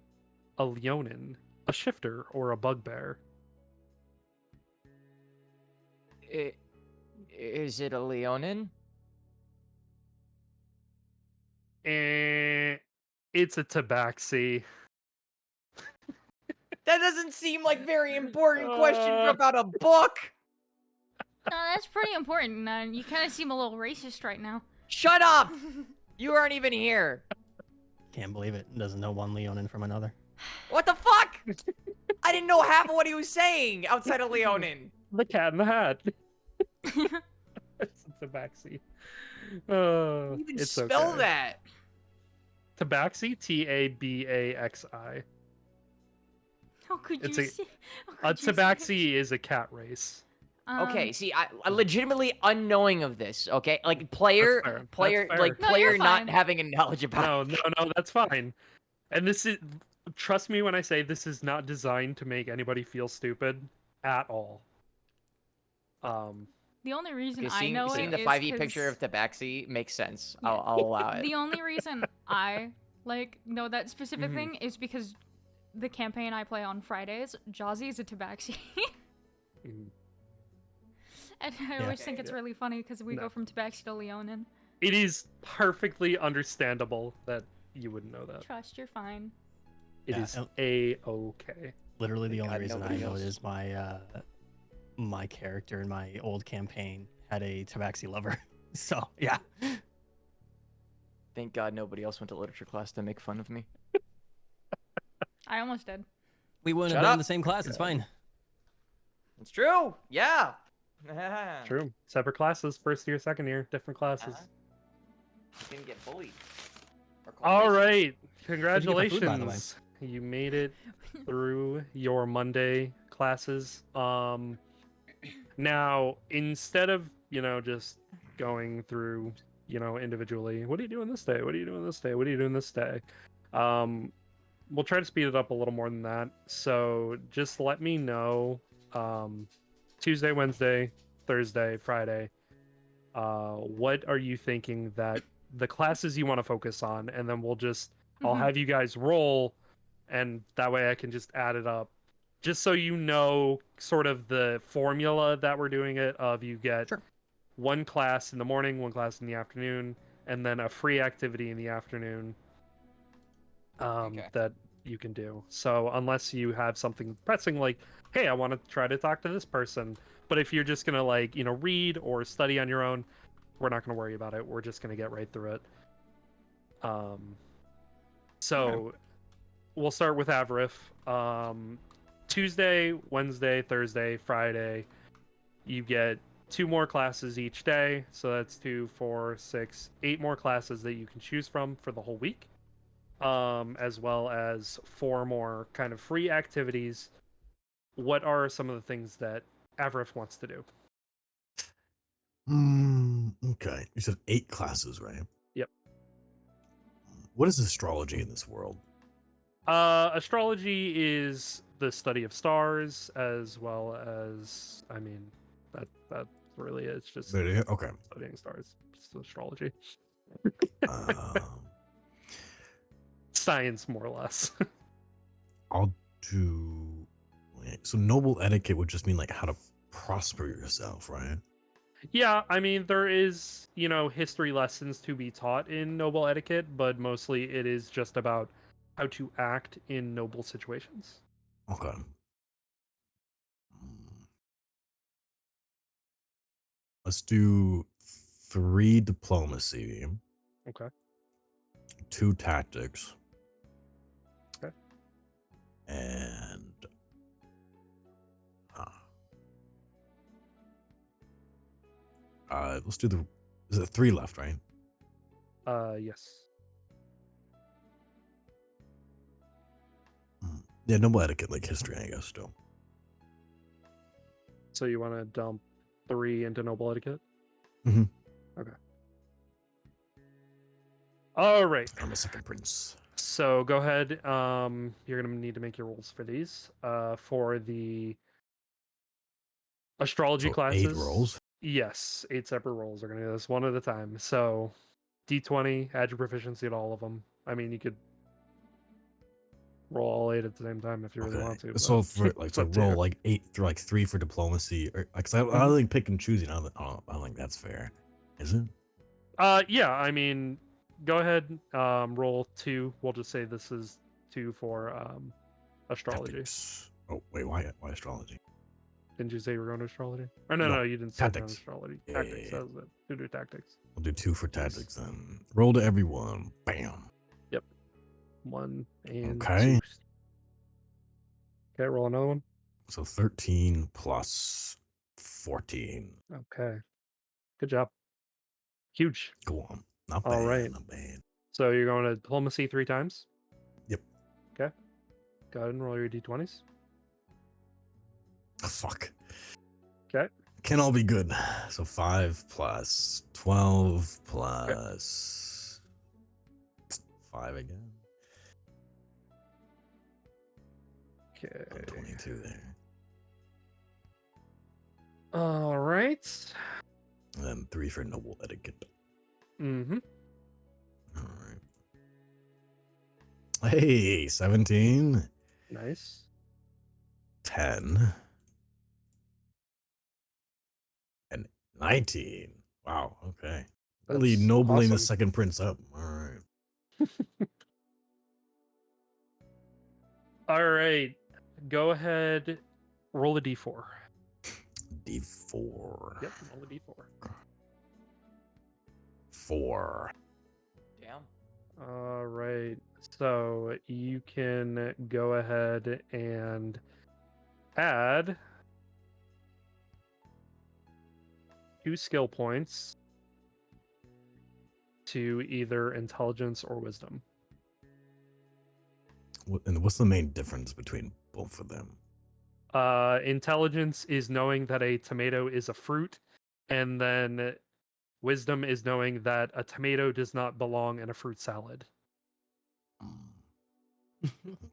Speaker 1: a leonin, a shifter, or a bugbear?
Speaker 4: Is it a Leonin?
Speaker 1: It's a tabaxi.
Speaker 4: That doesn't seem like very important question
Speaker 1: Uh.
Speaker 4: about a book.
Speaker 3: No, that's pretty important. You kind of seem a little racist right now.
Speaker 4: Shut up! You aren't even here.
Speaker 5: Can't believe it. Doesn't know one Leonin from another.
Speaker 4: What the fuck? I didn't know half of what he was saying outside of Leonin.
Speaker 1: The Cat in the Hat. It's a tabaxi.
Speaker 4: How do you even
Speaker 1: It's
Speaker 4: spell
Speaker 1: okay.
Speaker 4: that?
Speaker 1: Tabaxi, Tabaxi.
Speaker 3: How could
Speaker 1: It's
Speaker 3: you
Speaker 1: a-
Speaker 3: say?
Speaker 1: A tabaxi is a cat race.
Speaker 4: Okay, see, I legitimately unknowing of this. Okay, like player,
Speaker 1: fair. That's
Speaker 4: player,
Speaker 1: fair.
Speaker 4: like
Speaker 3: No, you're
Speaker 4: player not
Speaker 3: fine.
Speaker 4: having a knowledge about.
Speaker 1: No, that's fine. And this is, trust me when I say this is not designed to make anybody feel stupid at all.
Speaker 3: The only reason
Speaker 4: Okay,
Speaker 3: I know
Speaker 4: seeing
Speaker 3: it
Speaker 4: the
Speaker 3: is
Speaker 4: 5e picture
Speaker 3: 'cause-
Speaker 4: of Tabaxi makes sense.
Speaker 3: Yeah.
Speaker 4: I'll allow it.
Speaker 3: The only reason I know that specific
Speaker 4: Mhm.
Speaker 3: thing is because the campaign I play on Fridays, Jazzy is a tabaxi.
Speaker 1: Mhm.
Speaker 3: And I
Speaker 5: Yeah.
Speaker 3: always think it's really funny because we
Speaker 1: No.
Speaker 3: go from tabaxi to Leonin.
Speaker 1: It is perfectly understandable that you wouldn't know that.
Speaker 3: Trust, you're fine.
Speaker 1: It
Speaker 5: Yeah,
Speaker 1: is
Speaker 5: and-
Speaker 1: a-okay.
Speaker 5: Literally, the
Speaker 4: Thank
Speaker 5: only
Speaker 4: God
Speaker 5: reason I
Speaker 4: nobody
Speaker 5: know
Speaker 4: else.
Speaker 5: it is my character in my old campaign had a Tabaxi lover. So yeah.
Speaker 4: Thank God nobody else went to literature class to make fun of me.
Speaker 3: I almost did.
Speaker 5: We wouldn't
Speaker 4: Shut
Speaker 5: have been in
Speaker 4: up.
Speaker 5: the same class. It's fine.
Speaker 4: It's true. Yeah.
Speaker 1: True. Separate classes, first year, second year, different classes.
Speaker 4: You didn't get bullied. Or called
Speaker 1: All
Speaker 4: racist.
Speaker 1: right.
Speaker 5: What'd you get for food, by the way?
Speaker 1: Congratulations. You made it through your Monday classes. Now, instead of, just going through, individually, what are you doing this day? What are you doing this day? What are you doing this day? We'll try to speed it up a little more than that. So just let me know Tuesday, Wednesday, Thursday, Friday. What are you thinking that the classes you want to focus on, and then I'll
Speaker 3: Mhm.
Speaker 1: have you guys roll, and that way I can just add it up. Just so you know sort of the formula that we're doing it of you get
Speaker 5: Sure.
Speaker 1: one class in the morning, one class in the afternoon, and then a free activity in the afternoon
Speaker 4: Okay.
Speaker 1: that you can do. So unless you have something pressing like, hey, I want to try to talk to this person, but if you're just gonna read or study on your own, we're not gonna worry about it. We're just gonna get right through it. So we'll start with Avrif. Tuesday, Wednesday, Thursday, Friday, you get 2 more classes each day. So that's 2, 4, 6, 8 more classes that you can choose from for the whole week. As well as 4 more kind of free activities. What are some of the things that Avrif wants to do?
Speaker 2: Okay. You said 8 classes, right?
Speaker 1: Yep.
Speaker 2: What is astrology in this world?
Speaker 1: Astrology is the study of stars, as well as, that really is just
Speaker 2: Okay.
Speaker 1: studying stars. It's astrology.
Speaker 2: Um,
Speaker 1: Science, more or less.
Speaker 2: I'll do. So noble etiquette would just mean like how to prosper yourself, right?
Speaker 1: Yeah, there is, history lessons to be taught in noble etiquette, but mostly it is just about how to act in noble situations.
Speaker 2: Okay. Let's do 3 diplomacy,
Speaker 1: Okay.
Speaker 2: 2 tactics,
Speaker 1: Okay.
Speaker 2: and let's do is it 3 left, right?
Speaker 1: Yes.
Speaker 2: Yeah, noble etiquette, like history, I guess. Still,
Speaker 1: So you want to dump 3 into noble etiquette?
Speaker 2: Mhm.
Speaker 1: Okay. All right.
Speaker 2: I'm a second prince.
Speaker 1: So go ahead. You're gonna need to make your rolls for these. For the astrology
Speaker 2: So
Speaker 1: classes.
Speaker 2: 8 rolls.
Speaker 1: Yes, 8 separate rolls are going to do this one at a time. So, D20, add your proficiency to all of them. I mean, you could roll all 8 at the same time if you really want to.
Speaker 2: So
Speaker 1: But
Speaker 2: for like
Speaker 1: it's
Speaker 2: to
Speaker 1: up to
Speaker 2: roll
Speaker 1: you.
Speaker 2: like 8 through like 3 for diplomacy, or because I
Speaker 1: Mhm.
Speaker 2: think pick and choosing. I don't think that's fair, is it?
Speaker 1: Yeah, I mean, go ahead, roll 2. We'll just say this is 2 for astrology.
Speaker 2: Tactics. Oh wait, why astrology?
Speaker 1: Didn't you say you were going to astrology? Or no,
Speaker 2: No,
Speaker 1: you didn't say going to
Speaker 2: tactics.
Speaker 1: astrology.
Speaker 2: Yeah,
Speaker 1: Tactics,
Speaker 2: yeah,
Speaker 1: that was it. 2 to tactics.
Speaker 2: We'll do 2 for
Speaker 1: Nice.
Speaker 2: tactics then. Roll to everyone. Bam.
Speaker 1: Yep. 1 and
Speaker 2: Okay.
Speaker 1: 2. Okay, roll another one.
Speaker 2: So 13 plus 14.
Speaker 1: Okay. Good job. Huge.
Speaker 2: Go on. Not
Speaker 1: All
Speaker 2: bad.
Speaker 1: right.
Speaker 2: Not bad.
Speaker 1: So you're going to diplomacy 3 times?
Speaker 2: Yep.
Speaker 1: Okay. Go ahead and roll your d20s.
Speaker 2: Oh, fuck.
Speaker 1: Okay.
Speaker 2: Can all be good. So 5 plus 12 plus 5 again.
Speaker 1: Okay.
Speaker 2: 22 there.
Speaker 1: All right.
Speaker 2: And then 3 for noble etiquette.
Speaker 1: Mm-hmm.
Speaker 2: All right. Hey, 17,
Speaker 1: Nice.
Speaker 2: 10, and 19. Wow. Okay. Really
Speaker 1: That's
Speaker 2: nobling the
Speaker 1: awesome.
Speaker 2: second prince up. All right.
Speaker 1: All right. Go ahead. Roll a d4.
Speaker 2: D4.
Speaker 1: Yep. Roll a d4.
Speaker 2: 4.
Speaker 4: Damn.
Speaker 1: All right. So you can go ahead and add 2 skill points to either intelligence or wisdom.
Speaker 2: And what's the main difference between both of them?
Speaker 1: Intelligence is knowing that a tomato is a fruit, and then wisdom is knowing that a tomato does not belong in a fruit salad.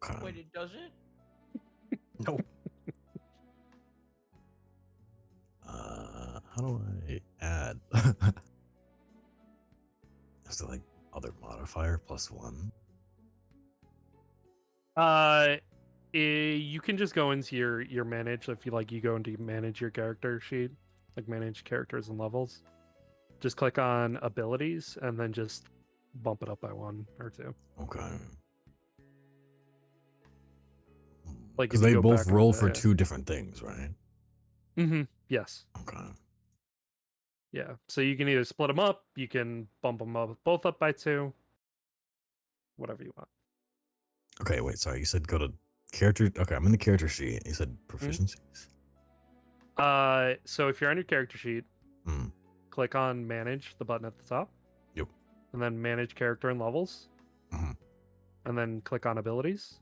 Speaker 2: Okay.
Speaker 4: Wait, it doesn't?
Speaker 5: Nope.
Speaker 2: How do I add? Is it like other modifier +1?
Speaker 1: You can just go into your manage if you like. You go into manage your character sheet, like manage characters and levels. Just click on abilities and then just bump it up by 1 or 2.
Speaker 2: Okay.
Speaker 1: Like
Speaker 2: Because
Speaker 1: if you
Speaker 2: they
Speaker 1: go
Speaker 2: both
Speaker 1: back
Speaker 2: roll
Speaker 1: onto
Speaker 2: for
Speaker 1: it.
Speaker 2: 2 different things, right?
Speaker 1: Mm-hmm. Yes.
Speaker 2: Okay.
Speaker 1: Yeah. So you can either split them up, you can bump them up both up by 2, whatever you want.
Speaker 2: Okay, wait, sorry. You said go to character. Okay, I'm in the character sheet. You said proficiencies?
Speaker 1: So if you're on your character sheet,
Speaker 2: Hmm.
Speaker 1: click on manage, the button at the top.
Speaker 2: Yep.
Speaker 1: And then manage character and levels.
Speaker 2: Mhm.
Speaker 1: And then click on abilities.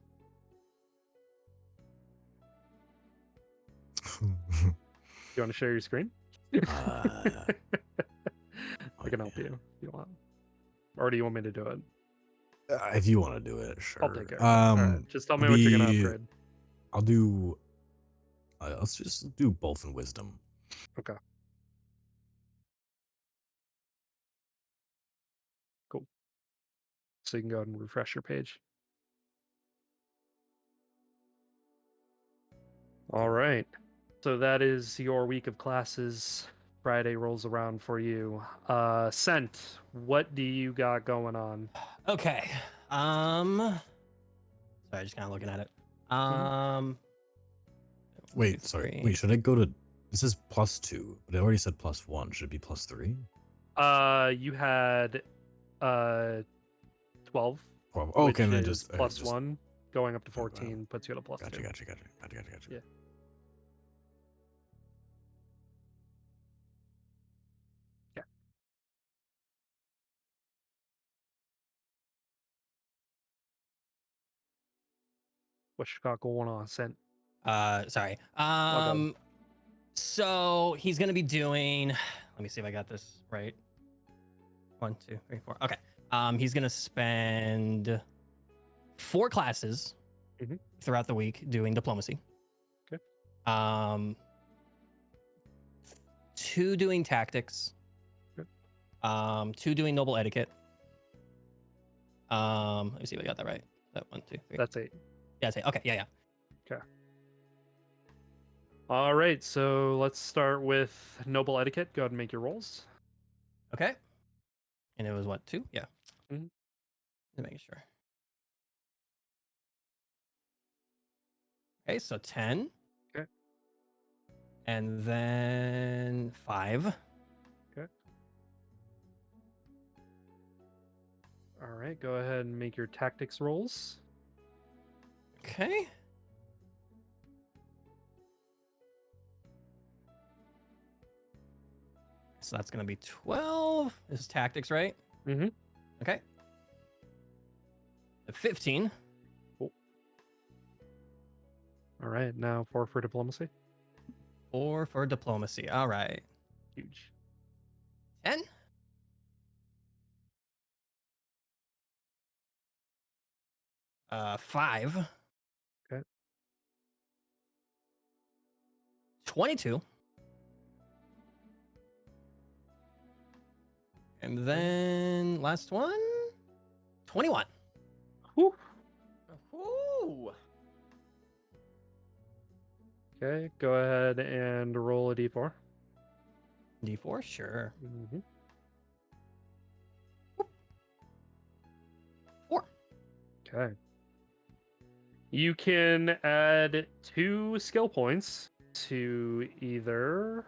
Speaker 1: You want to share your screen?
Speaker 2: Uh,
Speaker 1: I can help you if you want. Or do you want me to do it?
Speaker 2: if you want to do it, sure.
Speaker 1: I'll take care of it. All right. Just tell me what you're gonna upgrade.
Speaker 2: I'll do. Let's just do both in wisdom.
Speaker 1: Okay. Cool. So you can go ahead and refresh your page. All right. So that is your week of classes. Friday rolls around for you. Scent, what do you got going on?
Speaker 5: Okay. Sorry, just kind of looking at it.
Speaker 2: Wait, sorry. Wait, should I go to? This is +2, but it already said +1. Should it be +3?
Speaker 1: You had 12.
Speaker 2: Oh, okay,
Speaker 1: which
Speaker 2: and then
Speaker 1: is
Speaker 2: just
Speaker 1: plus
Speaker 2: just
Speaker 1: 1, going up to
Speaker 2: Okay.
Speaker 1: 14 puts you at a plus
Speaker 2: Gotcha,
Speaker 1: 2.
Speaker 2: gotcha.
Speaker 1: Yeah. Yeah. What you got going on, Scent?
Speaker 5: Sorry.
Speaker 1: go.
Speaker 5: So he's gonna be doing. Let me see if I got this right. 1, 2, 3, 4. Okay. He's gonna spend 4 classes
Speaker 1: Mhm.
Speaker 5: throughout the week doing diplomacy.
Speaker 1: Okay.
Speaker 5: 2 doing tactics.
Speaker 1: Good.
Speaker 5: 2 doing noble etiquette. Let me see if I got that right. That 1, 2, 3.
Speaker 1: That's 8.
Speaker 5: Yeah, that's 8. Okay, yeah.
Speaker 1: All right, so let's start with noble etiquette. Go ahead and make your rolls.
Speaker 5: Okay. And it was what, 2? Yeah.
Speaker 1: Mhm.
Speaker 5: Just making sure. Okay, so 10.
Speaker 1: Okay.
Speaker 5: And then 5.
Speaker 1: Okay. All right, go ahead and make your tactics rolls.
Speaker 5: Okay. So that's going to be 12. This is tactics, right?
Speaker 1: Mm-hmm.
Speaker 5: Okay. 15.
Speaker 1: All right, now 4 for diplomacy.
Speaker 5: 4 for diplomacy. All right.
Speaker 1: Huge.
Speaker 5: 10. Uh, 5.
Speaker 1: Okay.
Speaker 5: 22. And then last one, 21.
Speaker 1: Whew.
Speaker 4: Ooh.
Speaker 1: Okay, go ahead and roll a d4.
Speaker 5: D4, sure.
Speaker 1: Mm-hmm.
Speaker 5: 4.
Speaker 1: Okay. You can add 2 skill points to either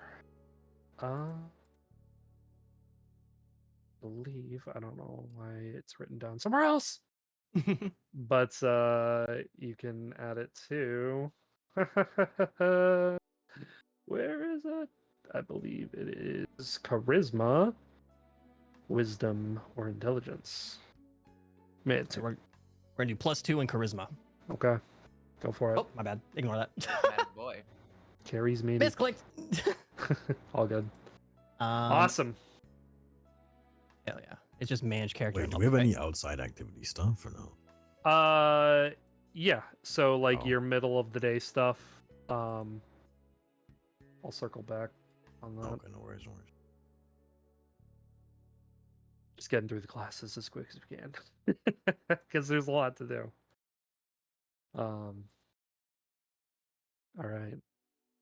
Speaker 1: believe, I don't know why it's written down somewhere else, but you can add it to where is it? I believe it is charisma, wisdom, or intelligence. Man,
Speaker 5: We're going to do +2 in charisma.
Speaker 1: okay, go for it.
Speaker 5: Oh, my bad. Ignore that.
Speaker 4: Bad boy.
Speaker 1: Carries me.
Speaker 5: Misclicked.
Speaker 1: All good.
Speaker 5: Um,
Speaker 1: Awesome.
Speaker 5: Hell yeah. It's just manage character.
Speaker 2: Wait,
Speaker 5: and
Speaker 2: do we
Speaker 5: level,
Speaker 2: have
Speaker 5: right?
Speaker 2: any outside activity stuff or no?
Speaker 1: Yeah. So like
Speaker 2: Oh.
Speaker 1: your middle of the day stuff. I'll circle back on that.
Speaker 2: Okay, no worries, no worries.
Speaker 1: Just getting through the classes as quick as we can, because there's a lot to do. All right.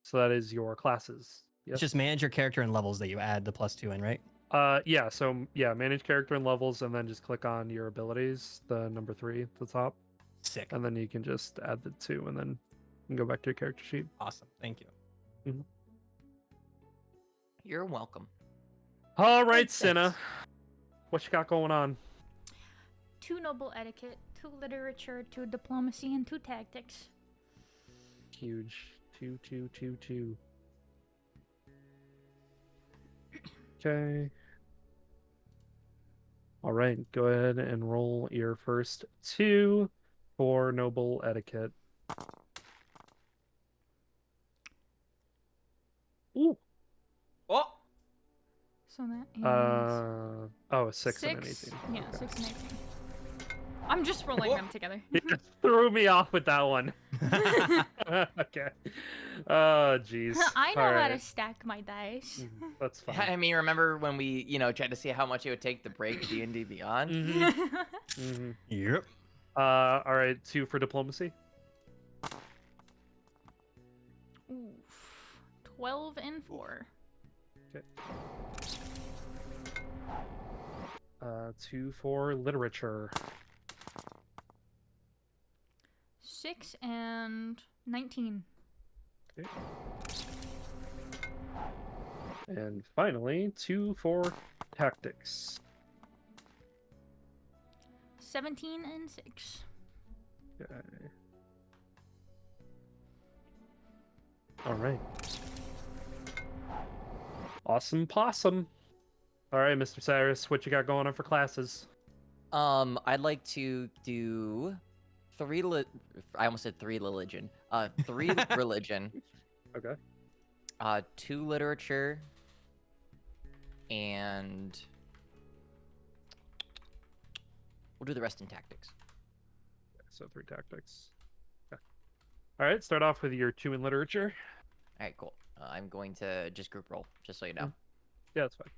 Speaker 1: So that is your classes. Yes.
Speaker 5: It's just manage your character and levels that you add the +2 in, right?
Speaker 1: Yeah. So yeah, manage character and levels, and then just click on your abilities, the number 3 at the top,
Speaker 5: Sick.
Speaker 1: and then you can just add the 2, and then you can go back to your character sheet.
Speaker 5: Awesome. Thank you.
Speaker 4: You're welcome.
Speaker 1: All right,
Speaker 5: Thanks.
Speaker 1: Cinna. What you got going on?
Speaker 3: 2 noble etiquette, 2 literature, 2 diplomacy, and 2 tactics.
Speaker 1: Huge. 2, 2, 2, 2. Okay. All right, go ahead and roll your first 2 for noble etiquette. Ooh.
Speaker 4: Oh.
Speaker 3: So that is
Speaker 1: Oh, a 6 and an
Speaker 3: 6.
Speaker 1: 18.
Speaker 3: Yeah,
Speaker 1: Okay.
Speaker 3: 6 and 18. I'm just rolling
Speaker 4: Oh.
Speaker 3: them together.
Speaker 1: You just threw me off with that one. Okay. Oh, jeez.
Speaker 3: I know
Speaker 1: All
Speaker 3: how
Speaker 1: right.
Speaker 3: to stack my dice.
Speaker 1: That's fine.
Speaker 4: I mean, remember when we, tried to see how much it would take to break D&D Beyond?
Speaker 5: Yep.
Speaker 1: All right, 2 for diplomacy.
Speaker 3: Oof. 12 and 4.
Speaker 1: Okay. 2 for literature.
Speaker 3: 6 and 19.
Speaker 1: Okay. And finally, 2 for tactics.
Speaker 3: 17 and 6.
Speaker 1: Okay. All right. Awesome possum. All right, Mr. Cyrus, what you got going on for classes?
Speaker 4: I'd like to do I almost said 3 religion. 3 religion.
Speaker 1: Okay.
Speaker 4: 2 literature. And we'll do the rest in tactics.
Speaker 1: So 3 tactics. Okay. All right, start off with your 2 in literature.
Speaker 4: All right, cool. I'm going to just group roll, just so you know.
Speaker 1: Yeah, that's fine.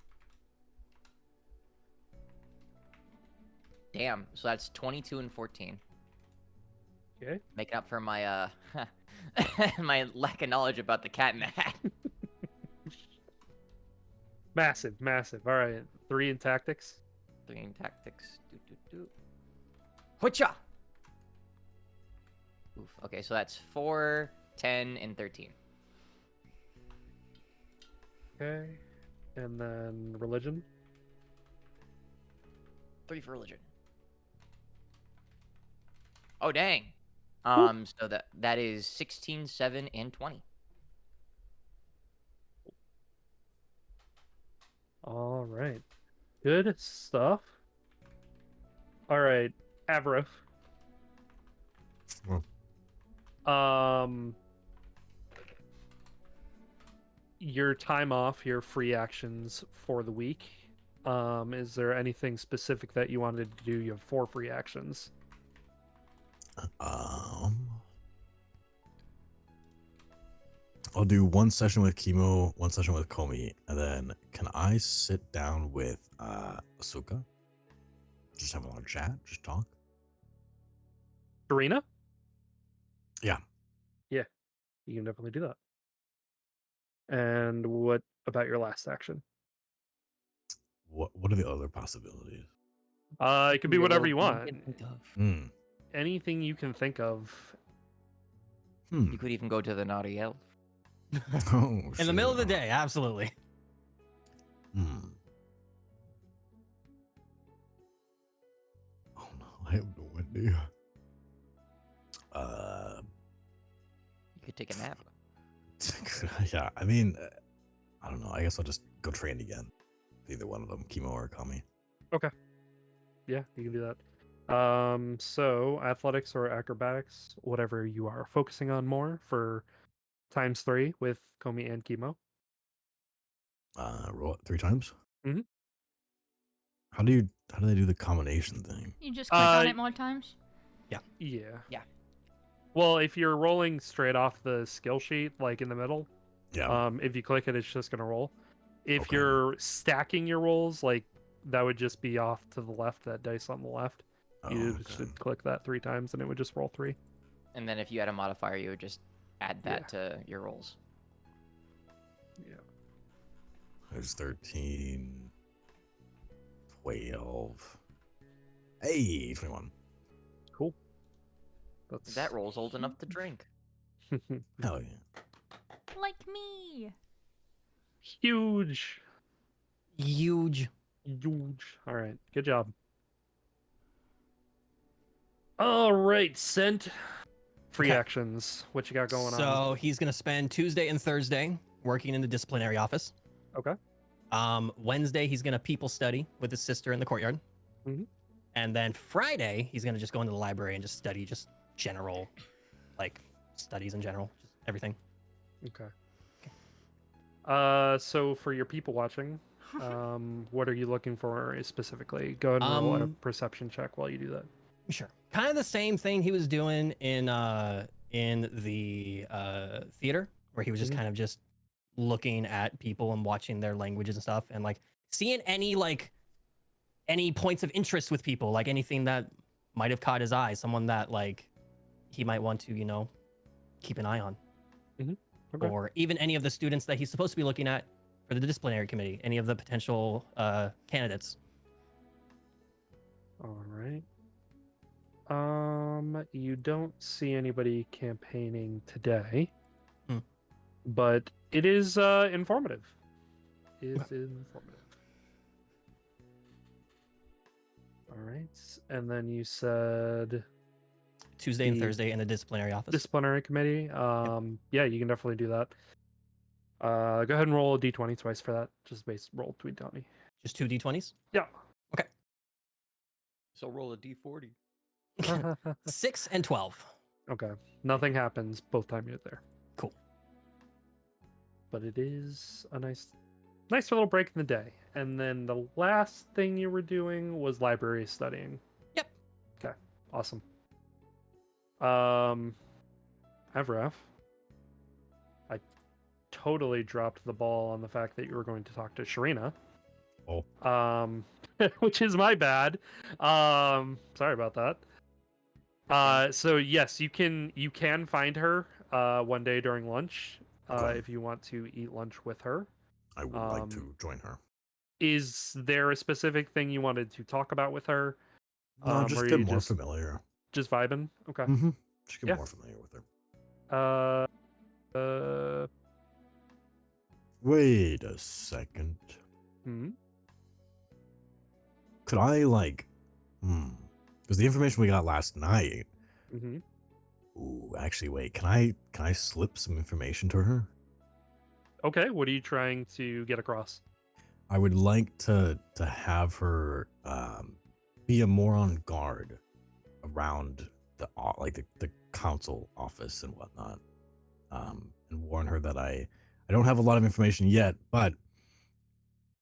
Speaker 4: Damn. So that's 22 and 14.
Speaker 1: Okay.
Speaker 4: Making up for my my lack of knowledge about the cat in the hat.
Speaker 1: Massive, massive. All right, 3 in tactics.
Speaker 4: 3 in tactics. Hutcha! Oof. Okay, so that's 4, 10, and 13.
Speaker 1: Okay, and then religion.
Speaker 4: 3 for religion. Oh dang. So that is 16, 7, and 20.
Speaker 1: All right, good stuff. All right, Avrif. Your time off, your free actions for the week. Is there anything specific that you wanted to do? You have 4 free actions.
Speaker 2: I'll do 1 session with Chemo, 1 session with Komi, and then can I sit down with Asuka? Just have a little chat, just talk.
Speaker 1: Serena?
Speaker 2: Yeah.
Speaker 1: Yeah, you can definitely do that. And what about your last action?
Speaker 2: What are the other possibilities?
Speaker 1: It could be whatever you want.
Speaker 2: Hmm.
Speaker 1: Anything you can think of.
Speaker 4: You could even go to the naughty elf.
Speaker 2: Oh,
Speaker 5: In the middle of the
Speaker 2: shit.
Speaker 5: day, absolutely.
Speaker 2: Hmm. Oh no, I have no idea.
Speaker 4: You could take a nap.
Speaker 2: Yeah, I mean, I don't know. I guess I'll just go train again. Either one of them, Chemo or Kami.
Speaker 1: Okay. Yeah, you can do that. So athletics or acrobatics, whatever you are focusing on more for ×3 with Komi and Chemo.
Speaker 2: Roll it 3 times.
Speaker 1: Mhm.
Speaker 2: How do they do the combination thing?
Speaker 3: You just click on
Speaker 1: Uh,
Speaker 3: it more times.
Speaker 1: Yeah.
Speaker 4: Yeah.
Speaker 1: Well, if you're rolling straight off the skill sheet, like in the middle,
Speaker 2: Yeah.
Speaker 1: if you click it, it's just gonna roll. If
Speaker 2: Okay.
Speaker 1: you're stacking your rolls, like that would just be off to the left, that dice on the left. You
Speaker 2: okay.
Speaker 1: should click that 3 times and it would just roll 3.
Speaker 4: And then if you had a modifier, you would just add that
Speaker 1: Yeah.
Speaker 4: to your rolls.
Speaker 1: Yeah.
Speaker 2: There's 13, 12. Hey, 21.
Speaker 1: Cool. That's
Speaker 4: That roll's old enough to drink.
Speaker 2: Hell yeah.
Speaker 3: Like me.
Speaker 1: Huge.
Speaker 5: Huge.
Speaker 1: Huge. All right. Good job. All right, Sent. Free
Speaker 5: Okay.
Speaker 1: actions. What you got going on?
Speaker 5: So he's gonna spend Tuesday and Thursday working in the disciplinary office.
Speaker 1: Okay.
Speaker 5: Wednesday he's gonna people study with his sister in the courtyard.
Speaker 1: Mhm.
Speaker 5: And then Friday he's gonna just go into the library and just study just general, like studies in general, just everything.
Speaker 1: Okay. So for your people watching, what are you looking for specifically? Go ahead and roll a perception check while you do that.
Speaker 5: Sure. Kind of the same thing he was doing in the theater, where he was just
Speaker 1: Mhm.
Speaker 5: kind of just looking at people and watching their languages and stuff, and like seeing any points of interest with people, like anything that might have caught his eye, someone that like he might want to keep an eye on,
Speaker 1: Okay.
Speaker 5: or even any of the students that he's supposed to be looking at for the disciplinary committee, any of the potential candidates.
Speaker 1: All right. You don't see anybody campaigning today, but it is informative. It's informative. All right, and then you said
Speaker 5: Tuesday and
Speaker 1: the
Speaker 5: Thursday in the disciplinary office.
Speaker 1: disciplinary committee. Yeah, you can definitely do that. Go ahead and roll a d20 twice for that. Just base roll d20.
Speaker 5: Just 2 d20s.
Speaker 1: Yeah.
Speaker 6: So roll a d40.
Speaker 5: 6 and 12.
Speaker 1: Okay. Nothing happens both time you're there.
Speaker 5: Cool.
Speaker 1: But it is a nice little break in the day. And then the last thing you were doing was library studying.
Speaker 5: Yep.
Speaker 1: Okay. Awesome. Avraf, I totally dropped the ball on the fact that you were going to talk to Sharina.
Speaker 2: Oh.
Speaker 1: Which is my bad. Sorry about that. So yes, you can find her one day during lunch
Speaker 2: Okay.
Speaker 1: if you want to eat lunch with her.
Speaker 2: I would like to join her.
Speaker 1: Is there a specific thing you wanted to talk about with her?
Speaker 2: No, just
Speaker 1: or
Speaker 2: get
Speaker 1: you
Speaker 2: more familiar.
Speaker 1: just vibing? Okay.
Speaker 2: Mm-hmm. Just get
Speaker 1: Yeah.
Speaker 2: more familiar with her.
Speaker 1: Uh.
Speaker 2: Wait a second.
Speaker 1: Hmm?
Speaker 2: Could I because the information we got last night.
Speaker 1: Mm-hmm.
Speaker 2: Ooh, actually, wait. Can I slip some information to her?
Speaker 1: Okay. What are you trying to get across?
Speaker 2: I would like to have her be a more on guard around the council office and whatnot, and warn her that I don't have a lot of information yet, but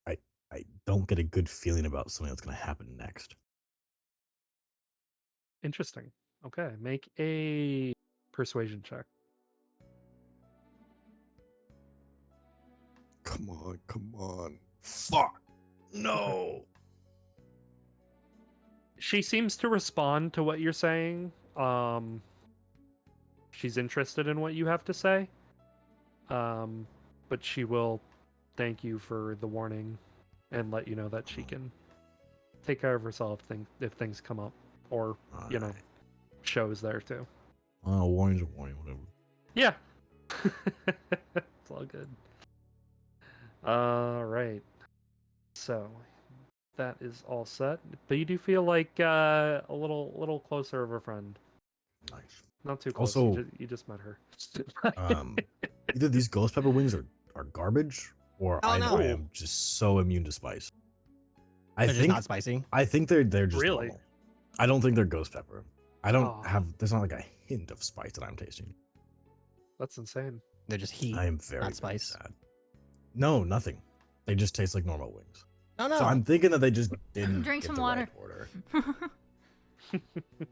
Speaker 2: I don't get a good feeling about something that's going to happen next.
Speaker 1: Interesting. Okay. Make a persuasion check.
Speaker 2: Come on. Fuck. No.
Speaker 1: She seems to respond to what you're saying. She's interested in what you have to say. But she will thank you for the warning and let you know that she can take care of herself if things come up, or you know, shows there too.
Speaker 2: Warning's a warning, whatever.
Speaker 1: Yeah. It's all good. All right. So that is all set. But you do feel like a little closer of a friend.
Speaker 2: Nice.
Speaker 1: Not too close.
Speaker 2: Also,
Speaker 1: you just met her.
Speaker 2: Either these ghost pepper wings are garbage, or
Speaker 5: Oh,
Speaker 2: I
Speaker 5: no.
Speaker 2: am just so immune to spice.
Speaker 5: They're just not spicy.
Speaker 2: I think they're just
Speaker 1: Really?
Speaker 2: normal. I don't think they're ghost pepper. I don't
Speaker 1: Oh.
Speaker 2: have. There's not like a hint of spice that I'm tasting.
Speaker 1: That's insane.
Speaker 5: They're just heat.
Speaker 2: I am very,
Speaker 5: not
Speaker 2: very
Speaker 5: spice.
Speaker 2: sad. No, nothing. They just taste like normal wings.
Speaker 5: No, no.
Speaker 2: So I'm thinking that they just didn't
Speaker 3: Drink
Speaker 2: get
Speaker 3: some
Speaker 2: the
Speaker 3: water.
Speaker 2: right order.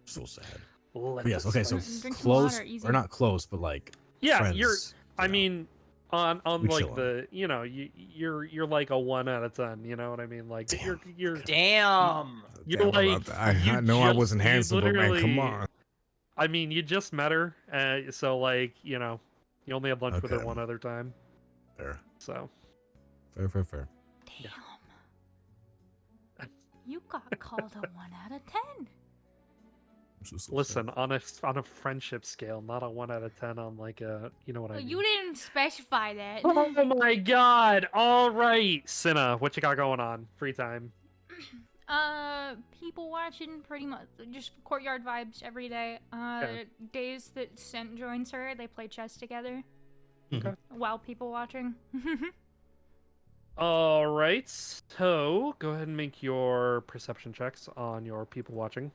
Speaker 2: So sad.
Speaker 1: Let
Speaker 2: But yes.
Speaker 1: the
Speaker 2: Okay. So
Speaker 1: spice-
Speaker 3: Drink some
Speaker 2: close,
Speaker 3: water, easy.
Speaker 2: or not close, but like
Speaker 1: Yeah,
Speaker 2: friends,
Speaker 1: you're.
Speaker 2: you
Speaker 1: I
Speaker 2: know.
Speaker 1: mean, on
Speaker 2: We
Speaker 1: like
Speaker 2: chillin'.
Speaker 1: the you're like a 1 out of 10. You know what I mean? Like
Speaker 2: Damn.
Speaker 1: you're
Speaker 4: Damn.
Speaker 1: You're
Speaker 2: Damn about
Speaker 1: like,
Speaker 2: that. I
Speaker 1: you
Speaker 2: know I
Speaker 1: just-
Speaker 2: wasn't
Speaker 1: you
Speaker 2: handsome, but man, come
Speaker 1: literally-
Speaker 2: on.
Speaker 1: I mean, you just met her, so like you know, you only had lunch with her
Speaker 2: Okay.
Speaker 1: one other time.
Speaker 2: Fair.
Speaker 1: So
Speaker 2: Fair.
Speaker 3: Damn. You got called a 1 out of 10.
Speaker 2: I'm so
Speaker 1: listen,
Speaker 2: sad.
Speaker 1: on a friendship scale, not a 1 out of 10 on like a you know what I
Speaker 3: Well,
Speaker 1: mean.
Speaker 3: you didn't specify that.
Speaker 1: Oh my god! All right, Cinna, what you got going on? Free time.
Speaker 3: People watching pretty much just courtyard vibes every day. Days that Scent joins her, they play chess together.
Speaker 1: Okay.
Speaker 3: While people watching.
Speaker 1: All right, so go ahead and make your perception checks on your people watching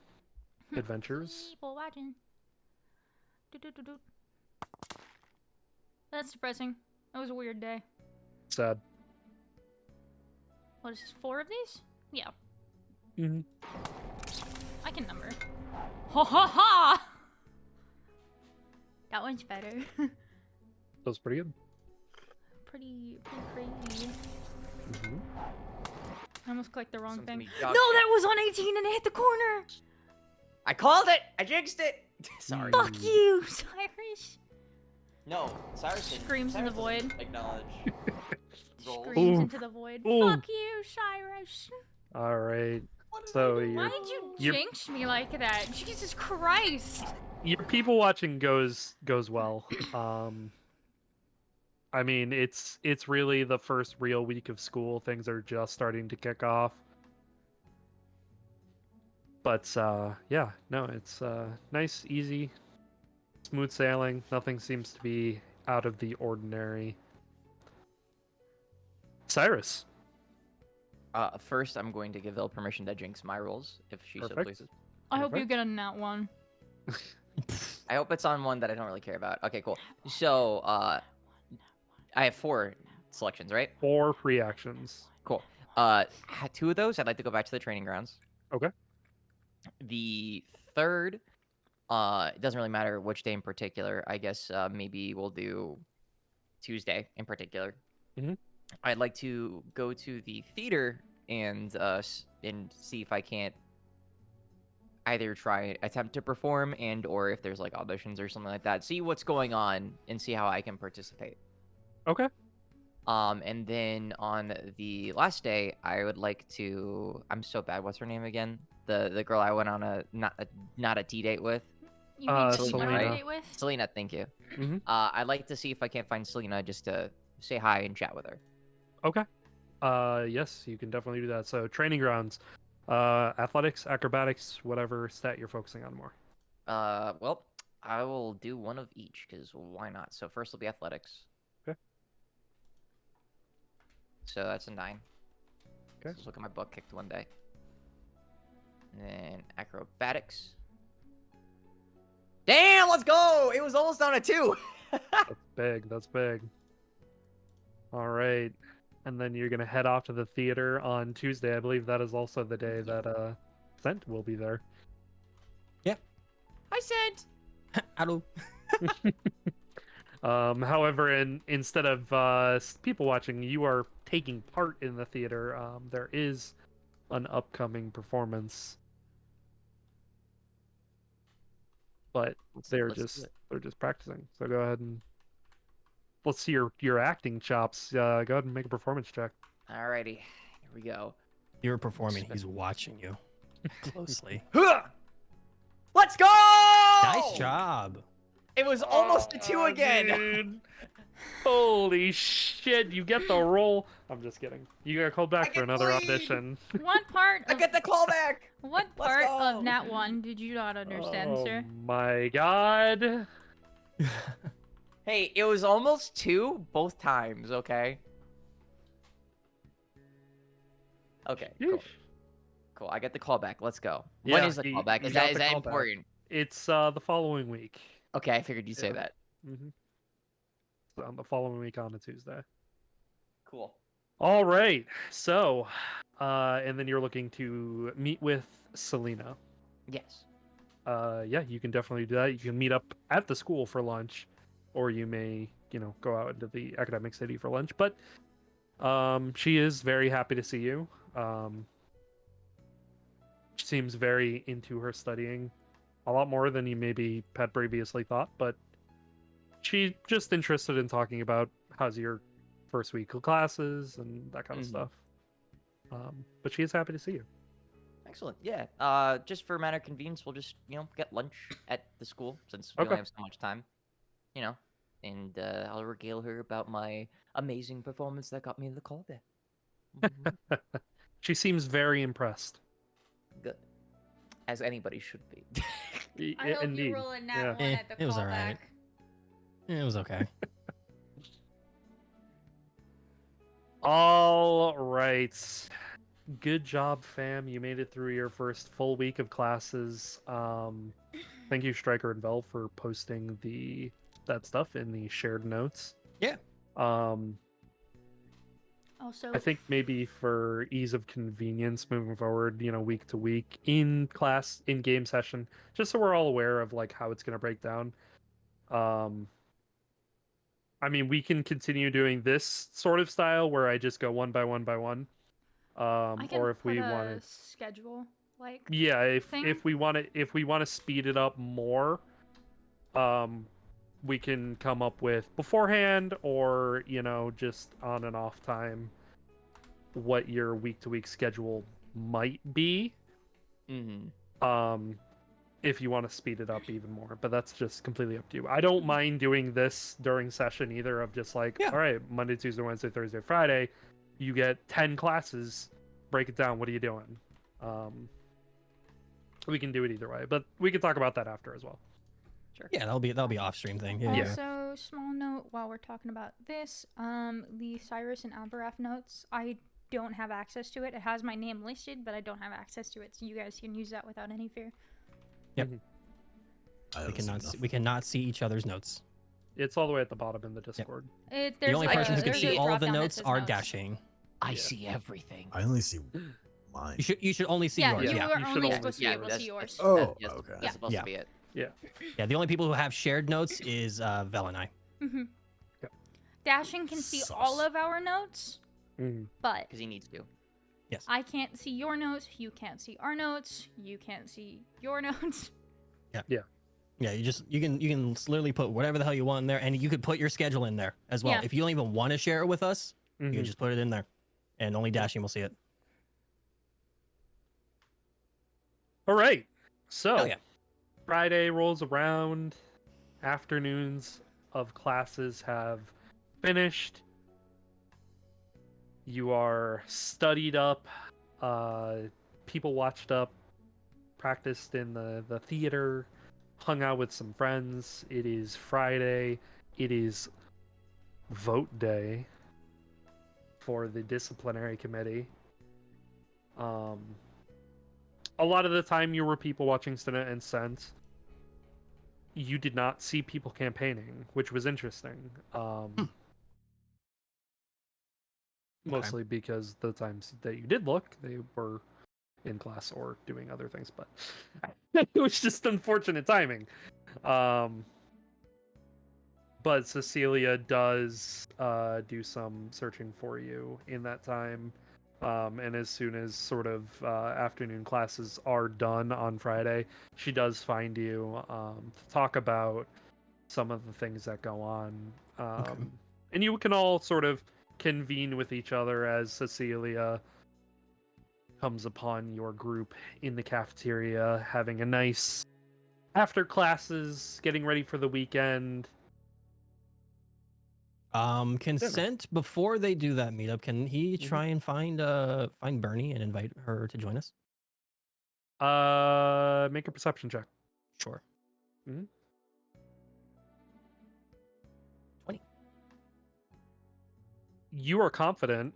Speaker 1: adventures.
Speaker 3: People watching. Do. That's depressing. That was a weird day.
Speaker 1: Sad.
Speaker 3: What is this, 4 of these? Yeah,
Speaker 1: Mm-hmm.
Speaker 3: I can number. Ha ha ha! That one's better.
Speaker 1: That was pretty good.
Speaker 3: pretty crazy.
Speaker 1: Mm-hmm.
Speaker 3: I almost clicked the wrong
Speaker 4: Sounds
Speaker 3: thing.
Speaker 4: to me
Speaker 3: No,
Speaker 4: dog
Speaker 3: that
Speaker 4: shit.
Speaker 3: was on 18 and it hit the corner!
Speaker 4: I called it. I jinxed it. Sorry.
Speaker 1: Mm.
Speaker 3: Fuck you, Cyrus!
Speaker 4: No, Cyrus didn't.
Speaker 3: Screams in the
Speaker 4: Cyrus doesn't
Speaker 3: void.
Speaker 4: Acknowledge. Rolls.
Speaker 3: Screams
Speaker 1: Ooh.
Speaker 3: into the void.
Speaker 1: Ooh.
Speaker 3: Fuck you, Cyrus!
Speaker 1: All right. So
Speaker 3: Why
Speaker 1: your
Speaker 3: did you
Speaker 1: You're-
Speaker 3: jinx me like that? Jesus Christ!
Speaker 1: your people watching goes well. I mean, it's really the first real week of school. Things are just starting to kick off. But yeah, no, it's nice, easy, smooth sailing. Nothing seems to be out of the ordinary. Cyrus.
Speaker 4: First, I'm going to give Elle permission to jinx my rolls, if she so
Speaker 1: Perfect.
Speaker 4: pleases.
Speaker 3: I hope you
Speaker 1: Perfect.
Speaker 3: get a nat one.
Speaker 4: I hope it's on one that I don't really care about. Okay, cool. So, I have 4 selections, right?
Speaker 1: 4 free actions.
Speaker 4: Cool. 2 of those, I'd like to go back to the training grounds.
Speaker 1: Okay.
Speaker 4: The third, it doesn't really matter which day in particular. I guess maybe we'll do Tuesday in particular,
Speaker 1: Mhm.
Speaker 4: I'd like to go to the theater and see if I can't either attempt to perform or if there's like auditions or something like that. See what's going on and see how I can participate.
Speaker 1: Okay.
Speaker 4: And then on the last day, I would like to. I'm so bad. What's her name again? The girl I went on not a tea date with.
Speaker 3: You mean
Speaker 1: Selena,
Speaker 3: Selena,
Speaker 1: right?
Speaker 3: date with?
Speaker 4: Selena, thank you.
Speaker 1: Mhm.
Speaker 4: I'd like to see if I can't find Selena just to say hi and chat with her.
Speaker 1: Okay. Yes, you can definitely do that. So training grounds, athletics, acrobatics, whatever stat you're focusing on more.
Speaker 4: Well, I will do one of each because why not? So first will be athletics.
Speaker 1: Okay.
Speaker 4: So that's a 9.
Speaker 1: Okay.
Speaker 4: Let's look at my butt kicked one day. And then acrobatics. Damn, let's go! It was almost down to 2.
Speaker 1: That's big. That's big. All right. And then you're gonna head off to the theater on Tuesday. I believe that is also the day that Scent will be there.
Speaker 4: I sent.
Speaker 5: Hello.
Speaker 1: However, instead of people watching, you are taking part in the theater. There is an upcoming performance, but they're
Speaker 4: Let's do
Speaker 1: just
Speaker 4: it.
Speaker 1: practicing. So go ahead and let's see your acting chops. Go ahead and make a performance check.
Speaker 4: Alrighty, here we go.
Speaker 5: You're performing. He's watching you closely.
Speaker 4: Let's go!
Speaker 5: Nice job.
Speaker 4: It was almost a 2 again.
Speaker 1: Dude. Holy shit! You get the role. I'm just kidding. You got called back for
Speaker 4: get
Speaker 1: another
Speaker 4: the lead.
Speaker 1: audition.
Speaker 3: What part
Speaker 4: I
Speaker 3: of
Speaker 4: get the callback.
Speaker 3: what
Speaker 4: Let's
Speaker 3: part
Speaker 4: go.
Speaker 3: of Nat 1 did you not understand,
Speaker 1: Oh
Speaker 3: sir?
Speaker 1: my god.
Speaker 4: Hey, it was almost 2 both times. Okay. Okay. Cool.
Speaker 1: Yeesh.
Speaker 4: Cool. I get the callback. Let's go. When
Speaker 1: Yeah,
Speaker 4: is the
Speaker 1: you-
Speaker 4: callback?
Speaker 1: you
Speaker 4: Is
Speaker 1: got
Speaker 4: that
Speaker 1: the callback.
Speaker 4: important?
Speaker 1: It's the following week.
Speaker 4: Okay, I figured you'd say
Speaker 1: Yeah.
Speaker 4: that.
Speaker 1: Mm-hmm. So on the following week on a Tuesday.
Speaker 4: Cool.
Speaker 1: All right. So, and then you're looking to meet with Selena.
Speaker 4: Yes.
Speaker 1: Yeah, you can definitely do that. You can meet up at the school for lunch, or you may, go out into the academic city for lunch. But she is very happy to see you. She seems very into her studying, a lot more than you maybe had previously thought. But she's just interested in talking about how's your first week of classes and that kind of
Speaker 4: Mhm.
Speaker 1: stuff. But she is happy to see you.
Speaker 4: Excellent. Yeah. Just for matter of convenience, we'll just get lunch at the school since we
Speaker 1: Okay.
Speaker 4: only have so much time. And I'll regale her about my amazing performance that got me the callback. Mhm.
Speaker 1: She seems very impressed.
Speaker 4: Good. As anybody should be.
Speaker 3: I hope
Speaker 1: Indeed.
Speaker 3: you roll a Nat
Speaker 1: Yeah.
Speaker 3: 1 at the
Speaker 5: It was
Speaker 3: callback.
Speaker 5: alright. It was okay.
Speaker 1: All right. Good job, fam. You made it through your first full week of classes. Thank you, Striker and Vel, for posting that stuff in the shared notes.
Speaker 5: Yeah.
Speaker 3: Also,
Speaker 1: I think maybe for ease of convenience moving forward, week to week in class, in game session, just so we're all aware of like how it's going to break down. I mean, we can continue doing this sort of style where I just go one by one by one.
Speaker 3: I can
Speaker 1: Or if
Speaker 3: put
Speaker 1: we
Speaker 3: a
Speaker 1: want to,
Speaker 3: schedule like
Speaker 1: yeah,
Speaker 3: thing.
Speaker 1: if we want to speed it up more, we can come up with beforehand or just on and off time what your week to week schedule might be.
Speaker 4: Mm-hmm.
Speaker 1: If you want to speed it up even more, but that's just completely up to you. I don't mind doing this during session either, of just like,
Speaker 5: Yeah.
Speaker 1: all right, Monday, Tuesday, Wednesday, Thursday, Friday, you get 10 classes, break it down, what are you doing? We can do it either way, but we can talk about that after as well.
Speaker 4: Sure.
Speaker 5: Yeah, that'll be off stream thing. Yeah.
Speaker 1: Yeah.
Speaker 3: Also, small note while we're talking about this, the Cyrus and Alberath notes, I don't have access to it. It has my name listed, but I don't have access to it, so you guys can use that without any fear.
Speaker 5: Yep.
Speaker 2: I
Speaker 5: We
Speaker 2: don't see nothing.
Speaker 5: we cannot see each other's notes.
Speaker 1: It's all the way at the bottom in the Discord.
Speaker 3: There's
Speaker 5: The only person who can
Speaker 3: there's
Speaker 5: see
Speaker 3: a
Speaker 5: all of the
Speaker 3: drop-down that
Speaker 5: notes
Speaker 3: says
Speaker 5: are
Speaker 3: notes.
Speaker 5: Dashing.
Speaker 4: I
Speaker 1: Yeah.
Speaker 4: see everything.
Speaker 2: I only see mine.
Speaker 5: You should only see
Speaker 3: Yeah,
Speaker 5: yours.
Speaker 3: you
Speaker 5: Yeah.
Speaker 3: are
Speaker 1: You should
Speaker 3: only
Speaker 1: only
Speaker 3: supposed to
Speaker 1: see
Speaker 3: be
Speaker 1: yours.
Speaker 3: able to see yours.
Speaker 2: Oh,
Speaker 4: That's
Speaker 2: okay.
Speaker 4: That's supposed
Speaker 5: Yeah.
Speaker 4: to be it.
Speaker 5: Yeah. The only people who have shared notes is Vel and I.
Speaker 3: Mm-hmm.
Speaker 1: Yep.
Speaker 3: Dashing can see all
Speaker 2: Sus.
Speaker 3: of our notes,
Speaker 1: Mhm.
Speaker 3: but
Speaker 4: Because he needs to.
Speaker 5: Yes.
Speaker 3: I can't see your notes. You can't see our notes. You can't see your notes.
Speaker 5: Yeah, you can literally put whatever the hell you want in there, and you could put your schedule in there as well.
Speaker 3: Yeah.
Speaker 5: If you don't even want to share it with us, you
Speaker 1: Mhm.
Speaker 5: can just put it in there, and only Dashing will see it.
Speaker 1: All right. So,
Speaker 5: Oh yeah.
Speaker 1: Friday rolls around. Afternoons of classes have finished. You are studied up. People watched up, practiced in the theater, hung out with some friends. It is Friday. It is vote day for the disciplinary committee. A lot of the time you were people watching Senate and Sense. You did not see people campaigning, which was interesting. Mostly because the times that you did look, they were in class or doing other things, but it was just unfortunate timing. But Cecilia does do some searching for you in that time. And as soon as sort of afternoon classes are done on Friday, she does find you to talk about some of the things that go on. And you can all sort of convene with each other as Cecilia comes upon your group in the cafeteria, having a nice after classes, getting ready for the weekend.
Speaker 5: Consent before they do that meetup. Can he try and find Bernie and invite her to join us?
Speaker 1: Make a perception check.
Speaker 5: Sure.
Speaker 1: Mhm.
Speaker 5: 20.
Speaker 1: You are confident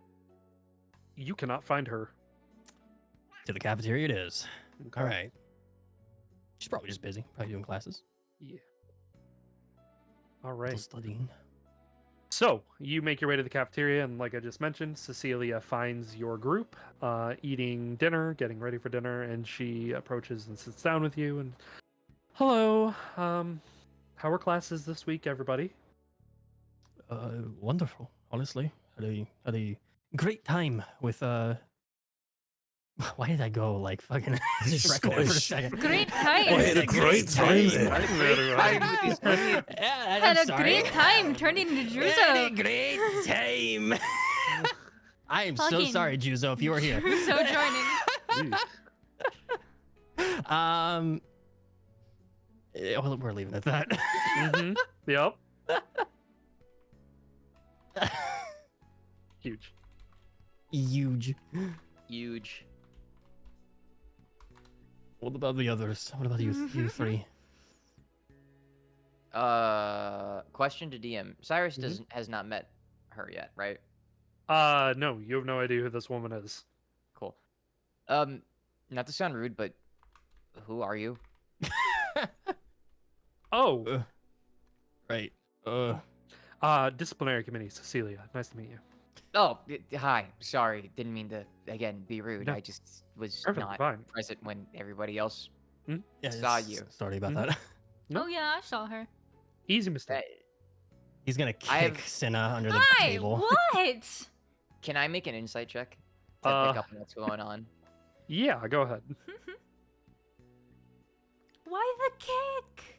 Speaker 1: you cannot find her.
Speaker 5: To the cafeteria it is.
Speaker 1: Okay.
Speaker 5: All right. She's probably just busy, probably doing classes.
Speaker 1: Yeah. All
Speaker 5: Still
Speaker 1: right.
Speaker 5: studying.
Speaker 1: So you make your way to the cafeteria, and like I just mentioned, Cecilia finds your group eating dinner, getting ready for dinner, and she approaches and sits down with you. And hello, how are classes this week, everybody?
Speaker 5: Wonderful. Honestly, had a great time with Why did I go like fucking Shrek there for a
Speaker 2: Scottish.
Speaker 5: second?
Speaker 3: Great time.
Speaker 2: Well, had a great time there.
Speaker 4: Had a great time with these fucking-
Speaker 5: Yeah,
Speaker 3: Had
Speaker 5: I'm
Speaker 3: a
Speaker 5: sorry.
Speaker 3: great time turning into
Speaker 5: Had a
Speaker 3: Druzo.
Speaker 5: great time. I am so
Speaker 3: Fucking
Speaker 5: sorry, Juzo, if you were here.
Speaker 3: Druzo joining.
Speaker 5: Well, we're leaving it at that.
Speaker 1: Mm-hmm. Yep. Huge.
Speaker 5: Huge.
Speaker 4: Huge.
Speaker 5: What about the others? What about you three?
Speaker 4: Question to DM. Cyrus has not met her yet, right?
Speaker 1: No, you have no idea who this woman is.
Speaker 4: Cool. Not to sound rude, but who are you?
Speaker 1: Oh,
Speaker 5: Right.
Speaker 1: disciplinary committee, Cecilia. Nice to meet you.
Speaker 4: Oh, hi. Sorry, didn't mean to again be rude.
Speaker 1: No.
Speaker 4: I just was
Speaker 1: Perfectly
Speaker 4: not
Speaker 1: fine.
Speaker 4: present when everybody else.
Speaker 5: Yeah,
Speaker 4: Saw you.
Speaker 5: Sorry about
Speaker 1: Mhm.
Speaker 5: that.
Speaker 1: No.
Speaker 3: Oh yeah, I saw her.
Speaker 1: Easy mistake.
Speaker 5: He's gonna
Speaker 4: I have-
Speaker 5: kick Cinna under the
Speaker 3: Hi.
Speaker 5: table.
Speaker 3: What?
Speaker 4: Can I make an insight check to pick up on what's going on?
Speaker 1: Yeah, go ahead.
Speaker 3: Why the kick?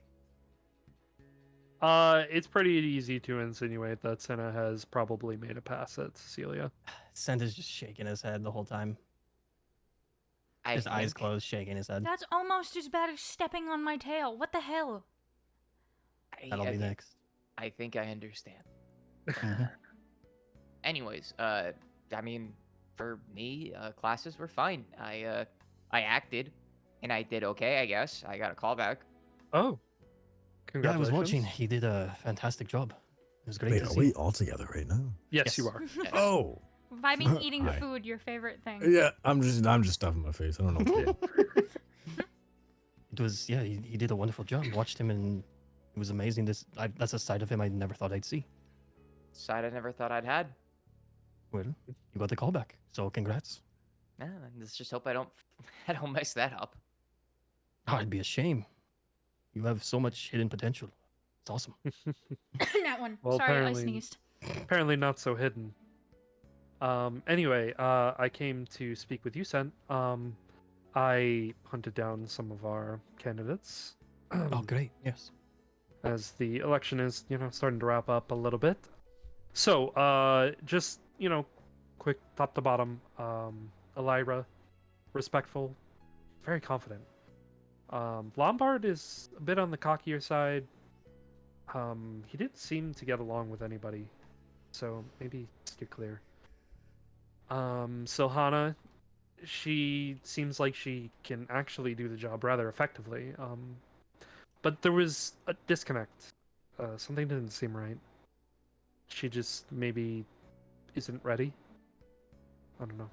Speaker 1: It's pretty easy to insinuate that Senna has probably made a pass at Cecilia.
Speaker 5: Sent is just shaking his head the whole time.
Speaker 4: I
Speaker 5: His eyes
Speaker 4: think-
Speaker 5: closed, shaking his head.
Speaker 3: That's almost as bad as stepping on my tail. What the hell?
Speaker 5: That'll be
Speaker 4: okay,
Speaker 5: next.
Speaker 4: I think I understand.
Speaker 5: Mhm.
Speaker 4: Anyways, I mean, for me, classes were fine. I acted, and I did okay, I guess. I got a call back.
Speaker 1: Oh,
Speaker 5: Yeah, I
Speaker 1: congratulations.
Speaker 5: was watching. He did a fantastic job. It was great
Speaker 2: Wait,
Speaker 5: to
Speaker 2: are
Speaker 5: see.
Speaker 2: we all together right now?
Speaker 1: Yes, you
Speaker 5: Yes.
Speaker 1: are.
Speaker 2: Oh,
Speaker 3: Vibing, eating
Speaker 2: Hi.
Speaker 3: food, your favorite thing.
Speaker 2: yeah. I'm just stuffing my face. I don't know what to do.
Speaker 5: It was he did a wonderful job. Watched him and it was amazing. That's a side of him I never thought I'd see.
Speaker 4: Side I never thought I'd had.
Speaker 5: Well, you got the call back, so congrats.
Speaker 4: Yeah, let's just hope I don't I don't mess that up.
Speaker 5: Oh, it'd be a shame. You have so much hidden potential. It's awesome.
Speaker 3: That one.
Speaker 1: Well,
Speaker 3: Sorry, I
Speaker 1: apparently-
Speaker 3: sneezed.
Speaker 1: apparently not so hidden. Anyway, I came to speak with you, Sent. I hunted down some of our candidates.
Speaker 5: Oh, great. Yes.
Speaker 1: As the election is, starting to wrap up a little bit. So, just, quick top to bottom. Elira, respectful, very confident. Lombard is a bit on the cockier side. He didn't seem to get along with anybody, so maybe steer clear. Silhana, she seems like she can actually do the job rather effectively. But there was a disconnect. Something didn't seem right. She just maybe isn't ready. I don't know.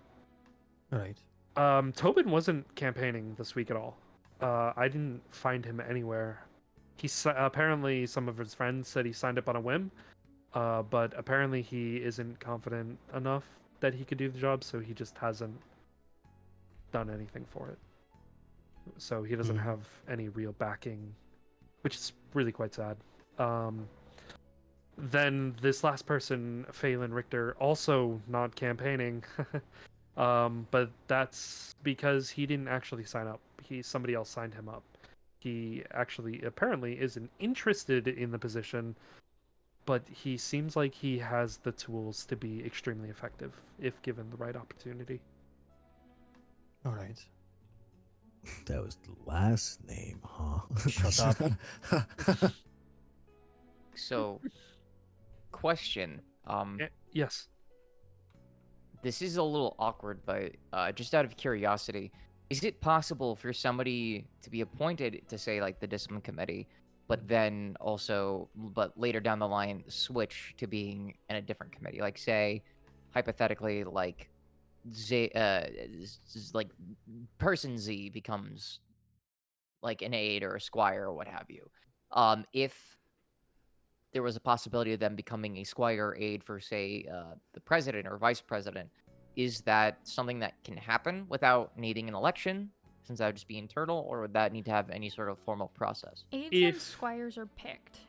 Speaker 5: All right.
Speaker 1: Tobin wasn't campaigning this week at all. I didn't find him anywhere. Apparently some of his friends said he signed up on a whim, but apparently he isn't confident enough that he could do the job, so he just hasn't done anything for it. So he doesn't have any real backing, which is really quite sad. Then this last person, Phelan Richter, also not campaigning. But that's because he didn't actually sign up. Somebody else signed him up. He actually apparently isn't interested in the position, but he seems like he has the tools to be extremely effective if given the right opportunity.
Speaker 5: All right.
Speaker 2: That was the last name, huh?
Speaker 5: Shut up.
Speaker 4: So, question.
Speaker 1: Yes.
Speaker 4: This is a little awkward, but just out of curiosity, is it possible for somebody to be appointed to, say, like the discipline committee, but then also, but later down the line, switch to being in a different committee? Like, say, hypothetically, like, like person Z becomes like an aide or a squire or what have you. If there was a possibility of them becoming a squire or aide for, say, the president or vice president, is that something that can happen without needing an election, since that would just be internal, or would that need to have any sort of formal process?
Speaker 3: Aides and
Speaker 1: If-
Speaker 3: squires are picked.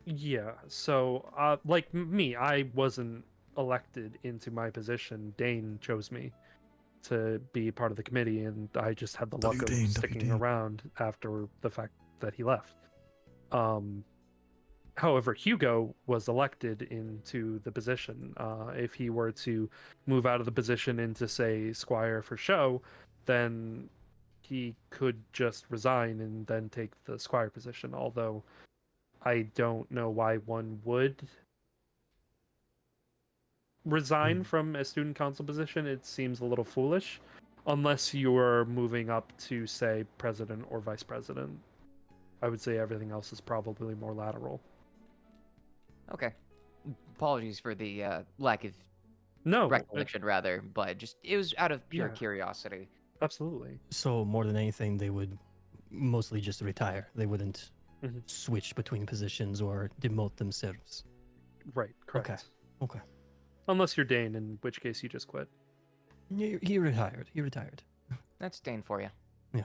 Speaker 1: Yeah, so like me, I wasn't elected into my position. Dane chose me to be part of the committee, and I just had the luck of
Speaker 2: Dane,
Speaker 1: sticking
Speaker 2: Dane.
Speaker 1: around after the fact that he left. However, Hugo was elected into the position. If he were to move out of the position into, say, squire for show, then he could just resign and then take the squire position, although I don't know why one would resign from a student council position. It seems a little foolish, unless you're moving up to, say, president or vice president. I would say everything else is probably more lateral.
Speaker 4: Okay. Apologies for the lack of
Speaker 1: No,
Speaker 4: recollection, rather, but just it was out of pure
Speaker 1: Yeah.
Speaker 4: curiosity.
Speaker 1: absolutely.
Speaker 5: So more than anything, they would mostly just retire. They wouldn't
Speaker 1: Mhm.
Speaker 5: switch between positions or demote themselves.
Speaker 1: Right, correct.
Speaker 5: Okay.
Speaker 1: Unless you're Dane, in which case you just quit.
Speaker 5: He retired. He retired.
Speaker 4: That's Dane for you.
Speaker 5: Yeah.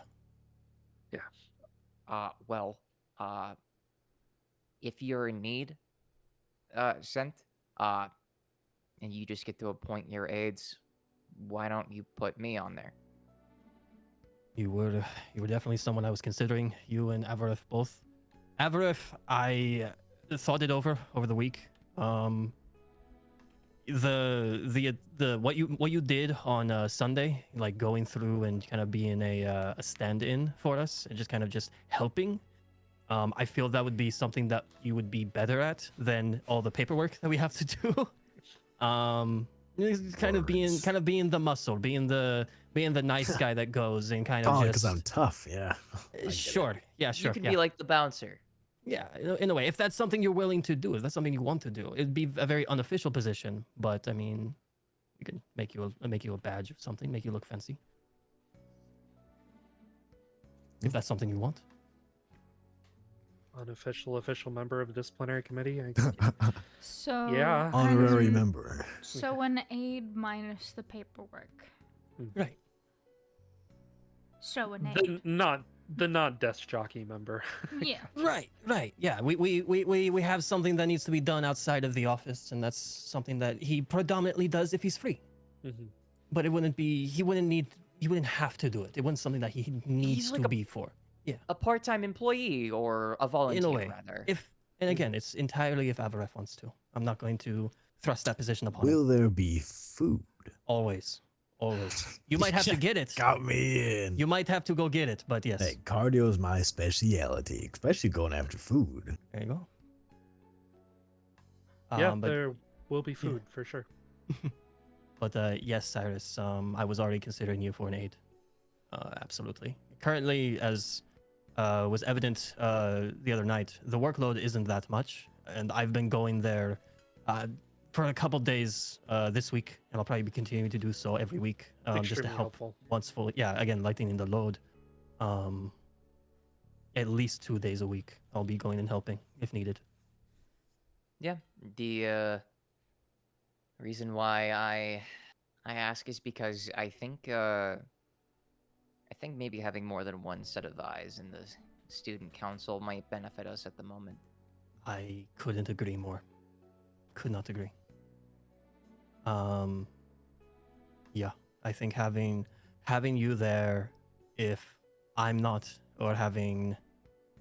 Speaker 1: Yeah.
Speaker 4: Well, if you're in need, sent, and you just get to appoint your aides, why don't you put me on there?
Speaker 5: You were definitely someone I was considering. You and Avarith both. Avarith, I thought it over the week. The what you did on Sunday, like going through and kind of being a stand-in for us and just kind of just helping. I feel that would be something that you would be better at than all the paperwork that we have to do. Kind of being the muscle, being the nice guy that goes and kind of
Speaker 2: Oh,
Speaker 5: just
Speaker 2: because I'm tough. Yeah. I get it.
Speaker 5: sure, yeah, sure,
Speaker 4: You can
Speaker 5: yeah.
Speaker 4: be like the bouncer.
Speaker 5: Yeah, in a way, if that's something you're willing to do, if that's something you want to do, it'd be a very unofficial position. But I mean, we can make you a badge or something, make you look fancy. If that's something you want.
Speaker 1: Unofficial, official member of the disciplinary committee.
Speaker 3: So
Speaker 1: Yeah.
Speaker 2: Honorary
Speaker 3: an-
Speaker 2: member.
Speaker 3: So an aide minus the paperwork.
Speaker 5: Right.
Speaker 3: So an aide.
Speaker 1: Not the not desk jockey member.
Speaker 3: Yeah.
Speaker 5: Right. Yeah, we have something that needs to be done outside of the office, and that's something that he predominantly does if he's free.
Speaker 1: Mhm.
Speaker 5: But it wouldn't be. He wouldn't have to do it. It wasn't something that he needs
Speaker 4: like
Speaker 5: to
Speaker 4: a-
Speaker 5: be for.
Speaker 4: A part-time employee or a volunteer,
Speaker 5: In a way,
Speaker 4: rather.
Speaker 5: and again, it's entirely if Avaref wants to. I'm not going to thrust that position upon him.
Speaker 2: Will there be food?
Speaker 5: Always. You might have to get it.
Speaker 2: Got me in.
Speaker 5: You might have to go get it, but yes.
Speaker 2: Hey, cardio is my specialty, especially going after food.
Speaker 5: There you go.
Speaker 1: Yeah,
Speaker 5: But
Speaker 1: there will be food for sure.
Speaker 5: yes, Cyrus. I was already considering you for an aide. Absolutely. Currently, as was evident the other night, the workload isn't that much, and I've been going there for a couple days this week, and I'll probably be continuing to do so every week, just to
Speaker 1: Extremely
Speaker 5: help
Speaker 1: helpful.
Speaker 5: once fully. Yeah, again, lightening the load. At least 2 days a week, I'll be going and helping if needed.
Speaker 4: Yeah, the reason why I ask is because I think maybe having more than one set of eyes in the student council might benefit us at the moment.
Speaker 5: I couldn't agree more. Could not agree. Yeah, I think having you there, if I'm not, or having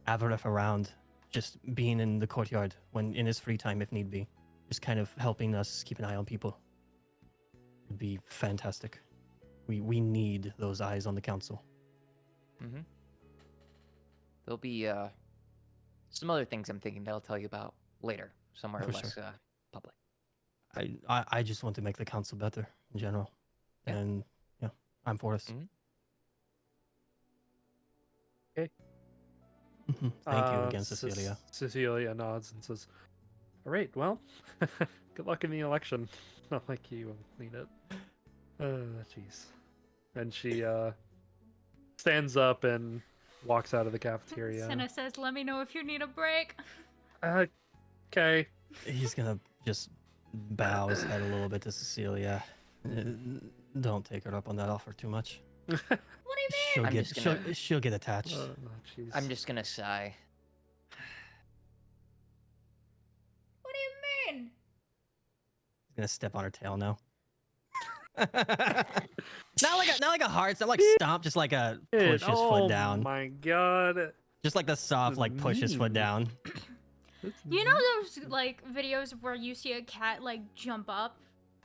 Speaker 5: Avaref around, just being in the courtyard when in his free time if need be, just kind of helping us keep an eye on people, would be fantastic. We need those eyes on the council.
Speaker 4: Mm-hmm. There'll be some other things I'm thinking that I'll tell you about later, somewhere
Speaker 5: For
Speaker 4: less
Speaker 5: sure.
Speaker 4: public.
Speaker 5: I just want to make the council better in general,
Speaker 4: Yeah.
Speaker 5: and yeah, I'm for us.
Speaker 4: Mhm.
Speaker 1: Okay.
Speaker 5: Thank you again, Cecilia.
Speaker 1: Cecilia nods and says, "All right, well, good luck in the election. Not like you need it." Jeez. And she stands up and walks out of the cafeteria.
Speaker 3: Senna says, "Let me know if you need a break."
Speaker 1: Okay.
Speaker 5: He's gonna just bow his head a little bit to Cecilia. Don't take her up on that offer too much.
Speaker 3: What do you mean?
Speaker 5: She'll
Speaker 4: I'm
Speaker 5: get
Speaker 4: just gonna-
Speaker 5: she'll get attached.
Speaker 1: Jeez.
Speaker 4: I'm just gonna sigh.
Speaker 3: What do you mean?
Speaker 5: He's gonna step on her tail now. not like a hard step, like stomp, just like a push his foot down.
Speaker 1: Oh my god.
Speaker 5: Just like the soft, like push his foot
Speaker 1: mean.
Speaker 5: down.
Speaker 3: You know those like videos where you see a cat like jump up,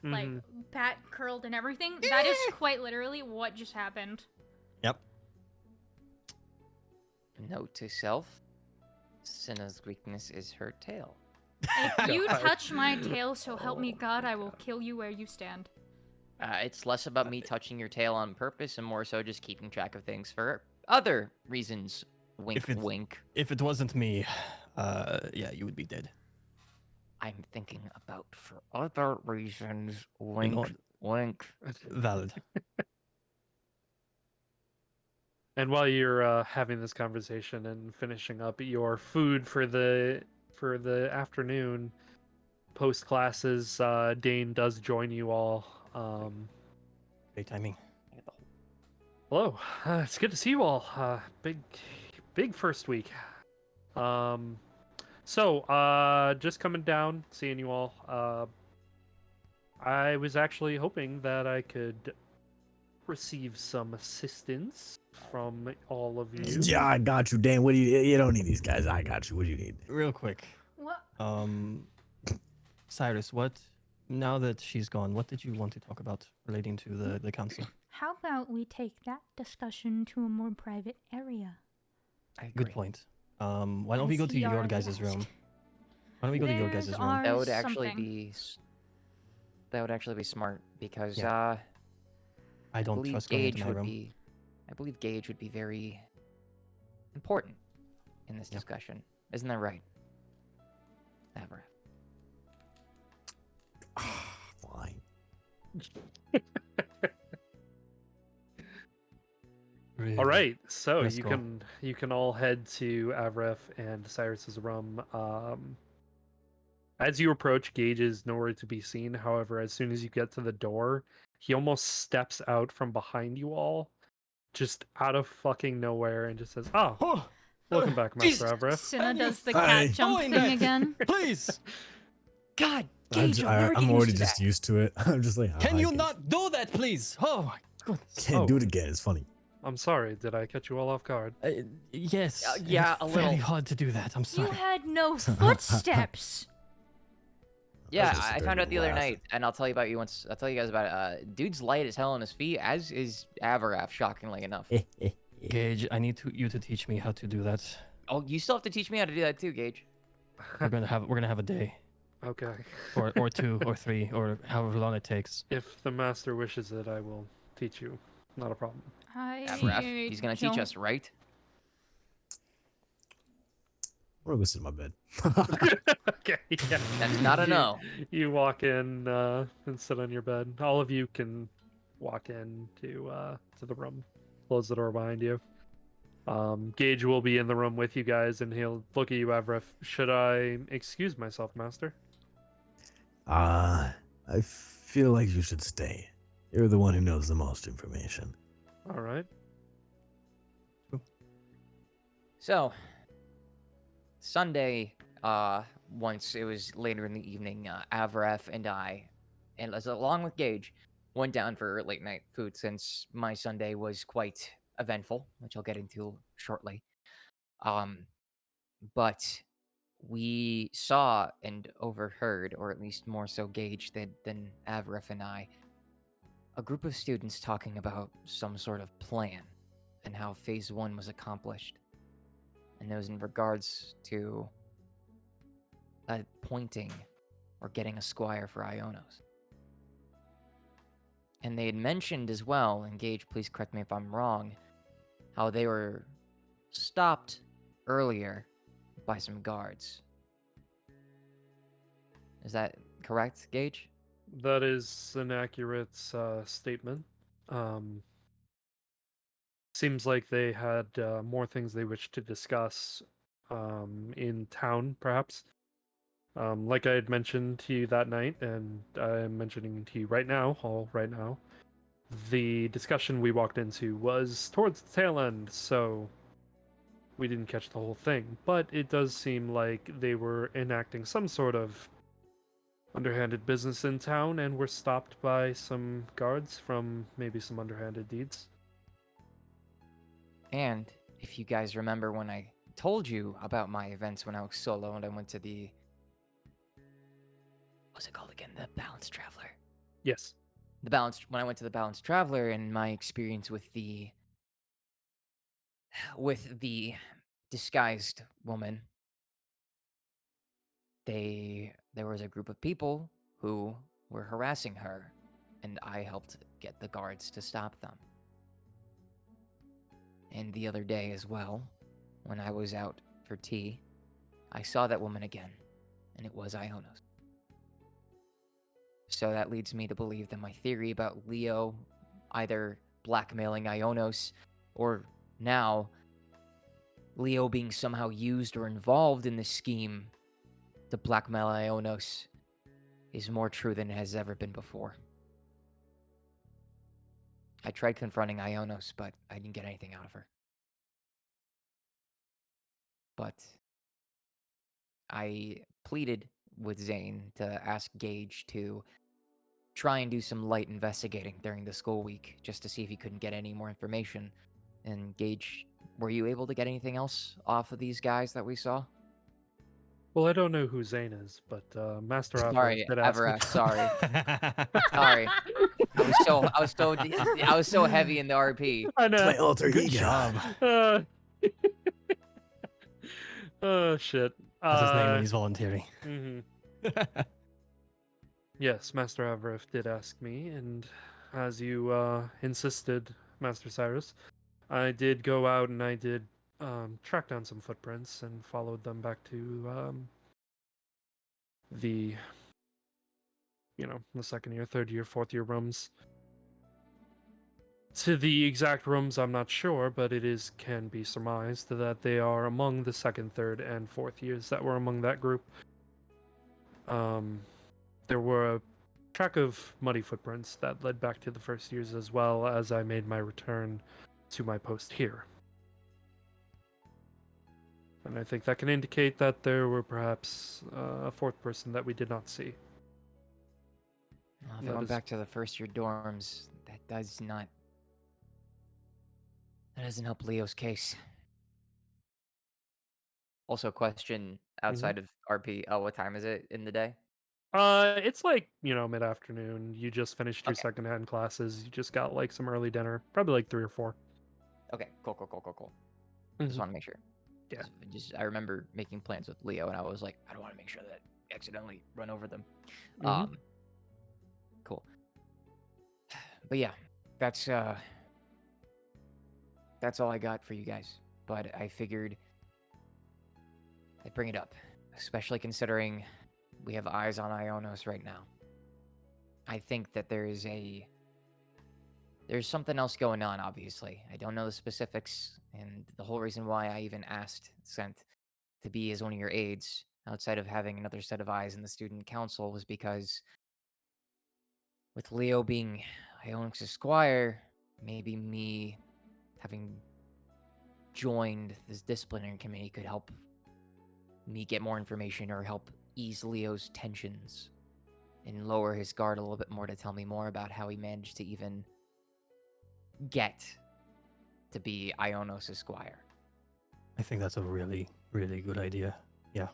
Speaker 3: like
Speaker 1: Mhm.
Speaker 3: pat curled and everything? That is quite literally what just happened.
Speaker 5: Yep.
Speaker 4: Note to self: Cinna's weakness is her tail.
Speaker 3: If you
Speaker 1: God.
Speaker 3: touch my tail, so help me God, I will kill you where you stand.
Speaker 4: It's less about me touching your tail on purpose and more so just keeping track of things for other reasons. Wink,
Speaker 5: If it's-
Speaker 4: wink.
Speaker 5: If it wasn't me, yeah, you would be dead.
Speaker 4: I'm thinking about for other reasons. Wink,
Speaker 5: know
Speaker 4: wink.
Speaker 5: Valid.
Speaker 1: And while you're having this conversation and finishing up your food for the afternoon, post classes, Dane does join you all.
Speaker 5: Great timing.
Speaker 1: Hello, it's good to see you all. Big first week. Just coming down, seeing you all. I was actually hoping that I could receive some assistance from all of you.
Speaker 2: Yeah, I got you, Dan. What do you don't need these guys. I got you. What do you need?
Speaker 5: Real quick,
Speaker 3: What?
Speaker 5: Cyrus, now that she's gone, what did you want to talk about relating to the council?
Speaker 3: How about we take that discussion to a more private area?
Speaker 4: I
Speaker 5: Good
Speaker 4: agree.
Speaker 5: point. Why don't we
Speaker 3: As
Speaker 5: go to
Speaker 3: he
Speaker 5: your
Speaker 3: already
Speaker 5: guys'
Speaker 3: asked.
Speaker 5: room? Why don't we go to your
Speaker 3: There's
Speaker 5: guys' room?
Speaker 3: our-
Speaker 4: That would actually
Speaker 3: something.
Speaker 4: be. That would actually be smart because
Speaker 5: Yeah. I
Speaker 4: I
Speaker 5: don't
Speaker 4: believe
Speaker 5: trust going
Speaker 4: Gage
Speaker 5: into my
Speaker 4: would
Speaker 5: room.
Speaker 4: be. I believe Gage would be very important in this
Speaker 5: Yeah.
Speaker 4: discussion. Isn't that right? Ever.
Speaker 2: Fine.
Speaker 5: Really?
Speaker 1: All right, so
Speaker 5: Let's
Speaker 1: you
Speaker 5: go.
Speaker 1: can all head to Avref and Cyrus's room. As you approach, Gage is nowhere to be seen. However, as soon as you get to the door, he almost steps out from behind you all just out of fucking nowhere and just says, "Oh,
Speaker 5: Oh,
Speaker 1: welcome back, Master
Speaker 5: Jesus.
Speaker 1: Avra."
Speaker 3: Cinna
Speaker 5: And you
Speaker 3: does the
Speaker 2: Hi.
Speaker 3: cat jump
Speaker 5: doing
Speaker 3: thing
Speaker 5: that?
Speaker 3: again.
Speaker 5: Please,
Speaker 4: God, Gage, you'll never get
Speaker 2: I'm
Speaker 4: used
Speaker 2: already
Speaker 4: to
Speaker 2: just
Speaker 4: that.
Speaker 2: used to it. I'm just like,
Speaker 5: can
Speaker 2: hi,
Speaker 5: you
Speaker 2: kids.
Speaker 5: not do that, please? Oh my goodness.
Speaker 2: Can't
Speaker 1: Oh.
Speaker 2: do it again. It's funny.
Speaker 1: I'm sorry. Did I catch you all off guard?
Speaker 5: Yes.
Speaker 4: yeah,
Speaker 5: it's
Speaker 4: a
Speaker 5: very
Speaker 4: little.
Speaker 5: hard to do that. I'm
Speaker 3: You
Speaker 5: sorry.
Speaker 3: had no footsteps.
Speaker 4: Yeah,
Speaker 2: just sit
Speaker 4: I
Speaker 2: there
Speaker 4: found out
Speaker 2: and
Speaker 4: the other
Speaker 2: laugh.
Speaker 4: night, and I'll tell you about you once. I'll tell you guys about it. Dude's light as hell on his feet, as is Avaraf, shockingly enough.
Speaker 5: Gage, I need you to teach me how to do that.
Speaker 4: Oh, you still have to teach me how to do that too, Gage.
Speaker 5: We're gonna have a day,
Speaker 1: Okay.
Speaker 5: or two, or three, or however long it takes.
Speaker 1: If the master wishes it, I will teach you. Not a problem.
Speaker 4: Avaraf, he's gonna teach us, right?
Speaker 2: I'm gonna go sit in my bed.
Speaker 1: Okay. Yeah.
Speaker 4: That's not a no.
Speaker 1: You walk in and sit on your bed. All of you can walk in to the room. Close the door behind you. Gage will be in the room with you guys, and he'll look at you, Avrif. Should I excuse myself, Master?
Speaker 2: I feel like you should stay. You're the one who knows the most information.
Speaker 1: All right.
Speaker 4: So, Sunday, once it was later in the evening, Avaref and I, and along with Gage, went down for late night food since my Sunday was quite eventful, which I'll get into shortly. But we saw and overheard, or at least more so Gage than Avaref and I, a group of students talking about some sort of plan and how Phase 1 was accomplished. And it was in regards to appointing or getting a squire for Ionos. And they had mentioned as well, and Gage, please correct me if I'm wrong, how they were stopped earlier by some guards. Is that correct, Gage?
Speaker 1: That is an accurate statement. Seems like they had more things they wished to discuss in town, perhaps. Like I had mentioned to you that night, and I'm mentioning to you right now, the discussion we walked into was towards the tail end, so we didn't catch the whole thing. But it does seem like they were enacting some sort of underhanded business in town and were stopped by some guards from maybe some underhanded deeds.
Speaker 4: And if you guys remember when I told you about my events when I was solo and I went to the... What's it called again? The Balanced Traveler.
Speaker 1: Yes.
Speaker 4: When I went to the Balanced Traveler and my experience with the disguised woman, there was a group of people who were harassing her, and I helped get the guards to stop them. And the other day as well, when I was out for tea, I saw that woman again, and it was Ionos. So that leads me to believe that my theory about Leo either blackmailing Ionos, or now Leo being somehow used or involved in this scheme to blackmail Ionos, is more true than it has ever been before. I tried confronting Ionos, but I didn't get anything out of her. But I pleaded with Zane to ask Gage to try and do some light investigating during the school week, just to see if he couldn't get any more information. And Gage, were you able to get anything else off of these guys that we saw?
Speaker 1: Well, I don't know who Zane is, but Master
Speaker 4: Sorry,
Speaker 1: did ask me.
Speaker 4: Everest, sorry. Sorry. I was so heavy in the RP.
Speaker 1: I
Speaker 2: It's my
Speaker 1: know.
Speaker 2: alter
Speaker 5: Good
Speaker 2: ego.
Speaker 5: job.
Speaker 1: Oh shit.
Speaker 5: That's his name when he's volunteering.
Speaker 1: Mhm. Yes, Master Avrif did ask me, and as you insisted, Master Cyrus, I did go out and I did track down some footprints and followed them back to the, the second year, third year, fourth year rooms. To the exact rooms, I'm not sure, but it can be surmised that they are among the second, third, and fourth years that were among that group. There were a track of muddy footprints that led back to the first years as well as I made my return to my post here. And I think that can indicate that there were perhaps a fourth person that we did not see.
Speaker 4: Well, if I
Speaker 1: That
Speaker 4: went
Speaker 1: is-
Speaker 4: back to the first year dorms, that doesn't help Leo's case. Also, question outside of RP. Oh, what time is it in the day?
Speaker 1: It's like, mid-afternoon. You just finished your
Speaker 4: Okay.
Speaker 1: secondhand classes. You just got like some early dinner, probably like 3 or 4.
Speaker 4: Okay, cool.
Speaker 1: Mhm.
Speaker 4: Just want to make sure.
Speaker 1: Yeah.
Speaker 4: 'Cause I remember making plans with Leo, and I was like, I don't want to make sure that I accidentally run over them.
Speaker 1: Mhm.
Speaker 4: Cool. But yeah, that's all I got for you guys. But I figured I'd bring it up, especially considering we have eyes on Ionos right now. I think that there's something else going on, obviously. I don't know the specifics, and the whole reason why I even asked Sent to be as one of your aides, outside of having another set of eyes in the student council, was because with Leo being Ionox's squire, maybe me having joined this disciplinary committee could help me get more information or help ease Leo's tensions and lower his guard a little bit more to tell me more about how he managed to even get to be Ionos' squire.
Speaker 5: I think that's a really, really good idea. Yeah.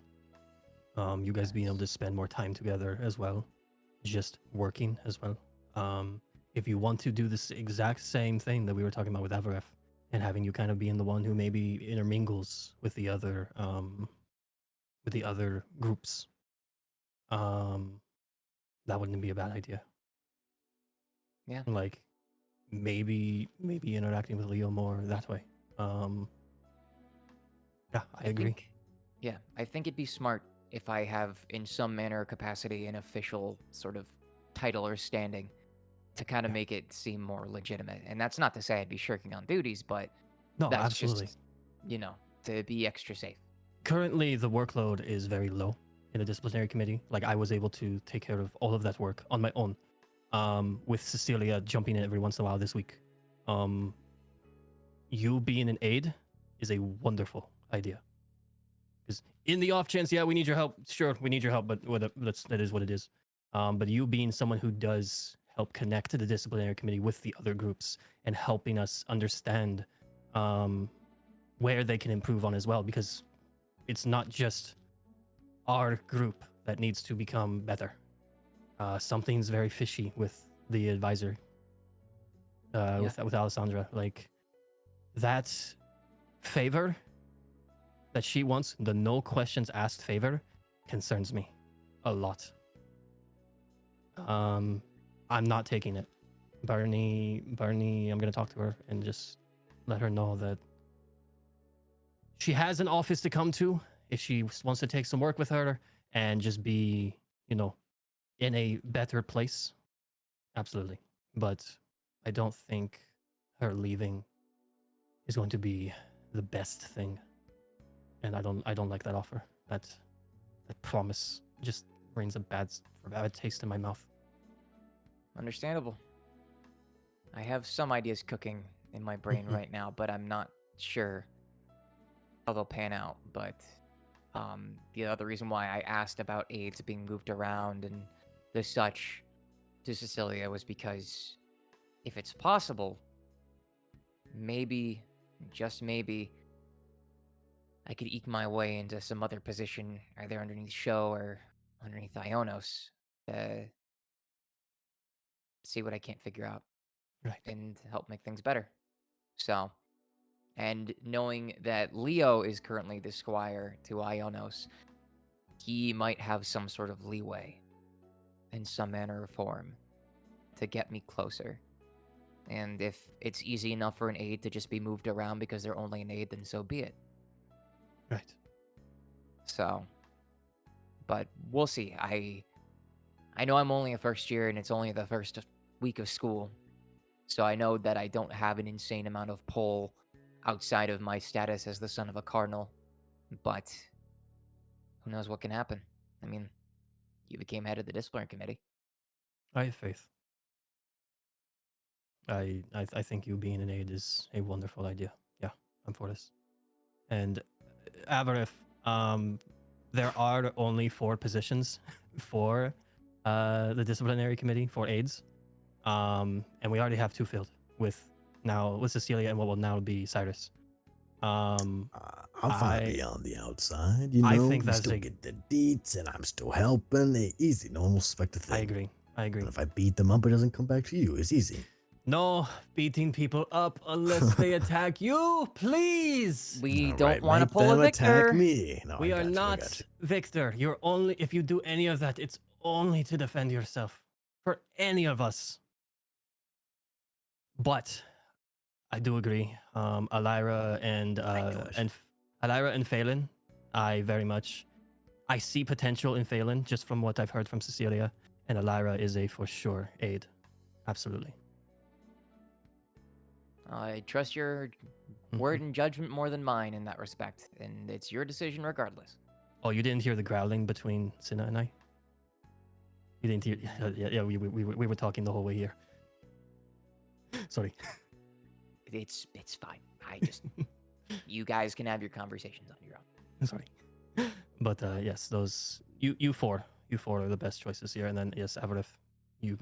Speaker 5: You guys being able to spend more time together as well, just working as well. If you want to do this exact same thing that we were talking about with Avaref, and having you kind of being the one who maybe intermingles with the other groups, that wouldn't be a bad idea.
Speaker 4: Yeah.
Speaker 5: Like maybe interacting with Leo more that way. Yeah, I agree.
Speaker 4: I think it'd be smart if I have, in some manner or capacity, an official sort of title or standing to kind of
Speaker 5: Yeah.
Speaker 4: make it seem more legitimate. And that's not to say I'd be shirking on duties, but
Speaker 5: No,
Speaker 4: that's
Speaker 5: absolutely.
Speaker 4: just, to be extra safe.
Speaker 5: Currently, the workload is very low in the disciplinary committee. Like I was able to take care of all of that work on my own, with Cecilia jumping in every once in a while this week. You being an aide is a wonderful idea. Because in the off chance, yeah, we need your help. Sure, we need your help, but that is what it is. But you being someone who does help connect to the disciplinary committee with the other groups and helping us understand where they can improve on as well, because it's not just our group that needs to become better. Something's very fishy with the advisor, with Alessandra. Like that favor that she wants, the no questions asked favor, concerns me a lot. I'm not taking it. Barney, I'm gonna talk to her and just let her know that she has an office to come to if she wants to take some work with her and just be, in a better place. Absolutely. But I don't think her leaving is going to be the best thing. And I don't like that offer. That promise just brings a bad taste in my mouth.
Speaker 4: Understandable. I have some ideas cooking in my brain
Speaker 5: Mhm.
Speaker 4: right now, but I'm not sure how they'll pan out. But the other reason why I asked about aides being moved around and the such to Cecilia was because if it's possible, maybe, just maybe, I could eke my way into some other position, either underneath Show or underneath Ionos, to see what I can't figure out
Speaker 5: Right.
Speaker 4: and help make things better. So, and knowing that Leo is currently the squire to Ionos, he might have some sort of leeway in some manner or form to get me closer. And if it's easy enough for an aide to just be moved around because they're only an aide, then so be it.
Speaker 5: Right.
Speaker 4: So, but we'll see. I know I'm only a first year and it's only the first week of school. So I know that I don't have an insane amount of pull outside of my status as the son of a cardinal. But who knows what can happen? I mean, you became head of the disciplinary committee.
Speaker 5: I have faith. I think you being an aide is a wonderful idea. Yeah, I'm for this. And Avarif, there are only 4 positions for the disciplinary committee for aides. And we already have 2 filled with Cecilia and what will now be Cyrus.
Speaker 2: I'm fine
Speaker 5: I
Speaker 2: to be on the outside. You
Speaker 5: I
Speaker 2: know,
Speaker 5: think
Speaker 2: we
Speaker 5: that's
Speaker 2: still
Speaker 5: a-
Speaker 2: get the deets, and I'm still helping. Easy. No one will suspect a thing.
Speaker 5: I agree.
Speaker 2: And if I beat them up, it doesn't come back to you. It's easy.
Speaker 5: No beating people up unless they attack you, please.
Speaker 4: We
Speaker 2: All
Speaker 4: don't
Speaker 2: right,
Speaker 4: want to
Speaker 2: make
Speaker 4: pull a
Speaker 2: them
Speaker 4: Victor.
Speaker 2: attack me. No,
Speaker 5: We
Speaker 2: I
Speaker 5: are
Speaker 2: got you, I
Speaker 5: not
Speaker 2: got you.
Speaker 5: Victor. You're only if you do any of that, it's only to defend yourself for any of us. But I do agree. Alira and Phelan, I see potential in Phelan just from what I've heard from Cecilia, and Alira is a for sure aid. Absolutely.
Speaker 4: I trust your word and judgment more than mine in that respect, and it's your decision regardless.
Speaker 5: Oh, you didn't hear the growling between Cinna and I? You didn't hear? Yeah, we were talking the whole way here. Sorry.
Speaker 4: It's fine. I just you guys can have your conversations on your own.
Speaker 5: Sorry. But yes, those you four are the best choices here. And then yes, Avarif, you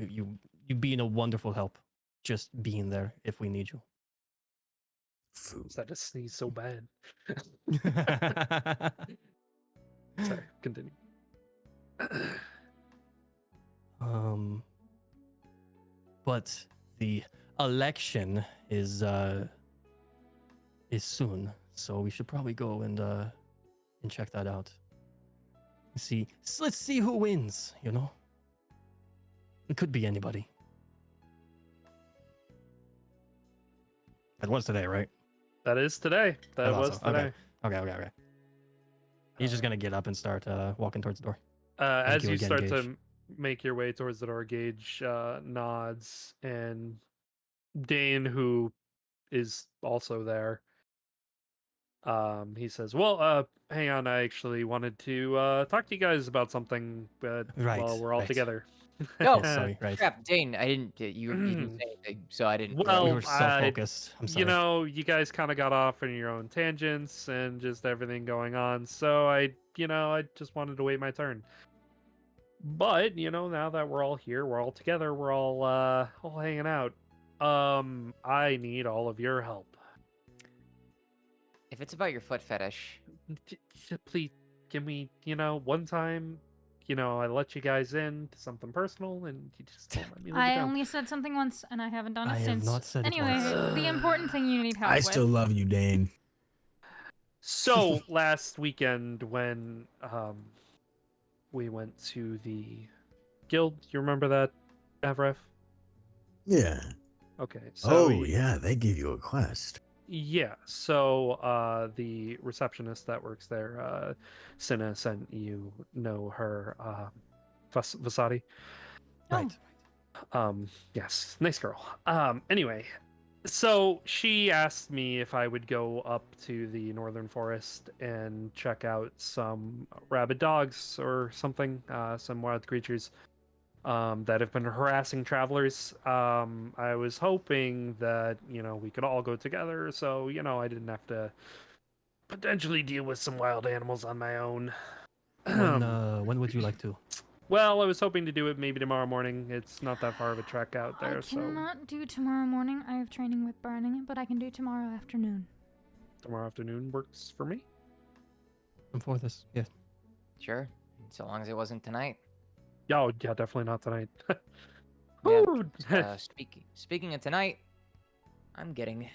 Speaker 5: being a wonderful help, just being there if we need you.
Speaker 2: Food.
Speaker 1: That just sneeze so bad. Sorry, continue.
Speaker 5: But the election is soon, so we should probably go and check that out. Let's see who wins. You know, it could be anybody. That was today, right?
Speaker 1: That is today. That
Speaker 5: That's
Speaker 1: was
Speaker 5: awesome.
Speaker 1: today.
Speaker 5: Okay. He's just gonna get up and start walking towards the door.
Speaker 1: As
Speaker 5: you
Speaker 1: you
Speaker 5: again,
Speaker 1: start
Speaker 5: Gage.
Speaker 1: to make your way towards the door, Gage nods, and Dane, who is also there, he says, "Well, hang on. I actually wanted to talk to you guys about something, but
Speaker 5: Right,
Speaker 1: while we're all
Speaker 5: right.
Speaker 1: together."
Speaker 4: No,
Speaker 5: Yes, sorry, right.
Speaker 4: crap, Dane. I didn't. You didn't say anything, so I didn't.
Speaker 1: Well,
Speaker 5: We were so focused. I'm sorry.
Speaker 1: You know, you guys kind of got off in your own tangents and just everything going on. So I just wanted to wait my turn. But now that we're all here, we're all together, we're all hanging out. I need all of your help.
Speaker 4: If it's about your foot fetish,
Speaker 1: Please give me, one time. I let you guys in to something personal, and you just don't let me live it
Speaker 3: I
Speaker 1: down.
Speaker 3: only said something once, and I haven't done it
Speaker 5: I have
Speaker 3: since.
Speaker 5: not said it
Speaker 3: Anyway,
Speaker 5: once.
Speaker 3: the important thing you need help
Speaker 2: I
Speaker 3: with.
Speaker 2: still love you, Dane.
Speaker 1: So last weekend when we went to the guild, you remember that, Avref?
Speaker 2: Yeah.
Speaker 1: Okay. So
Speaker 2: Yeah, they gave you a quest.
Speaker 1: yeah. So the receptionist that works there, Cinna, sent you know her, Vasati.
Speaker 3: Oh,
Speaker 5: Right.
Speaker 1: Yes, nice girl. Anyway, so she asked me if I would go up to the northern forest and check out some rabid dogs or something, some wild creatures that have been harassing travelers. I was hoping that we could all go together, so I didn't have to potentially deal with some wild animals on my own.
Speaker 5: When would you like to?
Speaker 1: Well, I was hoping to do it maybe tomorrow morning. It's not that far of a trek out there,
Speaker 3: I
Speaker 1: so
Speaker 3: cannot do tomorrow morning. I have training with burning, but I can do tomorrow afternoon.
Speaker 1: tomorrow afternoon works for me.
Speaker 5: I'm for this. Yeah.
Speaker 4: sure. So long as it wasn't tonight.
Speaker 1: Oh, yeah, definitely not tonight.
Speaker 4: Yeah.
Speaker 1: Woo!
Speaker 4: Speaking of tonight, I'm getting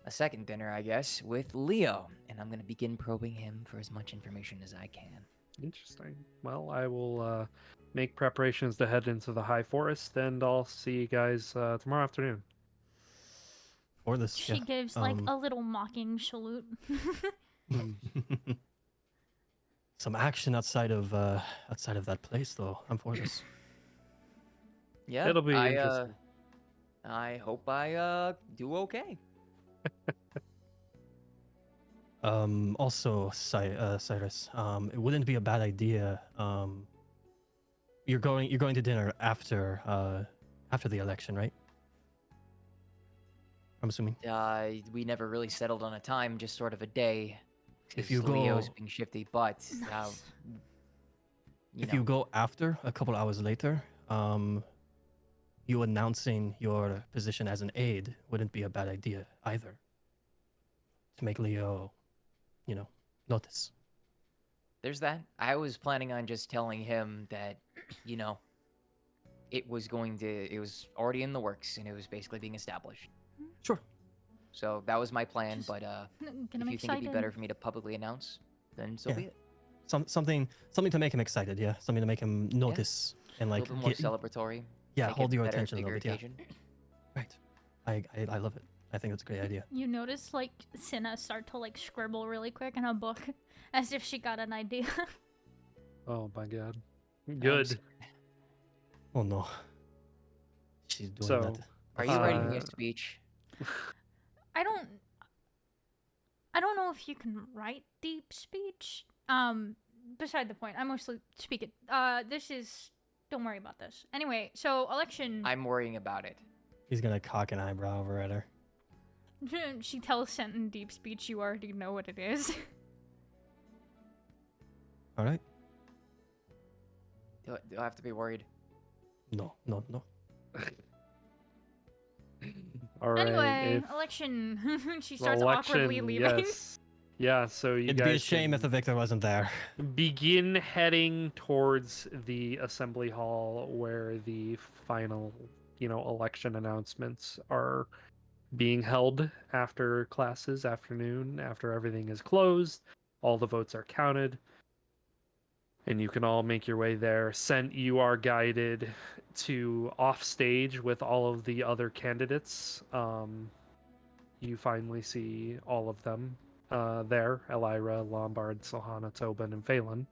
Speaker 4: a second dinner, I guess, with Leo, and I'm gonna begin probing him for as much information as I can.
Speaker 1: Interesting. Well, I will make preparations to head into the high forest, and I'll see you guys tomorrow afternoon.
Speaker 5: For this.
Speaker 3: She
Speaker 5: Yeah.
Speaker 3: gives like a little mocking salute.
Speaker 5: Some action outside of that place, though. I'm for this.
Speaker 4: Yeah,
Speaker 1: It'll be interesting.
Speaker 4: I hope I do okay.
Speaker 5: Also, Cyrus, it wouldn't be a bad idea. You're going to dinner after the election, right? I'm assuming.
Speaker 4: We never really settled on a time, just sort of a day.
Speaker 5: If
Speaker 4: 'cause
Speaker 5: you
Speaker 4: Leo's
Speaker 5: go-
Speaker 4: being shifty, but
Speaker 3: Nice.
Speaker 4: you
Speaker 5: If
Speaker 4: know,
Speaker 5: you go after a couple hours later, you announcing your position as an aide wouldn't be a bad idea either. To make Leo, notice.
Speaker 4: there's that. I was planning on just telling him that, you know, it was already in the works and it was basically being established.
Speaker 5: Sure.
Speaker 4: So that was my plan,
Speaker 3: Just
Speaker 4: but
Speaker 3: Get
Speaker 4: if
Speaker 3: him
Speaker 4: you think it'd be
Speaker 3: excited.
Speaker 4: better for me to publicly announce, then so
Speaker 5: Yeah.
Speaker 4: be it.
Speaker 5: Something to make him excited. Yeah. Something to make him notice and
Speaker 4: A
Speaker 5: like
Speaker 4: little bit more
Speaker 5: get,
Speaker 4: celebratory.
Speaker 5: yeah,
Speaker 4: make
Speaker 5: hold
Speaker 4: it
Speaker 5: your
Speaker 4: better,
Speaker 5: attention a little
Speaker 4: bigger
Speaker 5: bit. Yeah.
Speaker 4: occasion.
Speaker 5: Right. I love it. I think that's a great idea.
Speaker 3: You notice like Cinna start to like scribble really quick in a book, as if she got an idea.
Speaker 1: Oh my god. Good.
Speaker 5: Oh no. She's doing
Speaker 1: So,
Speaker 5: that.
Speaker 4: Are you writing me
Speaker 1: Uh,
Speaker 4: a speech?
Speaker 3: I don't know if you can write deep speech. Beside the point. I mostly speak it. Don't worry about this. Anyway, so election.
Speaker 4: I'm worrying about it.
Speaker 5: He's gonna cock an eyebrow over at her.
Speaker 3: She tells Sent in deep speech. You already know what it is.
Speaker 5: All right.
Speaker 4: Do I have to be worried?
Speaker 5: No.
Speaker 1: all right.
Speaker 3: Anyway,
Speaker 1: if-
Speaker 3: election. She
Speaker 1: the
Speaker 3: starts awkwardly
Speaker 1: election,
Speaker 3: leaving.
Speaker 1: yes. Yeah, so you
Speaker 5: It'd
Speaker 1: guys
Speaker 5: be a shame if the
Speaker 1: can
Speaker 5: victor wasn't there.
Speaker 1: begin heading towards the assembly hall where the final, election announcements are being held after classes afternoon, after everything is closed, all the votes are counted, and you can all make your way there. You are guided to off stage with all of the other candidates. You finally see all of them there: Elira, Lombard, Sohana, Tobin, and Phelan.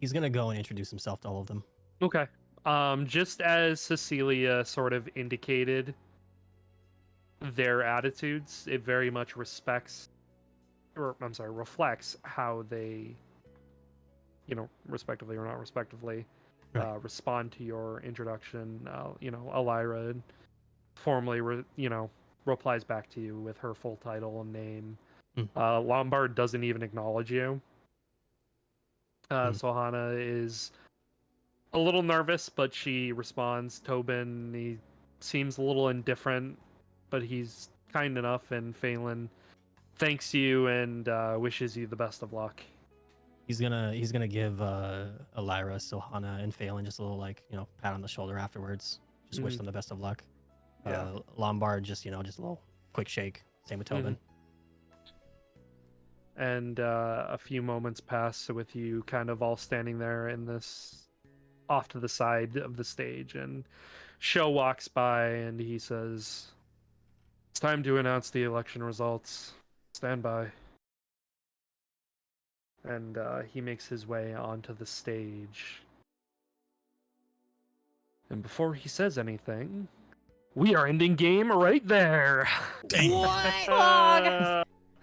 Speaker 5: He's gonna go and introduce himself to all of them.
Speaker 1: Okay. Just as Cecilia sort of indicated their attitudes, it very much reflects how they, respectively or not respectively,
Speaker 5: Right.
Speaker 1: respond to your introduction. Elira formally, replies back to you with her full title and name. Lombard doesn't even acknowledge you. Sohana is a little nervous, but she responds. Tobin, he seems a little indifferent, but he's kind enough. And Phelan thanks you and wishes you the best of luck.
Speaker 5: He's gonna give Elira, Sohana, and Phelan just a little pat on the shoulder afterwards. Just wish them the best of luck.
Speaker 1: Yeah.
Speaker 5: Lombard just a little quick shake. Same with Tobin.
Speaker 1: And a few moments pass with you kind of all standing there in this off to the side of the stage, and Sho walks by and he says, "It's time to announce the election results. Stand by." And he makes his way onto the stage. And before he says anything, we are ending game right there.
Speaker 5: Dang.
Speaker 3: What?